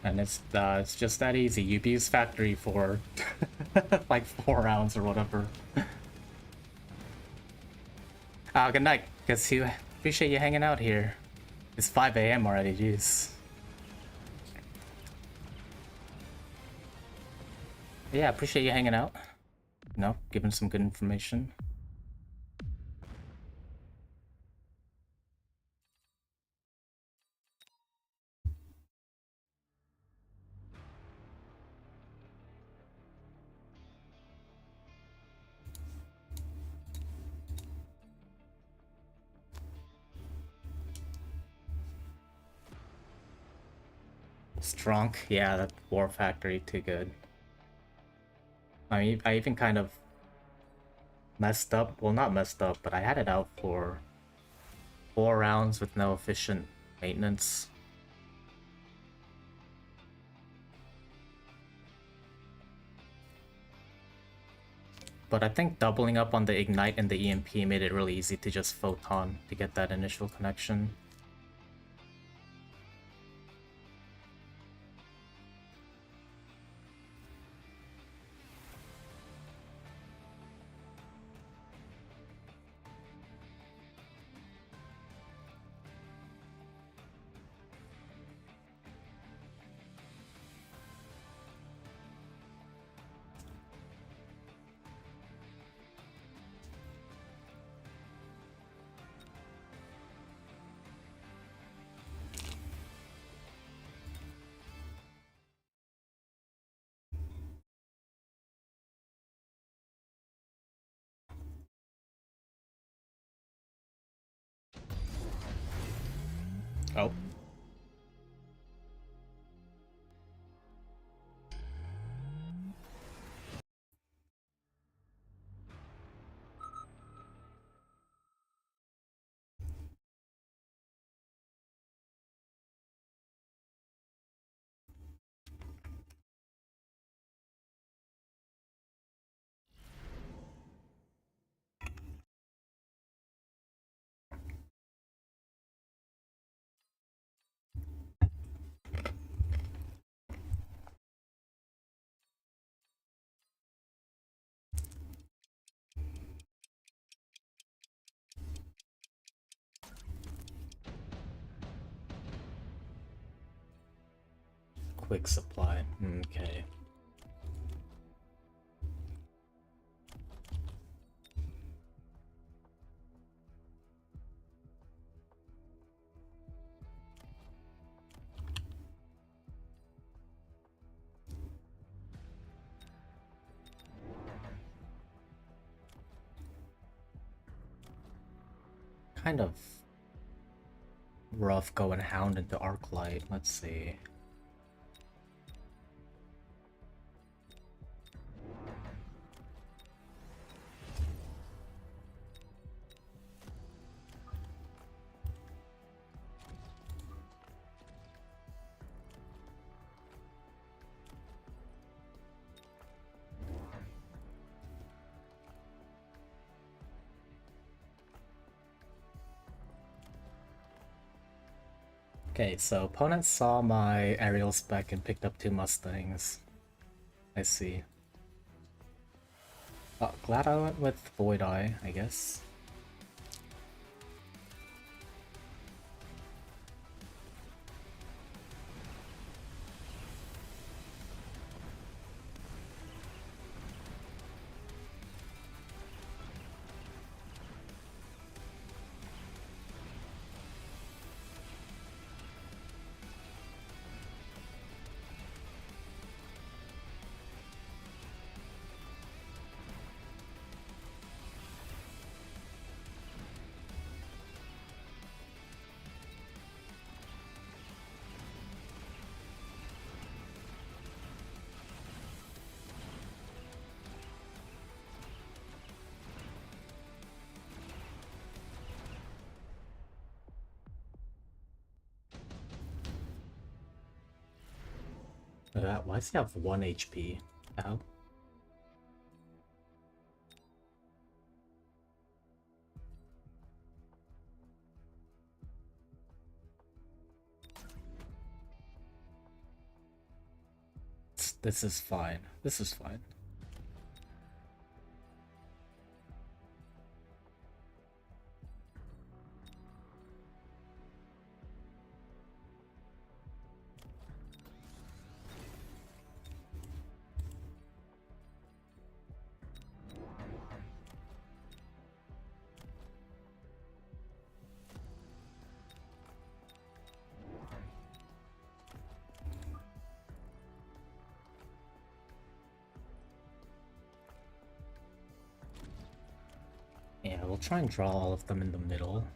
And it's just that easy. You use factory for like 4 rounds or whatever. Good night. Guess you appreciate you hanging out here. It's 5 a.m. already, jeez. Yeah, appreciate you hanging out. You know, giving some good information. Strong, yeah, that War Factory, too good. I mean, I even kind of messed up. Well, not messed up, but I had it out for 4 rounds with no efficient maintenance. But I think doubling up on the Ignite and the EMP made it really easy to just Photon to get that initial connection. Oh. quick supply. Okay. Kind of rough going Hound into Arclight. Let's see. Okay, so opponent saw my aerial spec and picked up 2 Mustangs. I see. Glad I went with Void Eye, I guess. Why does he have 1 HP? Ow. This is fine. This is fine. Yeah, we'll try and draw all of them in the middle.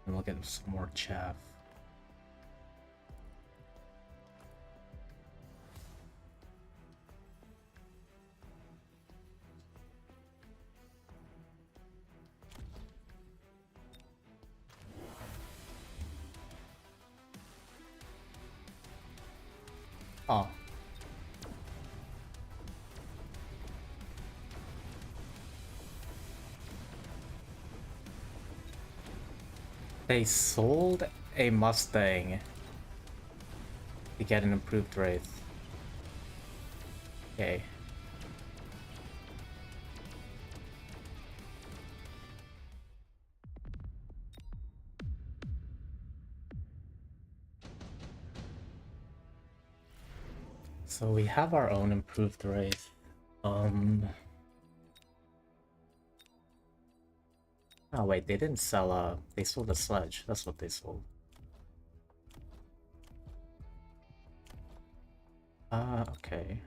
And we'll get some more chaff. Oh. They sold a Mustang to get an improved Wraith. Okay. So we have our own improved Wraith. Oh wait, they didn't sell they sold a sledge. That's what they sold. Okay.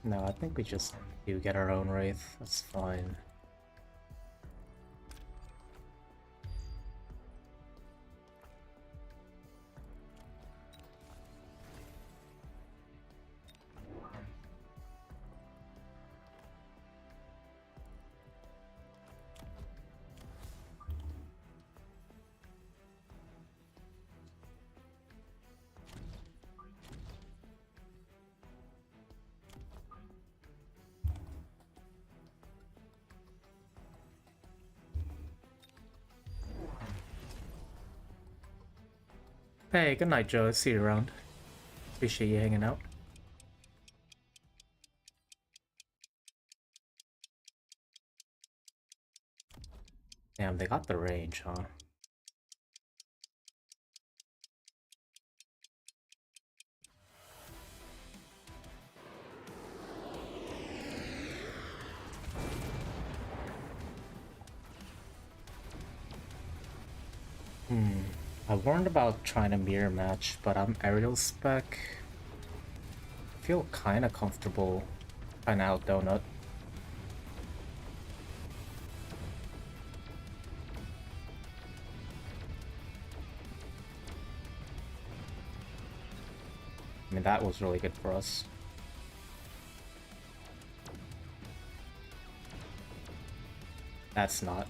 No, I think we just do get our own Wraith. That's fine. Hey, good night, Joe. See you around. Appreciate you hanging out. Damn, they got the range, huh? I warned about trying to mirror match, but I'm aerial spec. I feel kinda comfortable kinda out donut. I mean, that was really good for us. That's not.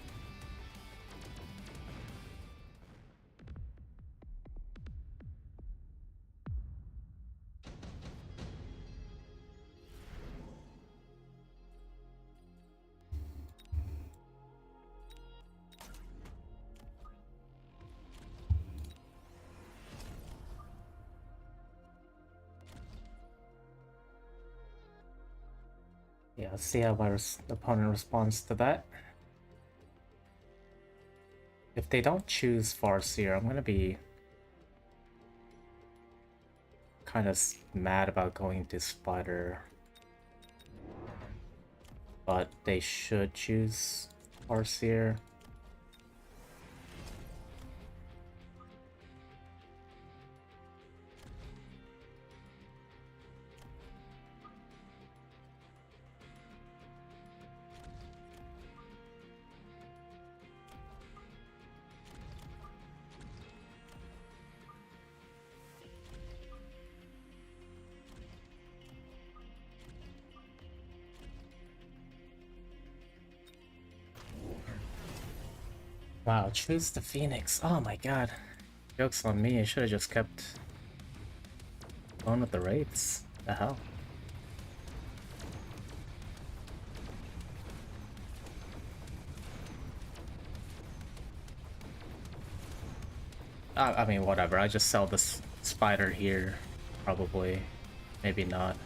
Yeah, let's see how my opponent responds to that. If they don't choose Farseer, I'm gonna be kind of mad about going to Spider. But they should choose Farseer. Wow, choose the Phoenix. Oh my god. Joke's on me, I should have just kept going with the Wraiths. The hell? I mean, whatever. I just sell this Spider here. Probably. Maybe not.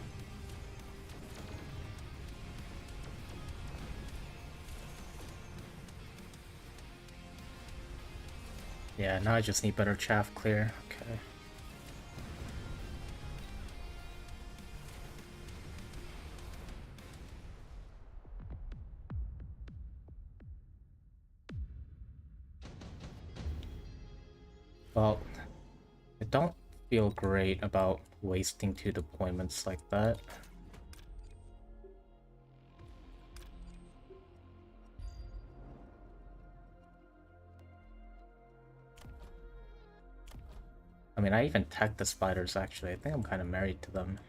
Yeah, now I just need better chaff clear. Okay. Well, I don't feel great about wasting 2 deployments like that. I mean, I even tech the spiders actually. I think I'm kind of married to them.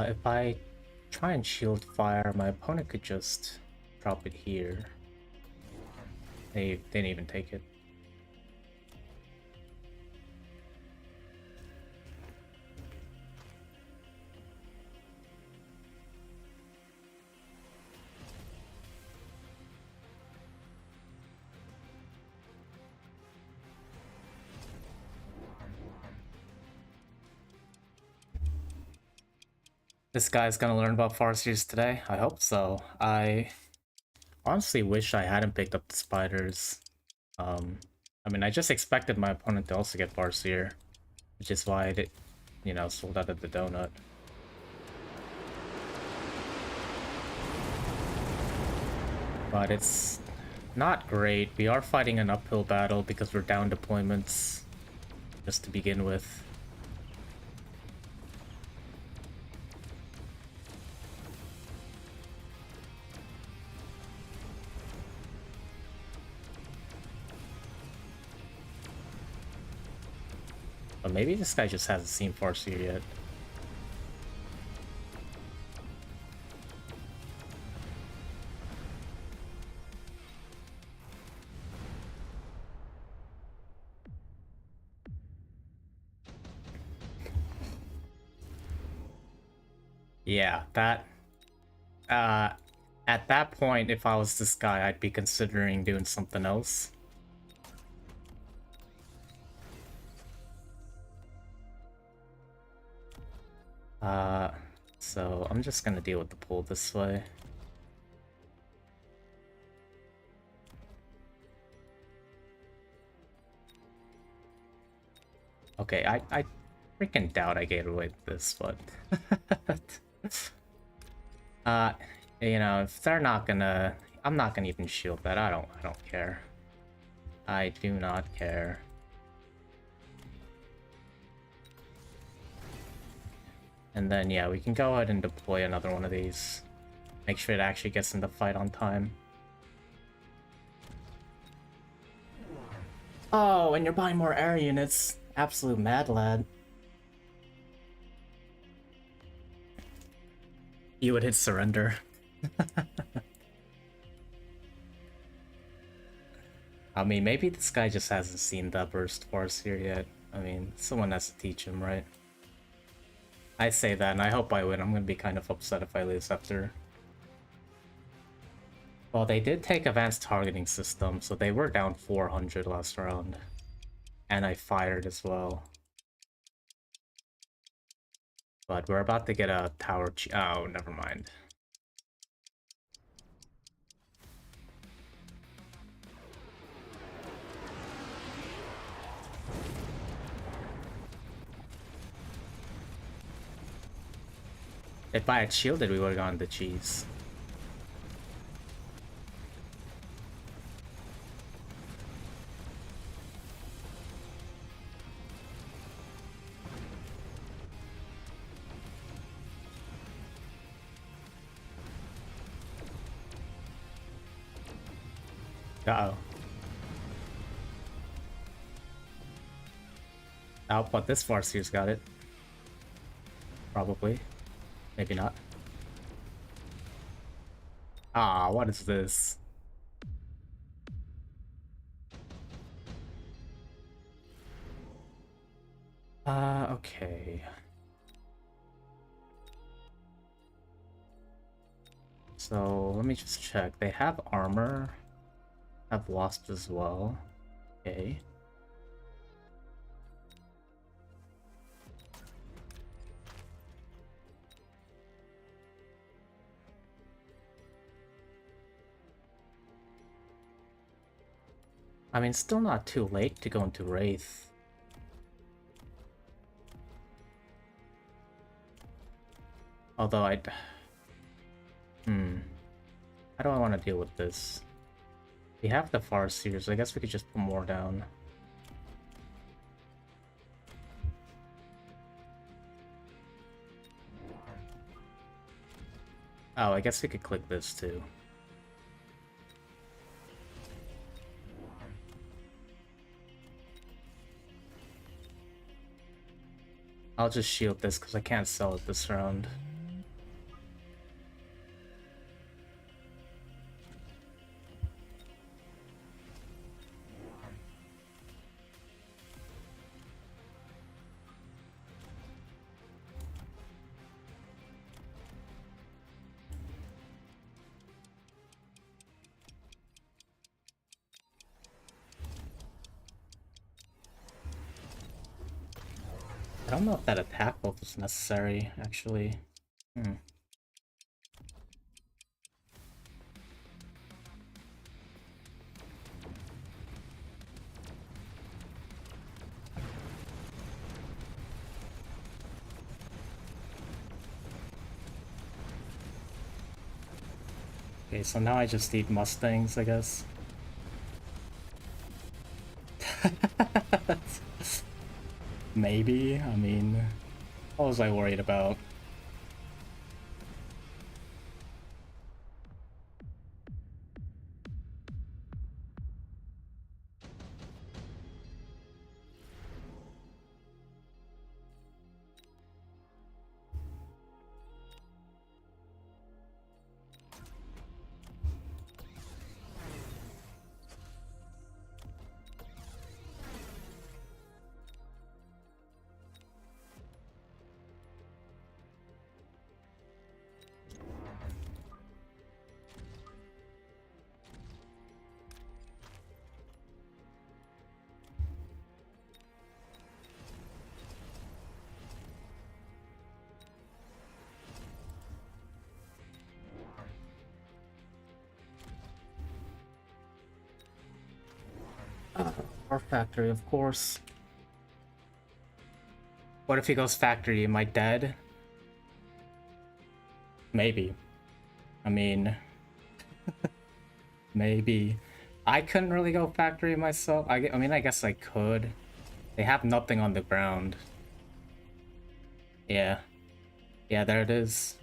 If I try and shield fire, my opponent could just drop it here. They didn't even take it. This guy's gonna learn about Farseers today? I hope so. I honestly wish I hadn't picked up the spiders. I mean, I just expected my opponent to also get Farseer, which is why I did, you know, sold out of the donut. But it's not great. We are fighting an uphill battle because we're down deployments just to begin with. But maybe this guy just hasn't seen Farseer yet. Yeah, that... at that point, if I was this guy, I'd be considering doing something else. So I'm just gonna deal with the pull this way. Okay, I freaking doubt I get away with this, but... you know, if they're not gonna... I'm not gonna even shield that, I don't care. I do not care. And then, yeah, we can go ahead and deploy another one of these. Make sure it actually gets in the fight on time. Oh, and you're buying more air units. Absolute mad lad. You would hit surrender. I mean, maybe this guy just hasn't seen that burst force here yet. I mean, someone has to teach him, right? I say that, and I hope I win. I'm gonna be kind of upset if I lose after. Well, they did take advanced targeting system, so they were down 400 last round. And I fired as well. But we're about to get a tower oh, never mind. If I had shielded, we would have gotten the cheese. Uh-oh. Oh, but this Farseer's got it. Probably. Maybe not. Ah, what is this? Okay. So, let me just check. They have armor. Have wasps as well. Okay. I mean, still not too late to go into Wraith. Although I'd... How do I want to deal with this? We have the Farseers, I guess we could just put more down. Oh, I guess we could click this too. I'll just shield this because I can't sell it this round. I don't know if that attack bolt is necessary, actually. Okay, so now I just need Mustangs, I guess. Maybe, I mean, what was I worried about? Or factory, of course. What if he goes factory? Am I dead? Maybe. I mean, maybe. I couldn't really go factory myself. I mean, I guess I could. They have nothing on the ground. Yeah. Yeah, there it is.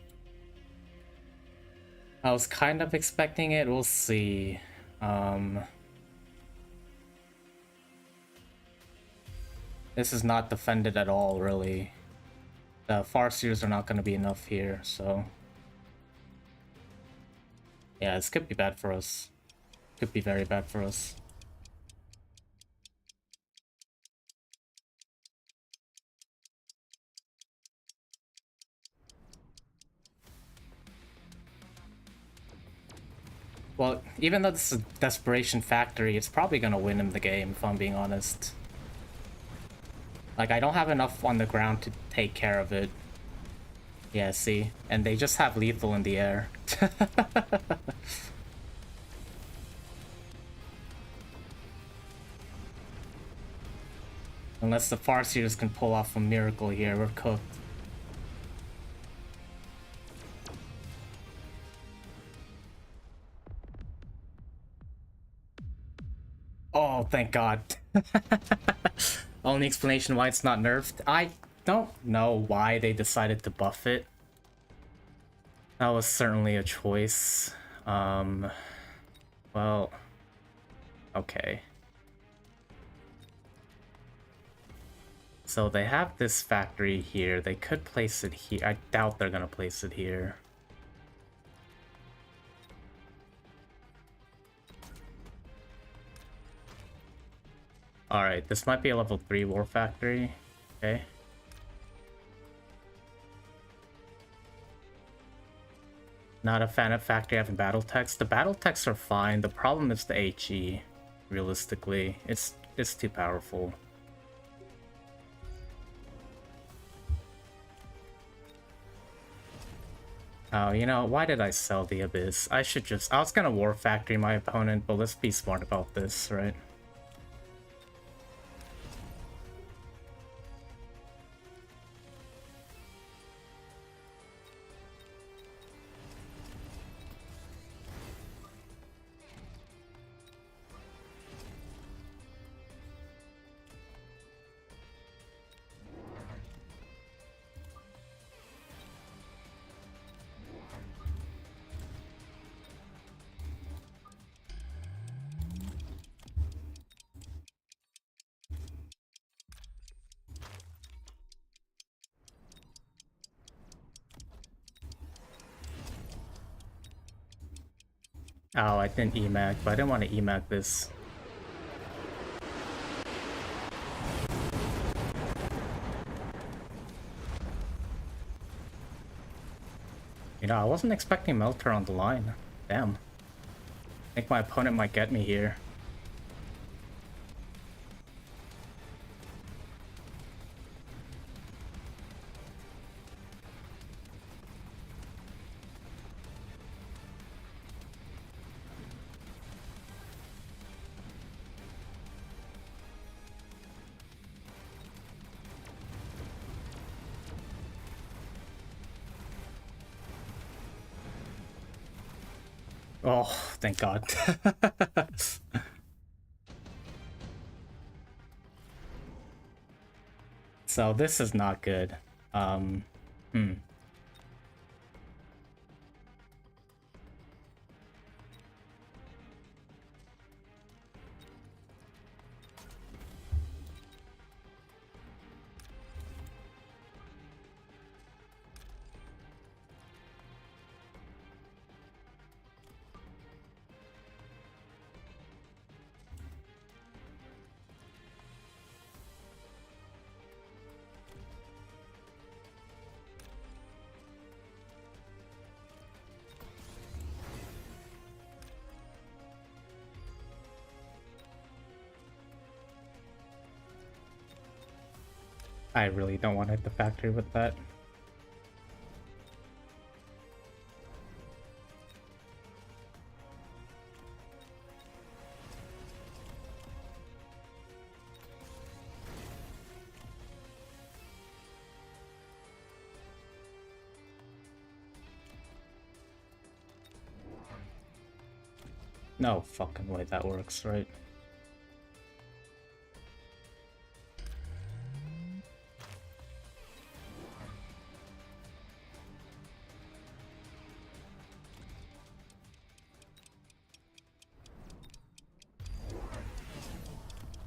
I was kind of expecting it. We'll see. This is not defended at all, really. The Farseers are not going to be enough here, so... Yeah, this could be bad for us. Could be very bad for us. Well, even though this is a Desperation Factory, it's probably gonna win him the game, if I'm being honest. Like, I don't have enough on the ground to take care of it. Yeah, see? And they just have lethal in the air. Unless the Farseers can pull off a miracle here, we're cooked. Oh, thank God. Only explanation why it's not nerfed. I don't know why they decided to buff it. That was certainly a choice. Well, okay. So they have this factory here. They could place it here. I doubt they're gonna place it here. Alright, this might be a level 3 war factory. Okay. Not a fan of factory having battle techs. The battle techs are fine. The problem is the HE, realistically. It's too powerful. Oh, you know, why did I sell the Abyss? I was gonna war factory my opponent, but let's be smart about this, right? Oh, I didn't EMAG, but I didn't want to EMAG this. You know, I wasn't expecting Melter on the line. Damn. I think my opponent might get me here. Oh, thank God. So this is not good. I really don't want to hit the factory with that. No fucking way that works, right?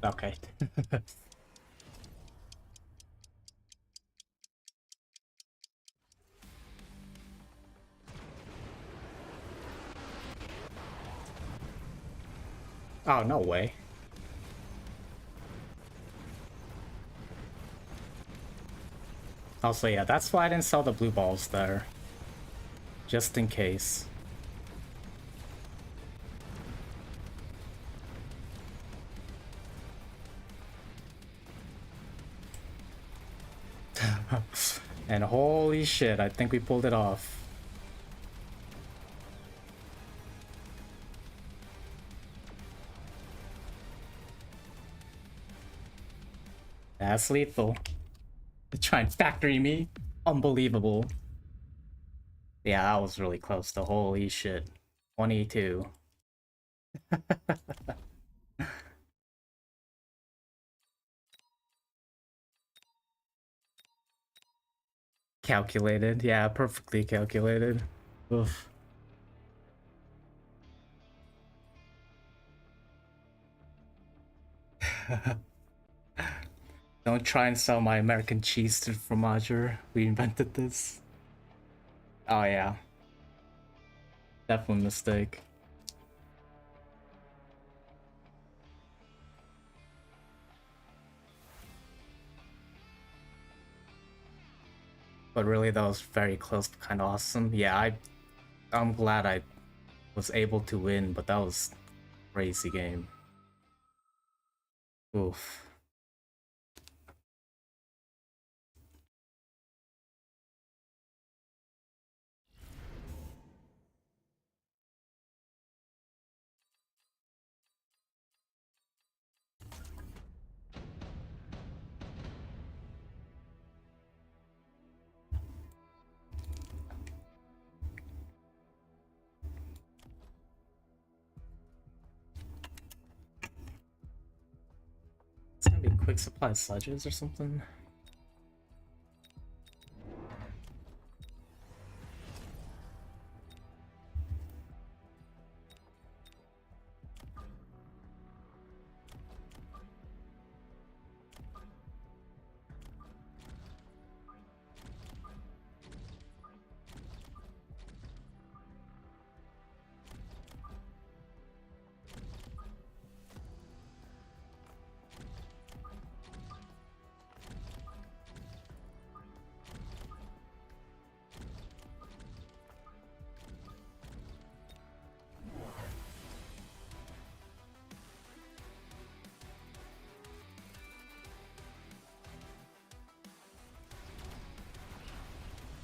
Okay. Oh, no way. Also, yeah, that's why I didn't sell the blue balls there. Just in case. And holy shit, I think we pulled it off. That's lethal. They try and factory me. Unbelievable. Yeah, that was really close to holy shit. 22. Calculated. Yeah, perfectly calculated. Oof. Don't try and sell my American cheese to fromager. We invented this. Oh yeah. Definitely a mistake. But really that was very close, kind of awesome. Yeah, I'm glad I was able to win, but that was a crazy game. Oof. It's gonna be quick supply sledges or something.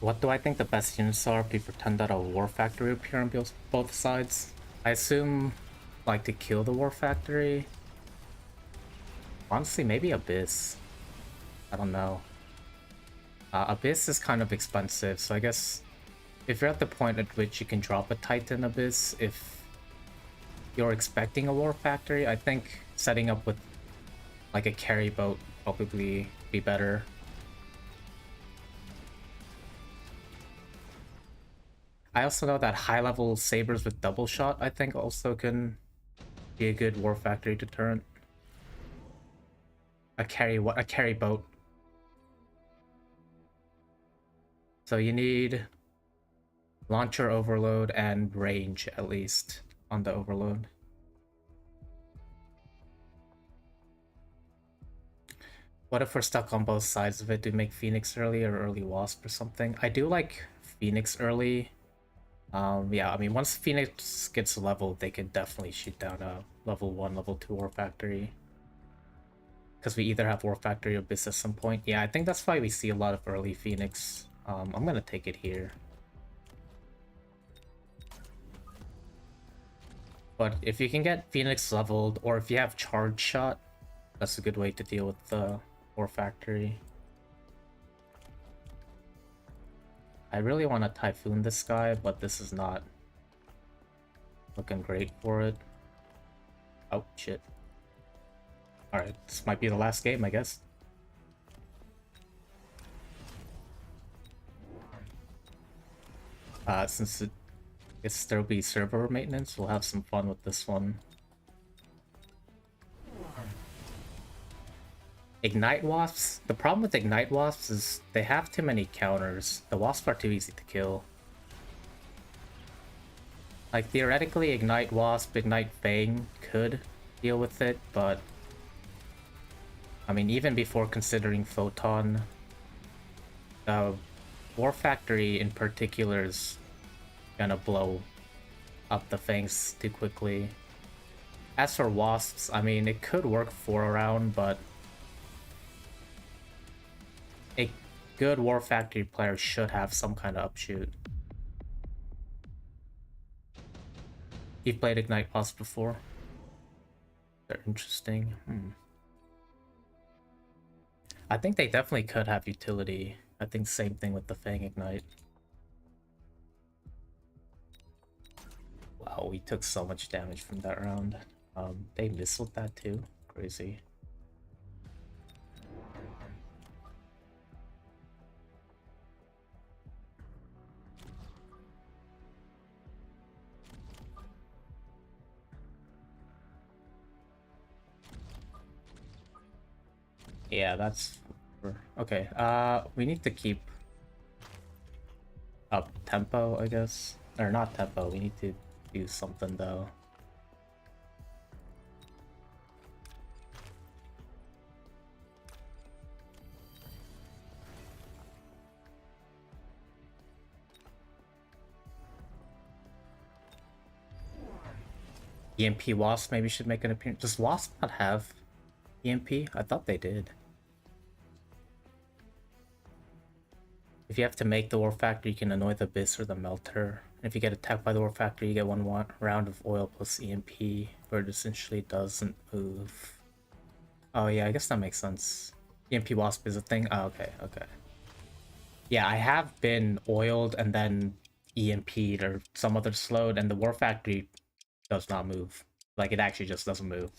What do I think the best units are if we pretend that a war factory appear on both sides? I assume, like, to kill the war factory. Honestly, maybe Abyss. I don't know. Abyss is kind of expensive, so I guess if you're at the point at which you can drop a Titan Abyss, if you're expecting a war factory, I think setting up with like a carry boat probably be better. I also know that high-level sabers with double shot, I think, also can be a good war factory deterrent. A carry boat. So you need launcher overload and range at least on the overload. What if we're stuck on both sides of it? Do we make Phoenix early or early Wasp or something? I do like Phoenix early. Yeah, I mean, once Phoenix gets leveled, they can definitely shoot down a level 1, level 2 War Factory. Because we either have War Factory or Abyss at some point. Yeah, I think that's why we see a lot of early Phoenix. I'm gonna take it here. But if you can get Phoenix leveled, or if you have Charge Shot, that's a good way to deal with the War Factory. I really want to Typhoon this guy, but this is not looking great for it. Oh, shit. Alright, this might be the last game, I guess. Since there'll be server maintenance, we'll have some fun with this one. Ignite Wasps? The problem with Ignite Wasps is they have too many counters. The Wasps are too easy to kill. Like, theoretically, Ignite Wasp, Ignite Fang could deal with it, but... I mean, even before considering Photon, War Factory in particular is gonna blow up the Fangs too quickly. As for Wasps, I mean, it could work for a round, but a good War Factory player should have some kind of upshoot. You've played Ignite Wasp before? They're interesting. I think they definitely could have utility. I think same thing with the Fang Ignite. Wow, we took so much damage from that round. They missiled that too. Crazy. Yeah, that's... Okay, we need to keep up tempo, I guess. Or not tempo, we need to do something though. EMP Wasp maybe should make an appearance. Does Wasp not have EMP? I thought they did. If you have to make the War Factory, you can annoy the Abyss or the Melter. And if you get attacked by the War Factory, you get one round of oil plus EMP, where it essentially doesn't move. Oh yeah, I guess that makes sense. EMP Wasp is a thing? Oh, okay, okay. Yeah, I have been oiled and then EMP'd or some other slowed, and the War Factory does not move. Like, it actually just doesn't move.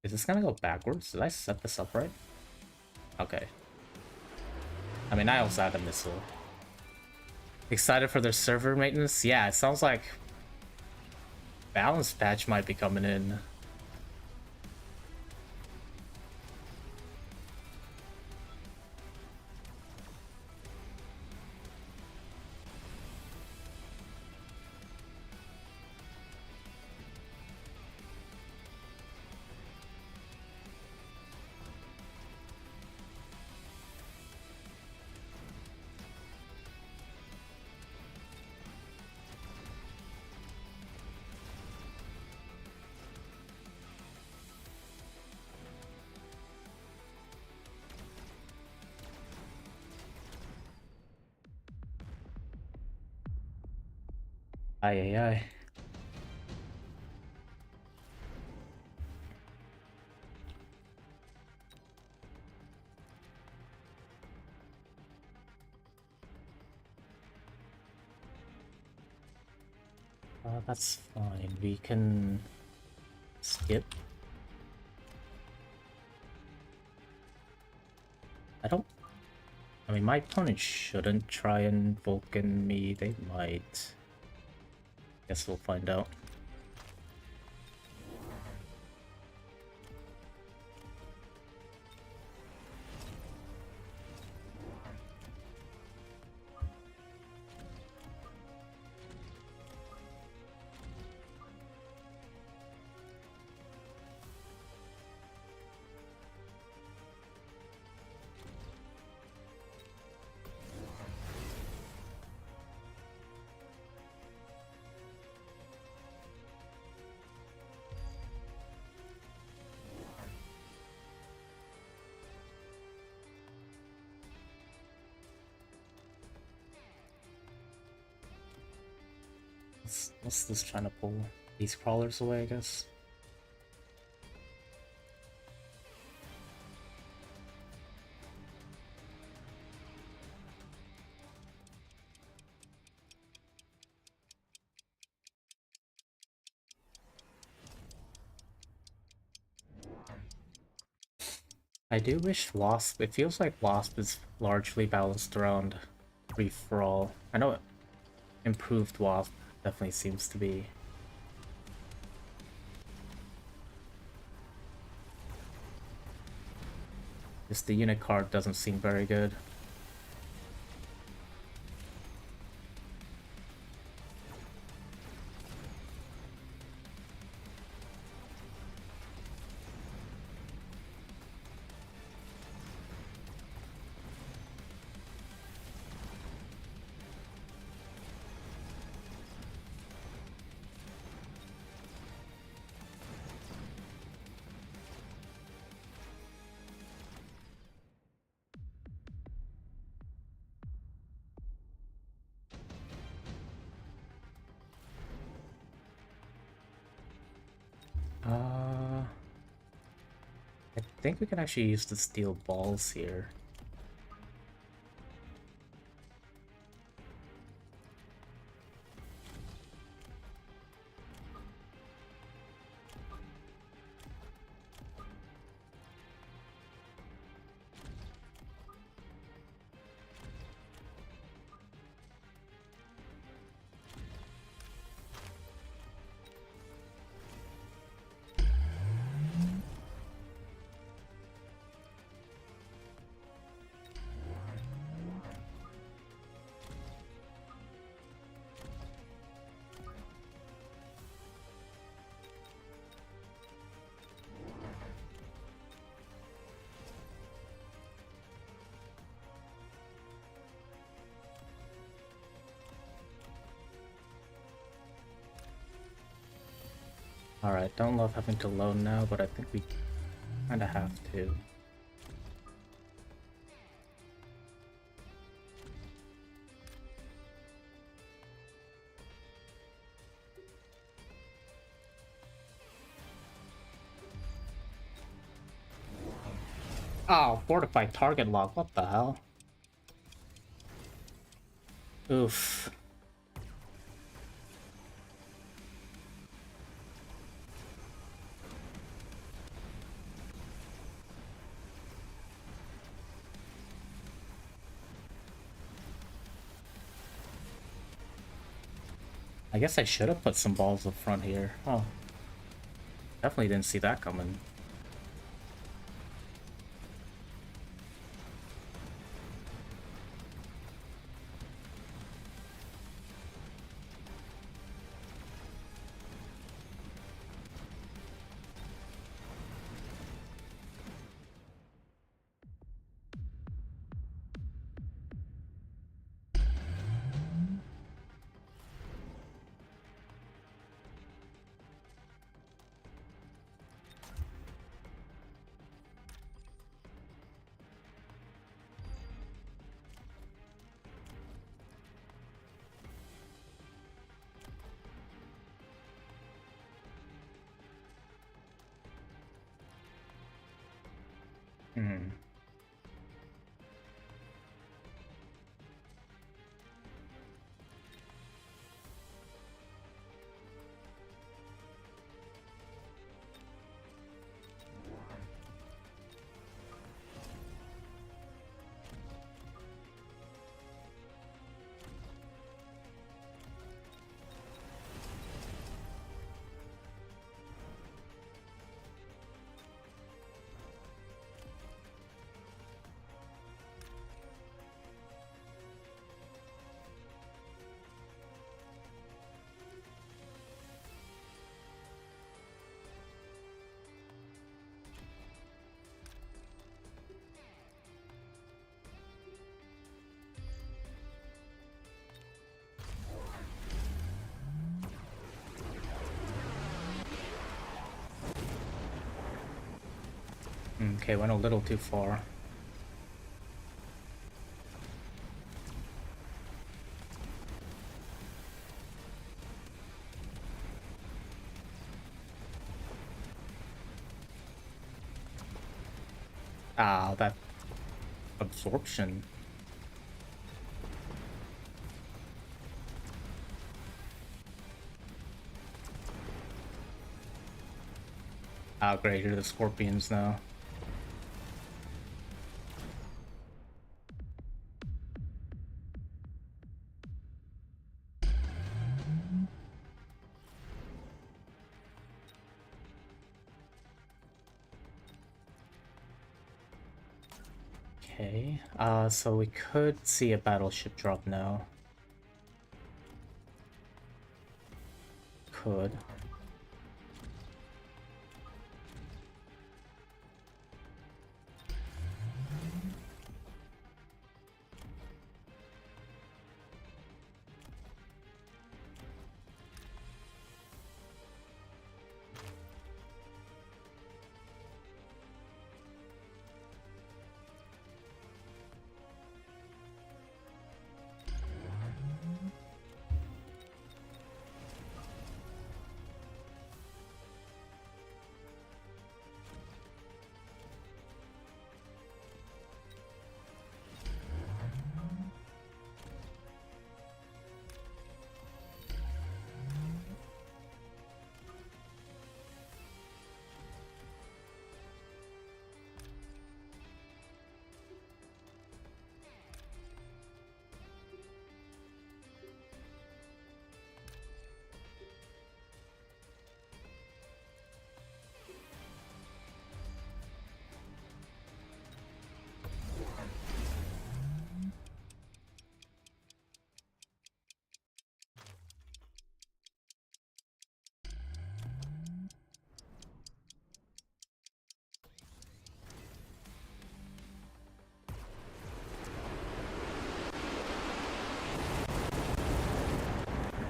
Is this gonna go backwards? Did I set this up right? Okay. I mean, I also had a missile. Excited for their server maintenance? Yeah, it sounds like balance patch might be coming in. Ay, ay, ay. That's fine. We can skip. I mean, my opponent shouldn't try and Vulcan me. They might. Guess we'll find out. What's this trying to pull? These crawlers away, I guess. I do wish Wasp... It feels like Wasp is largely balanced around free-for-all. I know improved Wasp definitely seems to be. Just the unit card doesn't seem very good. I think we can actually use the steel balls here. Alright, don't love having to load now, but I think we kinda have to. Oh, fortified target lock, what the hell? Oof. I guess I should have put some balls up front here. Oh. Definitely didn't see that coming. Hmm. Okay, went a little too far. Ah, that absorption. Ah, great, here are the scorpions now. Okay, so we could see a battleship drop now. Could.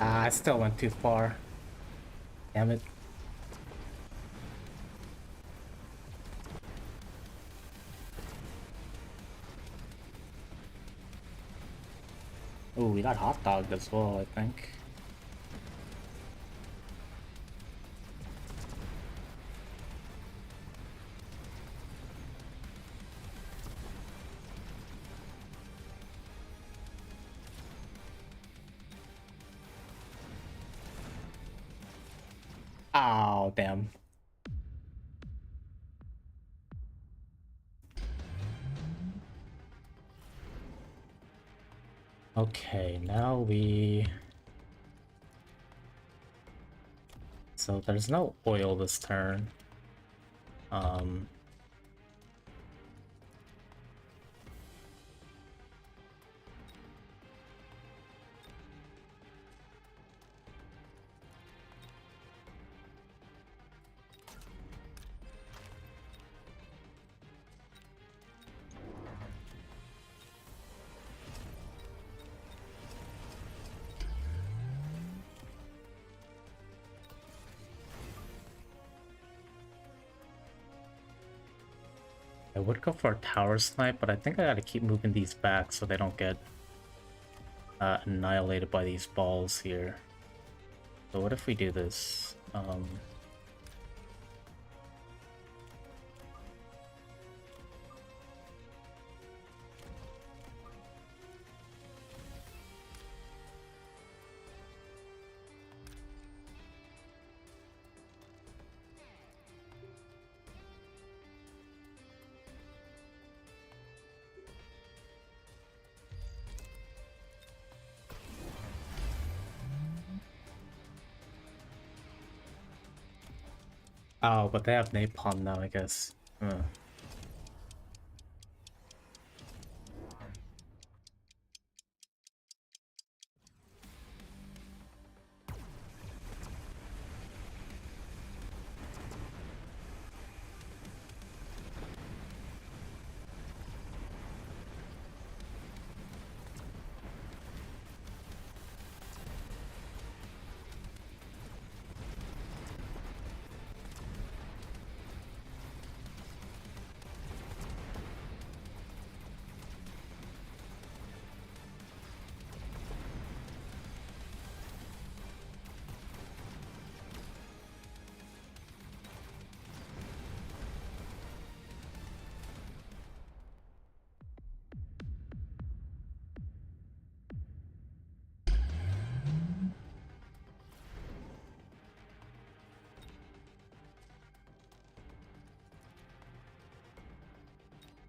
I still went too far. Damn it. Ooh, we got hot dogged as well, I think. Oh, damn. Okay, now we... So there's no oil this turn. Um... I would go for a tower snipe, but I think I gotta keep moving these back so they don't get annihilated by these balls here. So what if we do this? Oh, but they have napalm now, I guess.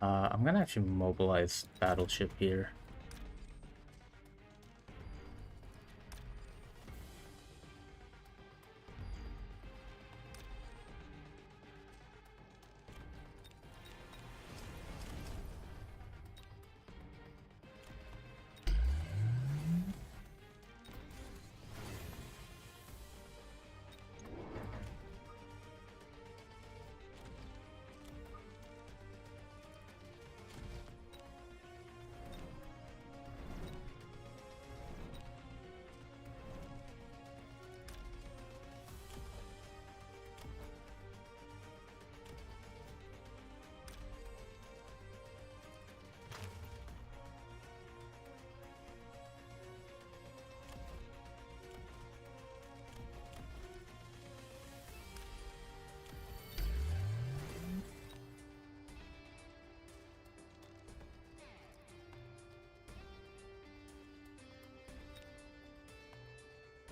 I'm gonna actually mobilize battleship here.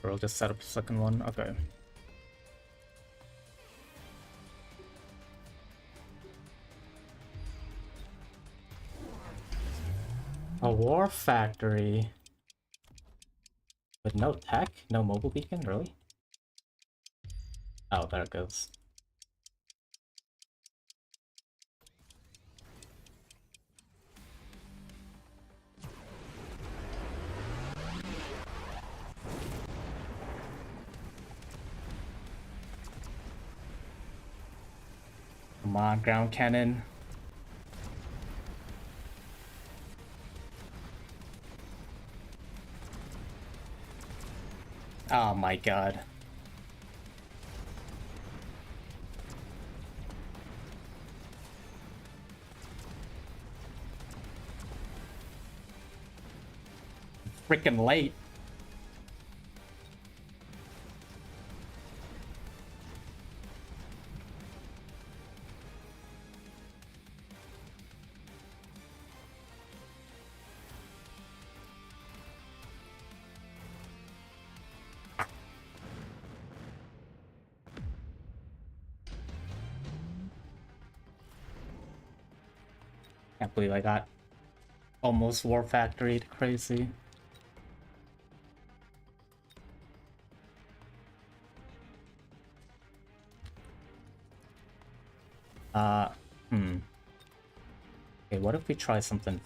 Or we'll just set up a second one. Okay. A war factory. With no tech? No mobile beacon? Really? Oh, there it goes. Come on, ground cannon. Oh my god. Freaking late. Can't believe I got almost war factoried. Crazy. Okay, what if we try something?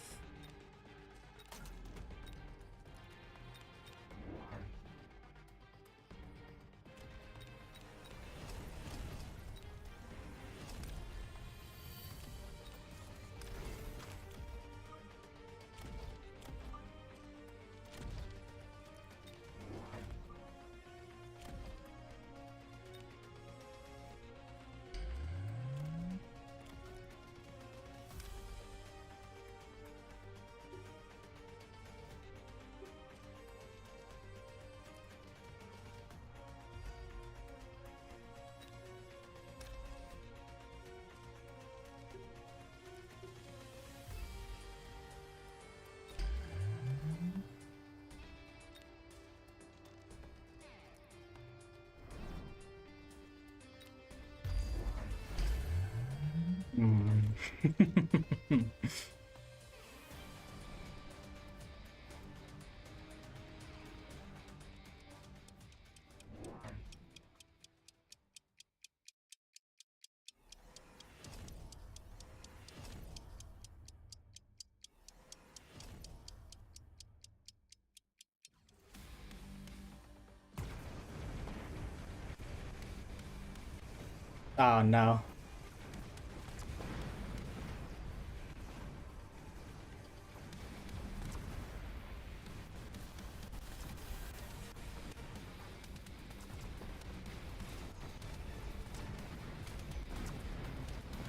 Oh no.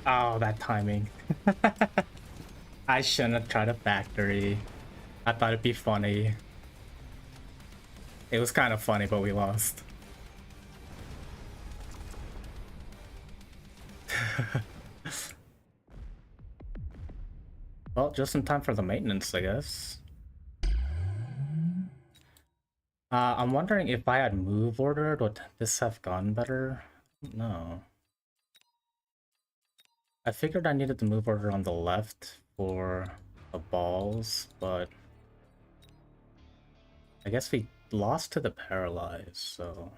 Oh, that timing. I shouldn't have tried a factory. I thought it'd be funny. It was kind of funny, but we lost. Well, just in time for the maintenance, I guess. I'm wondering if I had move ordered, would this have gone better? No. I figured I needed the move order on the left for the balls, but I guess we lost to the paralyzed, so...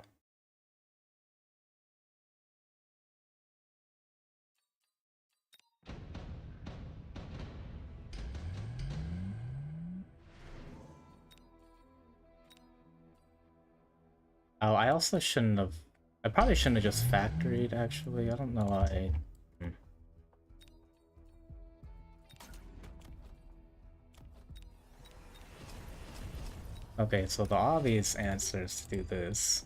Oh, I also shouldn't have... I probably shouldn't have just factoried, actually. I don't know why. Okay, so the obvious answer is to do this.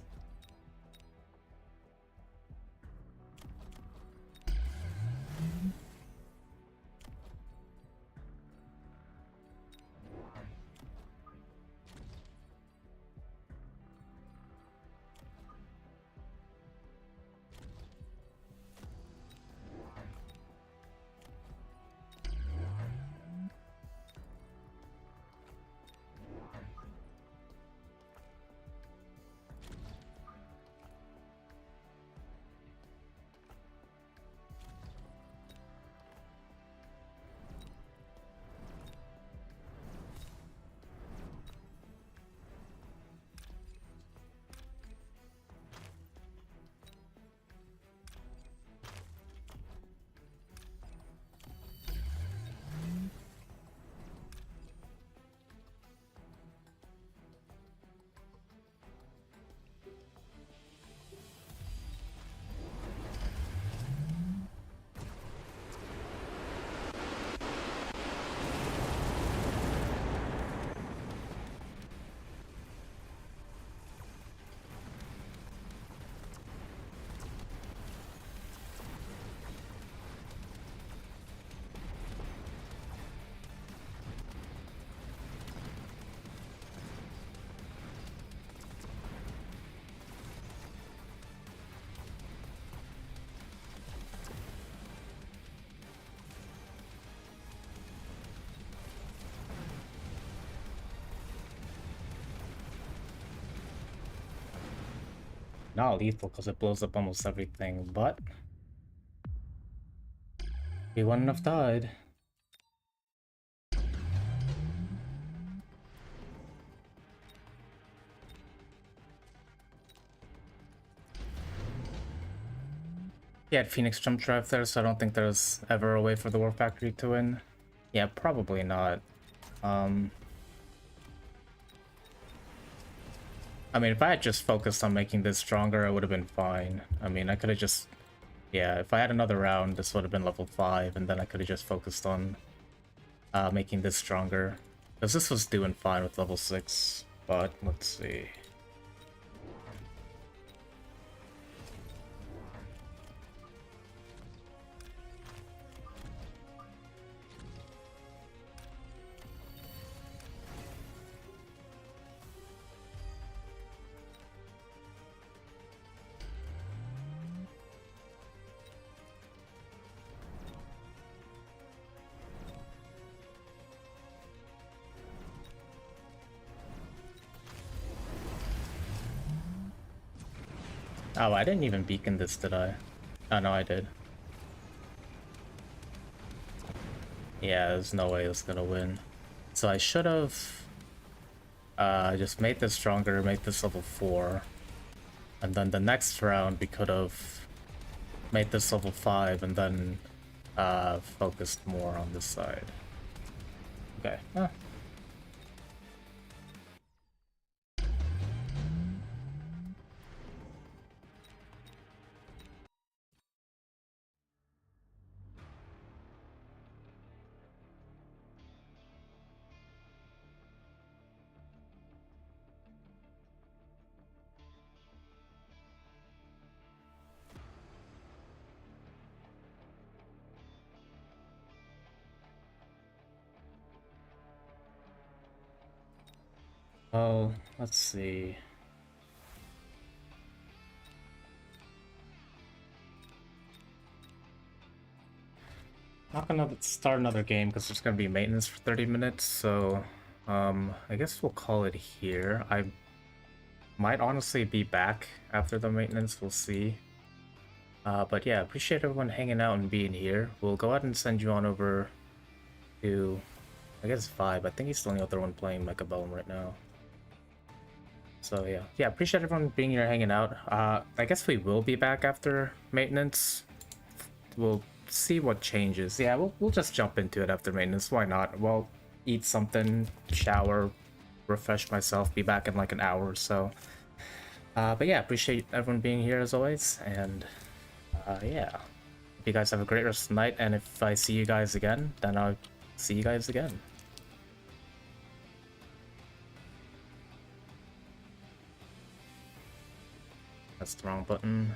not lethal because it blows up almost everything, but he wouldn't have died. He had Phoenix Jump Drive there, so I don't think there's ever a way for the War Factory to win. Yeah, probably not. I mean, if I had just focused on making this stronger, I would have been fine. I mean, I could have just... Yeah, if I had another round, this would have been level 5, and then I could have just focused on making this stronger. Because this was doing fine with level 6, but let's see. Oh, I didn't even beacon this, did I? Oh, no, I did. Yeah, there's no way it's gonna win. So I should have just made this stronger, made this level 4. And then the next round we could have made this level 5 and then focused more on this side. Okay. Huh. Oh, let's see. Not gonna start another game because there's gonna be maintenance for 30 minutes, so I guess we'll call it here. I might honestly be back after the maintenance, we'll see. But yeah, appreciate everyone hanging out and being here. We'll go ahead and send you on over to, I guess, Vibe. I think he's the only other one playing Mecha Bellum right now. So yeah, appreciate everyone being here hanging out. I guess we will be back after maintenance. We'll see what changes. Yeah, we'll just jump into it after maintenance. Why not? Well, eat something, shower, refresh myself, be back in like an hour or so. But yeah, appreciate everyone being here as always, and yeah. Hope you guys have a great rest of the night, and if I see you guys again, then I'll see you guys again. That's the wrong button.